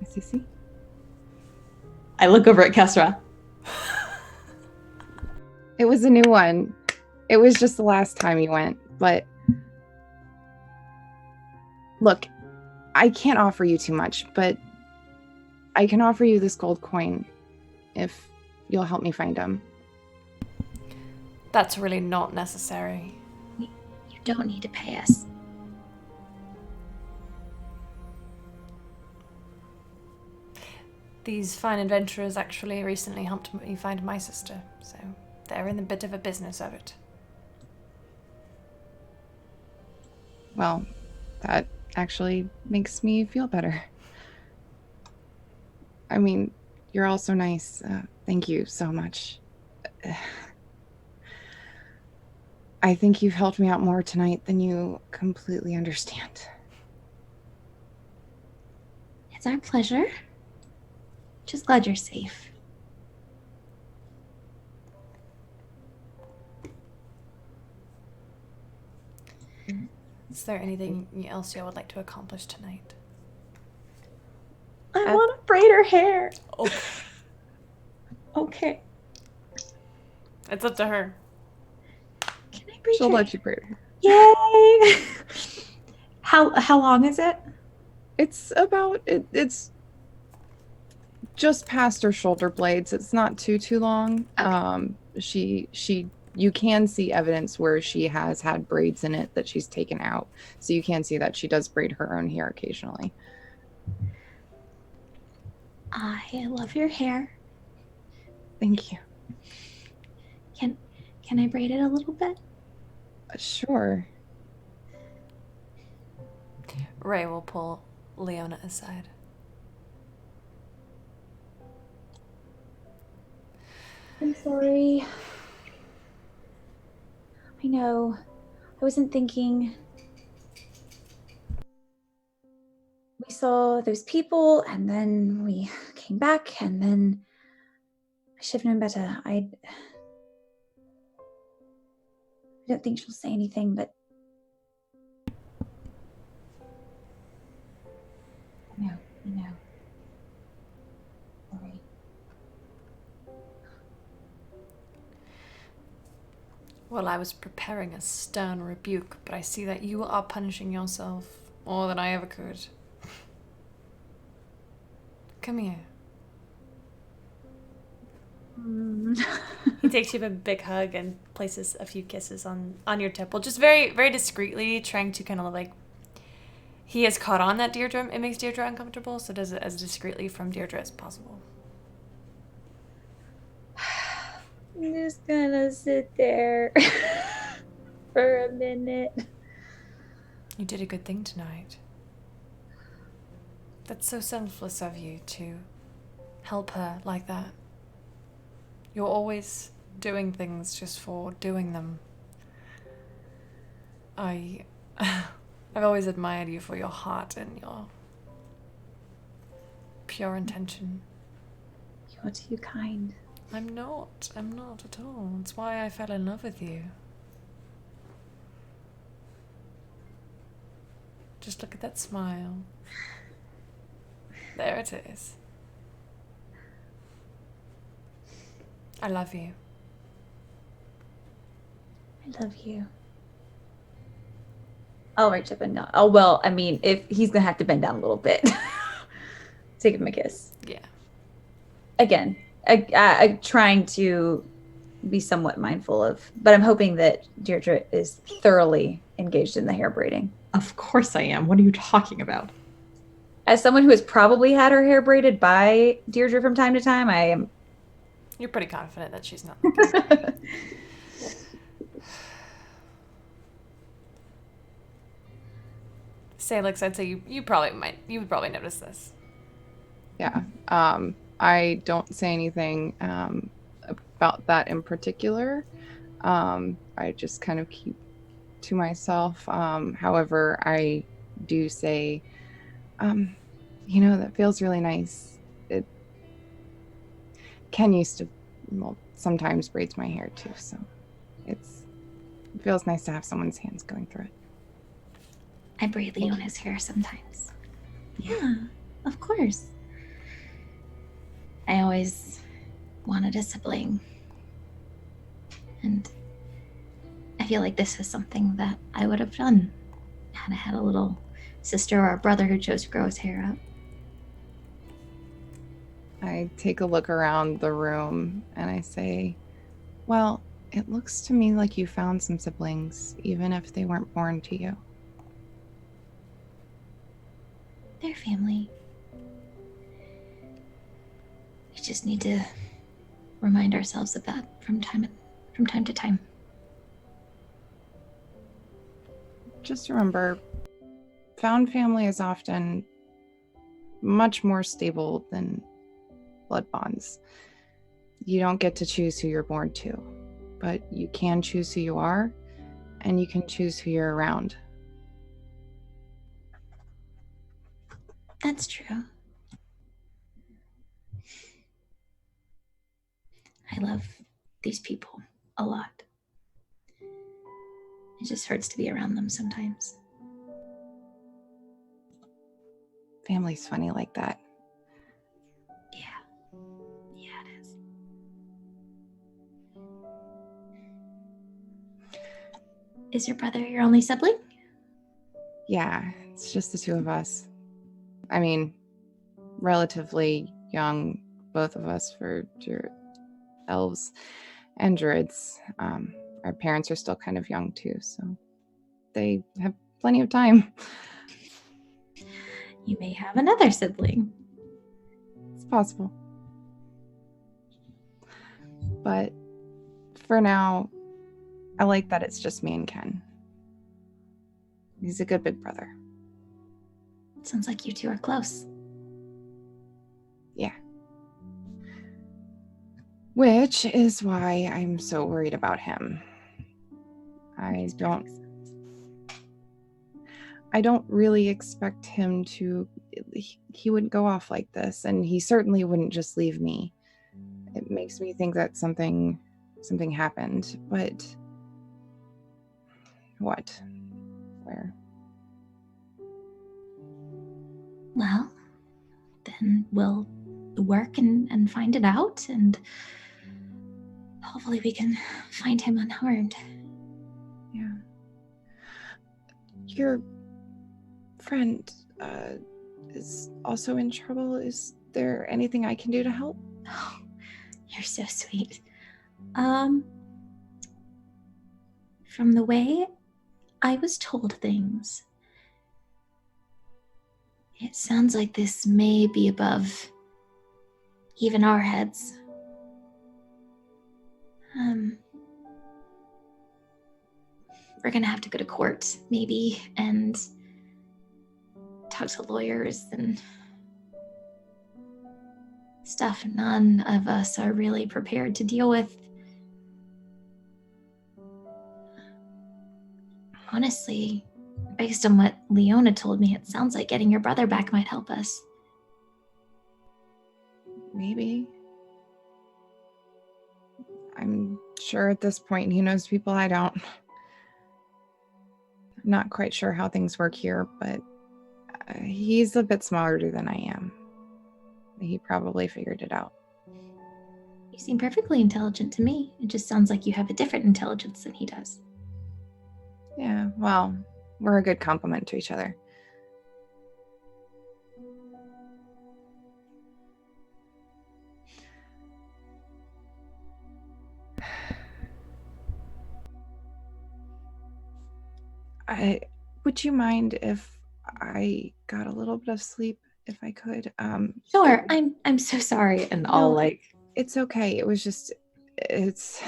See? I look over at Kesra. It was a new one. It was just the last time you went, but look, I can't offer you too much, but I can offer you this gold coin if you'll help me find him. That's really not necessary. You don't need to pay us. These fine adventurers actually recently helped me find my sister, so they're in a bit of a business of it. Well, that actually makes me feel better. I mean, you're all so nice. Thank you so much. I think you've helped me out more tonight than you completely understand. It's our pleasure. Just glad you're safe. Is there anything else you would like to accomplish tonight? I want to braid her hair. Okay. Okay. It's up to her. Can I braid She'll your let you braid her. Yay! How long is it? It's about it's just past her shoulder blades. It's not too long. Okay. You can see evidence where she has had braids in it that she's taken out. So you can see that she does braid her own hair occasionally. I love your hair. Thank you. Can I braid it a little bit? Sure. Ray will pull Leona aside. I'm sorry. I know. I wasn't thinking. We saw those people, and then we came back, and then I should have known better. I don't think she'll say anything, but I know. Sorry. Well, I was preparing a stern rebuke, but I see that you are punishing yourself more than I ever could. Come here. He takes you a big hug and places a few kisses on your temple, just very, very discreetly, trying to kind of like. He has caught on that Deirdre, it makes Deirdre uncomfortable, so does it as discreetly from Deirdre as possible. I'm just gonna sit there for a minute. You did a good thing tonight. That's so selfless of you to help her like that. You're always doing things just for doing them. I've always admired you for your heart and your pure intention. You're too kind. I'm not at all. That's why I fell in love with you. Just look at that smile. There it is. I love you. I love you. I'll reach up and down. Oh, well, I mean, if he's gonna have to bend down a little bit. To give him a kiss. Yeah. Again, I trying to be somewhat mindful of, but I'm hoping that Deirdre is thoroughly engaged in the hair braiding. Of course I am. What are you talking about? As someone who has probably had her hair braided by Deirdre from time to time, I am You're pretty confident that she's not. Salix, I'd say you would probably notice this. Yeah. I don't say anything about that in particular. I just kind of keep to myself. However, I do say, that feels really nice. Ken used to, sometimes braids my hair too, so it feels nice to have someone's hands going through it. I braid Leona's hair sometimes. Yeah, of course. I always wanted a sibling. And I feel like this is something that I would have done had I had a little sister or a brother who chose to grow his hair out. I take a look around the room and I say, well, it looks to me like you found some siblings, even if they weren't born to you. They're family. We just need to remind ourselves of that from time to time. Just remember, found family is often much more stable than blood bonds. You don't get to choose who you're born to, but you can choose who you are, and you can choose who you're around. That's true. I love these people a lot. It just hurts to be around them sometimes. Family's funny like that. Yeah, it is. Is your brother your only sibling? Yeah, it's just the two of us. I mean, relatively young, both of us for elves and druids. Our parents are still kind of young too, so they have plenty of time. You may have another sibling. It's possible. But for now, I like that it's just me and Ken. He's a good big brother. It sounds like you two are close. Yeah. Which is why I'm so worried about him. I don't really expect him to. He wouldn't go off like this, and he certainly wouldn't just leave me. It makes me think that something happened, but what? Where? Well, then we'll work and find it out, and hopefully we can find him unharmed. Yeah. Your friend is also in trouble. Is there anything I can do to help? Oh, you're so sweet. From the way I was told things, it sounds like this may be above even our heads. We're gonna have to go to court, maybe, and talk to lawyers and stuff none of us are really prepared to deal with. Honestly, based on what Leona told me, it sounds like getting your brother back might help us. Maybe. I'm sure at this point he knows people I don't. I'm not quite sure how things work here, but he's a bit smarter than I am. He probably figured it out. You seem perfectly intelligent to me. It just sounds like you have a different intelligence than he does. Yeah, well, we're a good complement to each other. Would you mind if I got a little bit of sleep, if I could? Sure, I'm so sorry, and I'll No. It's okay. It's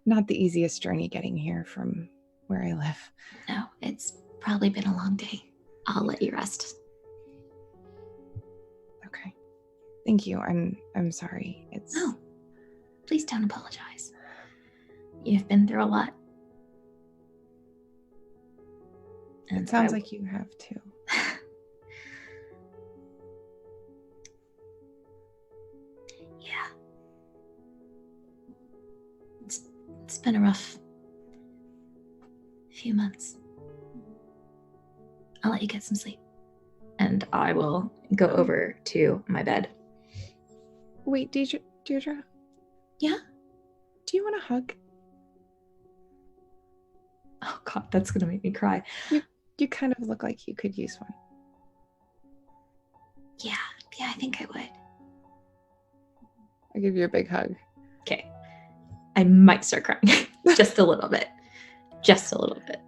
not the easiest journey getting here from where I live. No, it's probably been a long day. I'll let you rest. Okay. Thank you. I'm sorry. No, please don't apologize. You've been through a lot. It sounds like you have too. Yeah. It's been a rough few months. I'll let you get some sleep. And I will go over to my bed. Wait, Deirdre? Yeah? Do you want a hug? Oh God, that's gonna make me cry. You kind of look like you could use one. Yeah, I think I would. I'll give you a big hug. Okay. I might start crying. Just a little bit. Just a little bit.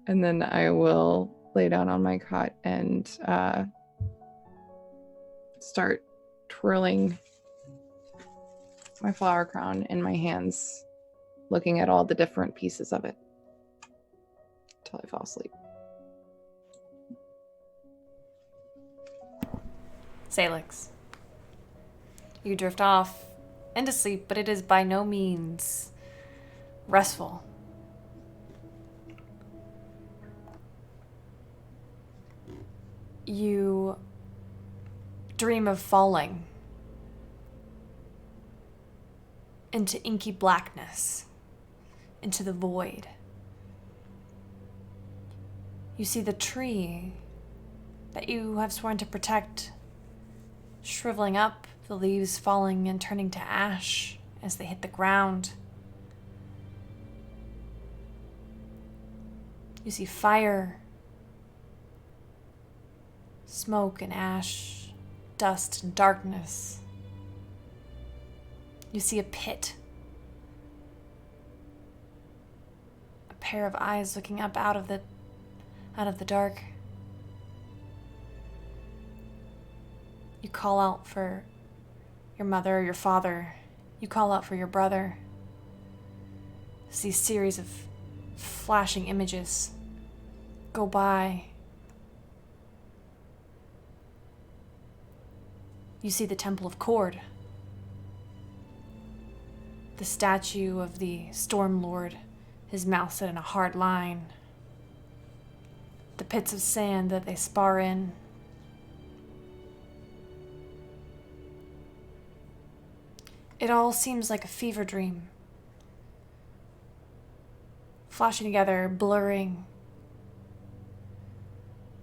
And then I will lay down on my cot and start twirling my flower crown in my hands, looking at all the different pieces of it until I fall asleep. Salix. You drift off into sleep, but it is by no means restful. You dream of falling into inky blackness, into the void. You see the tree that you have sworn to protect shriveling up, the leaves falling and turning to ash as they hit the ground. You see fire, smoke and ash, dust and darkness. You see a pit, a pair of eyes looking up out of the dark. You call out for your mother or your father. You call out for your brother. See a series of flashing images go by. You see the Temple of Cord, the statue of the Storm Lord, his mouth set in a hard line, the pits of sand that they spar in. It all seems like a fever dream, flashing together, blurring.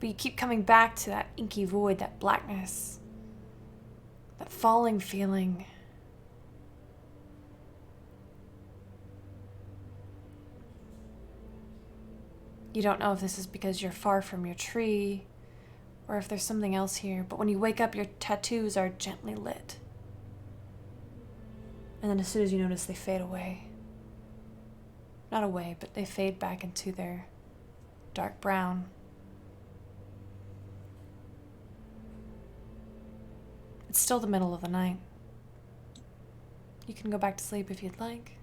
But you keep coming back to that inky void, that blackness, that falling feeling. You don't know if this is because you're far from your tree or if there's something else here, but when you wake up, your tattoos are gently lit. And then as soon as you notice, they fade away. Not away, but they fade back into their dark brown. It's still the middle of the night. You can go back to sleep if you'd like.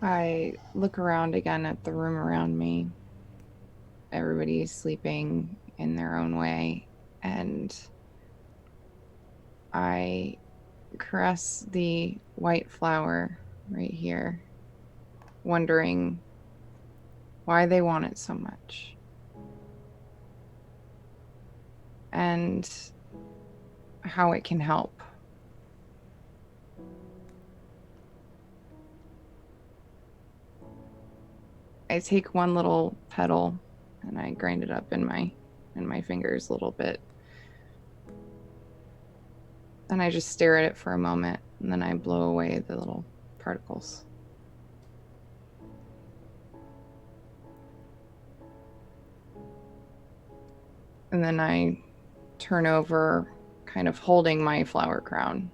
I look around again at the room around me. Everybody's sleeping in their own way, and I caress the white flower right here, wondering why they want it so much. And how it can help. I take one little petal and I grind it up in my fingers a little bit. And I just stare at it for a moment, and then I blow away the little particles. And then I turn over, kind of holding my flower crown,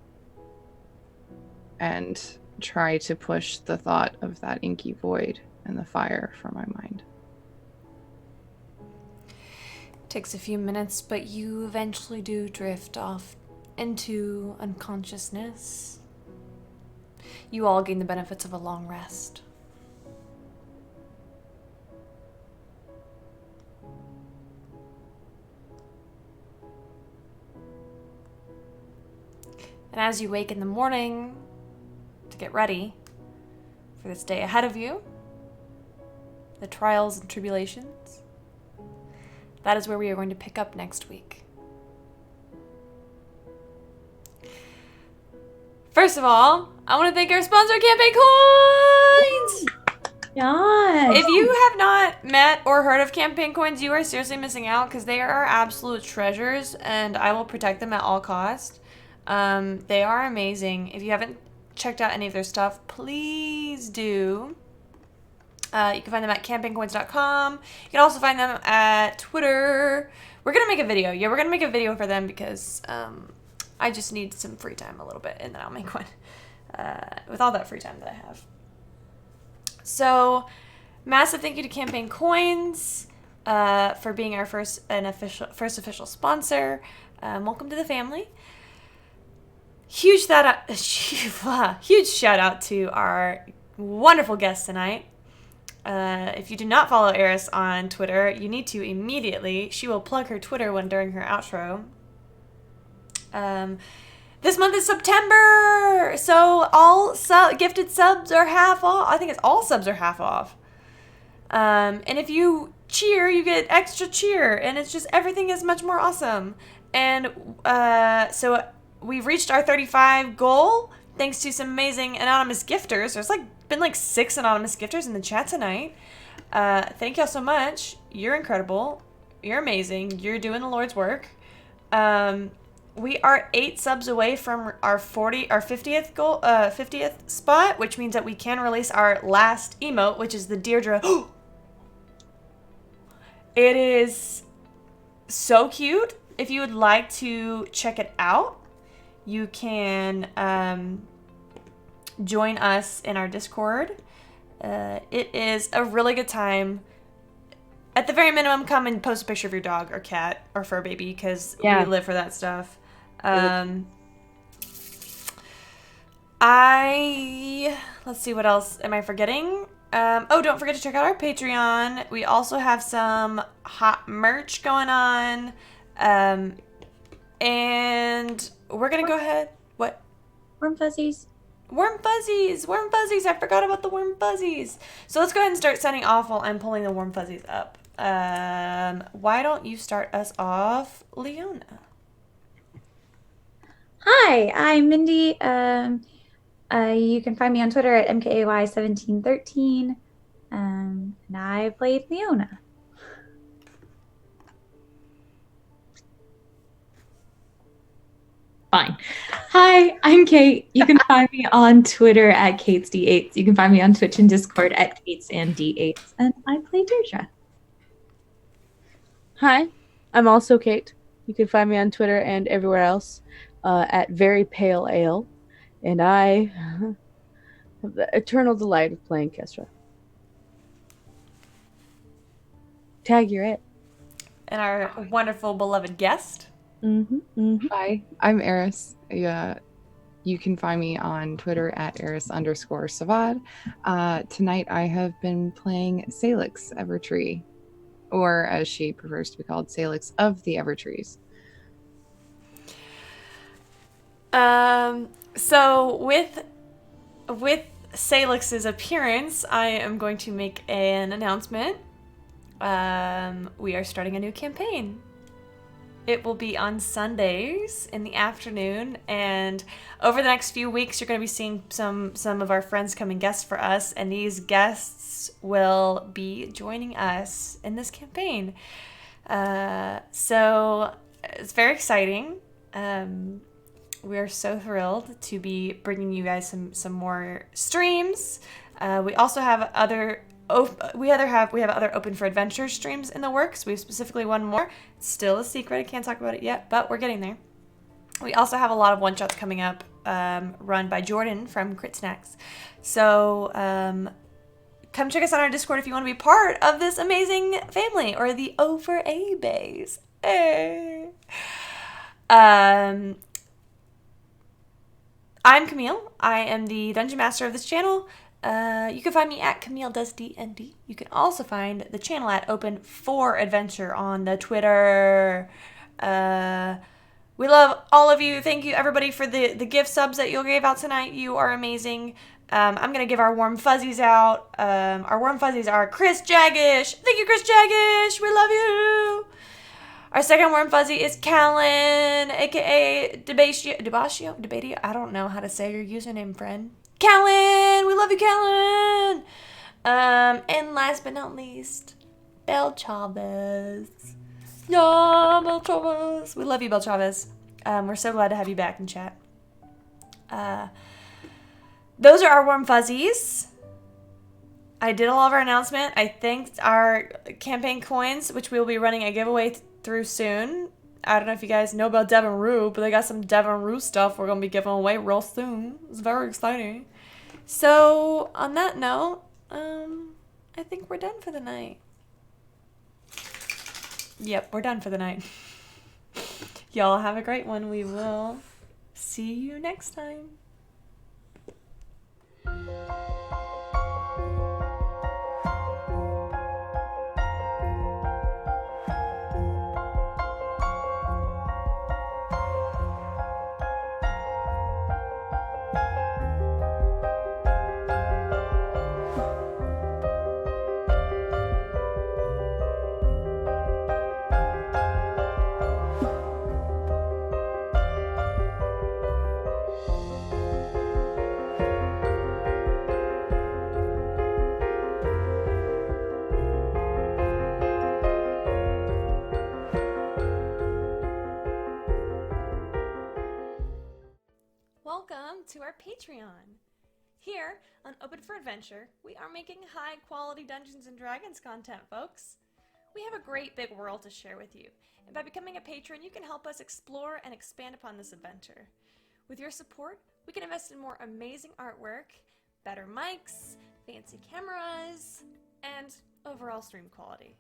and try to push the thought of that inky void and the fire from my mind. Takes a few minutes, but you eventually do drift off into unconsciousness. You all gain the benefits of a long rest. And as you wake in the morning to get ready for this day ahead of you, the trials and tribulations, that is where we are going to pick up next week. First of all, I want to thank our sponsor, Campaign Coins! Yes. If you have not met or heard of Campaign Coins, you are seriously missing out because they are absolute treasures and I will protect them at all costs. They are amazing. If you haven't checked out any of their stuff, please do. You can find them at campaigncoins.com. You can also find them at Twitter. We're going to make a video. Yeah, we're going to make a video for them because I just need some free time a little bit, and then I'll make one with all that free time that I have. So, massive thank you to Campaign Coins for being our first official sponsor. Welcome to the family. Huge shout out to our wonderful guest tonight. If you do not follow Eris on Twitter, you need to immediately. She will plug her Twitter during her outro. This month is September, so all gifted subs are half off. I think it's all subs are half off. And if you cheer, you get extra cheer, and it's just everything is much more awesome. And so we've reached our 35 goal thanks to some amazing anonymous gifters. There's been 6 anonymous gifters in the chat tonight. Thank y'all so much. You're incredible. You're amazing. You're doing the Lord's work. We are 8 subs away from our 50th goal, 50th spot, which means that we can release our last emote, which is the Deirdre. It is so cute. If you would like to check it out, you can join us in our Discord. It is a really good time. At the very minimum, come and post a picture of your dog or cat or fur baby because we live for that stuff. Let's see, what else am I forgetting? Don't forget to check out our Patreon. We also have some hot merch going on. And we're going to go ahead. What? Warm fuzzies. Warm fuzzies. Warm fuzzies. I forgot about the warm fuzzies. So let's go ahead and start sending off while I'm pulling the warm fuzzies up. Why don't you start us off, Leona? Hi, I'm Mindy. You can find me on Twitter at mkay1713. And I played Leona. Fine. Hi, I'm Kate. You can find me on Twitter at KatesD8s. You can find me on Twitch and Discord at KatesandD8s. And I play Deirdre. Hi, I'm also Kate. You can find me on Twitter and everywhere else at Very Pale Ale. And I have the eternal delight of playing Kestra. Tag, you're it. And our wonderful, beloved guest. Hi, I'm Eris. You can find me on Twitter at Eris_Savad. Tonight I have been playing Salix Evertree, or as she prefers to be called, Salix of the Evertrees. So with Salix's appearance, I am going to make an announcement. We are starting a new campaign. It will be on Sundays in the afternoon, and over the next few weeks, you're going to be seeing some of our friends come and guest for us, and these guests will be joining us in this campaign. So it's very exciting. We're so thrilled to be bringing you guys some more streams. We also have other Open for Adventure streams in the works. We have specifically one more. It's still a secret. I can't talk about it yet, but we're getting there. We also have a lot of one-shots coming up, run by Jordan from Crit Snacks. So come check us out on our Discord if you want to be part of this amazing family, or the Over A base. Hey. I'm Camille. I am the Dungeon Master of this channel. You can find me at Camille Does D&D. You can also find the channel at Open for Adventure on the Twitter. We love all of you. Thank you, everybody, for the gift subs that you gave out tonight. You are amazing. I'm going to give our warm fuzzies out. Our warm fuzzies are Chris Jagish. Thank you, Chris Jagish. We love you. Our second warm fuzzy is Callan, a.k.a. Debatio? I don't know how to say your username, friend. Callan! We love you, Callan! And last but not least, Bel Chavez. Yeah, Bel Chavez. We love you, Bel Chavez. We're so glad to have you back in chat. Those are our warm fuzzies. I did all of our announcement. I thanked our campaign coins, which we will be running a giveaway through soon. I don't know if you guys know about Devon Rue, but they got some Devon Rue stuff we're going to be giving away real soon. It's very exciting. So, on that note, I think we're done for the night. Yep, we're done for the night. Y'all have a great one. We will see you next time. Welcome to our Patreon. Here on Open for Adventure, we are making high-quality Dungeons & Dragons content, folks. We have a great big world to share with you, and by becoming a patron, you can help us explore and expand upon this adventure. With your support, we can invest in more amazing artwork, better mics, fancy cameras, and overall stream quality.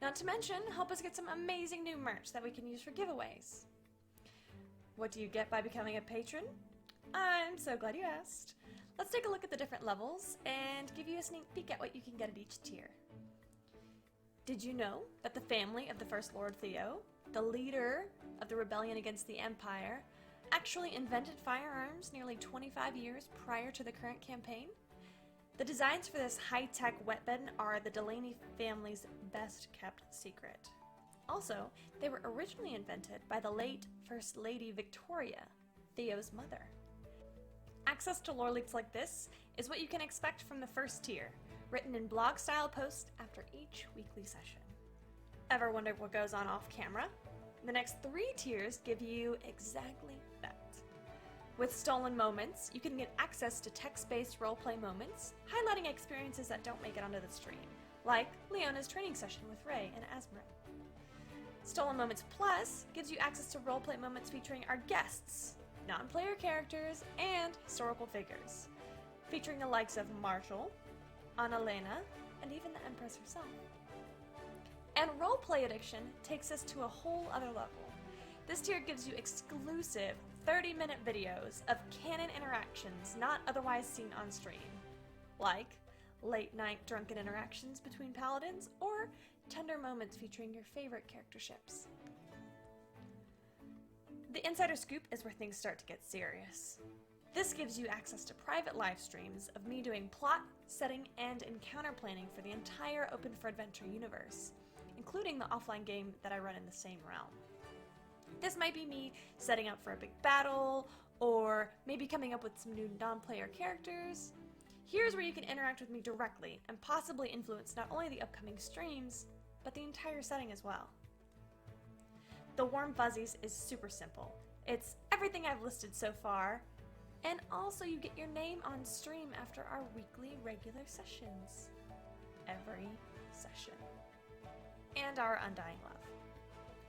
Not to mention, help us get some amazing new merch that we can use for giveaways. What do you get by becoming a patron? I'm so glad you asked. Let's take a look at the different levels and give you a sneak peek at what you can get at each tier. Did you know that the family of the First Lord Theo, the leader of the rebellion against the Empire, actually invented firearms nearly 25 years prior to the current campaign? The designs for this high-tech weapon are the Delaney family's best-kept secret. Also, they were originally invented by the late First Lady Victoria, Theo's mother. Access to lore leaks like this is what you can expect from the first tier, written in blog-style posts after each weekly session. Ever wonder what goes on off-camera? The next 3 tiers give you exactly that. With Stolen Moments, you can get access to text-based roleplay moments, highlighting experiences that don't make it onto the stream, like Leona's training session with Ray and Asmrin. Stolen Moments Plus gives you access to roleplay moments featuring our guests, non-player characters, and historical figures, featuring the likes of Marshall, Annalena, and even the Empress herself. And Roleplay Addiction takes us to a whole other level. This tier gives you exclusive 30-minute videos of canon interactions not otherwise seen on stream, like late-night drunken interactions between paladins or tender moments featuring your favorite character ships. The Insider Scoop is where things start to get serious. This gives you access to private live streams of me doing plot, setting, and encounter planning for the entire Open for Adventure universe, including the offline game that I run in the same realm. This might be me setting up for a big battle, or maybe coming up with some new non-player characters. Here's where you can interact with me directly and possibly influence not only the upcoming streams, but the entire setting as well. The Warm Fuzzies is super simple. It's everything I've listed so far, and also you get your name on stream after our weekly regular sessions. Every session. And our undying love.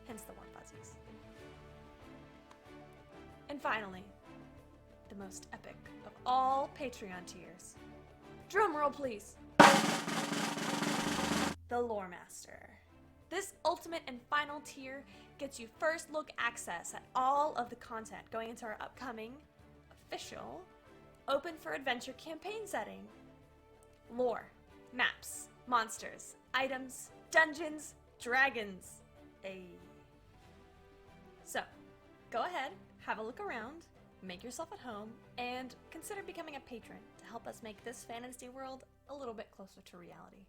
Hence the Warm Fuzzies. And finally, the most epic of all Patreon tiers. Drum roll, please. the Lore Master. This ultimate and final tier gets you first look access at all of the content going into our upcoming, official, open for adventure campaign setting. Lore, maps, monsters, items, dungeons, dragons. So, go ahead, have a look around, make yourself at home, and consider becoming a patron to help us make this fantasy world a little bit closer to reality.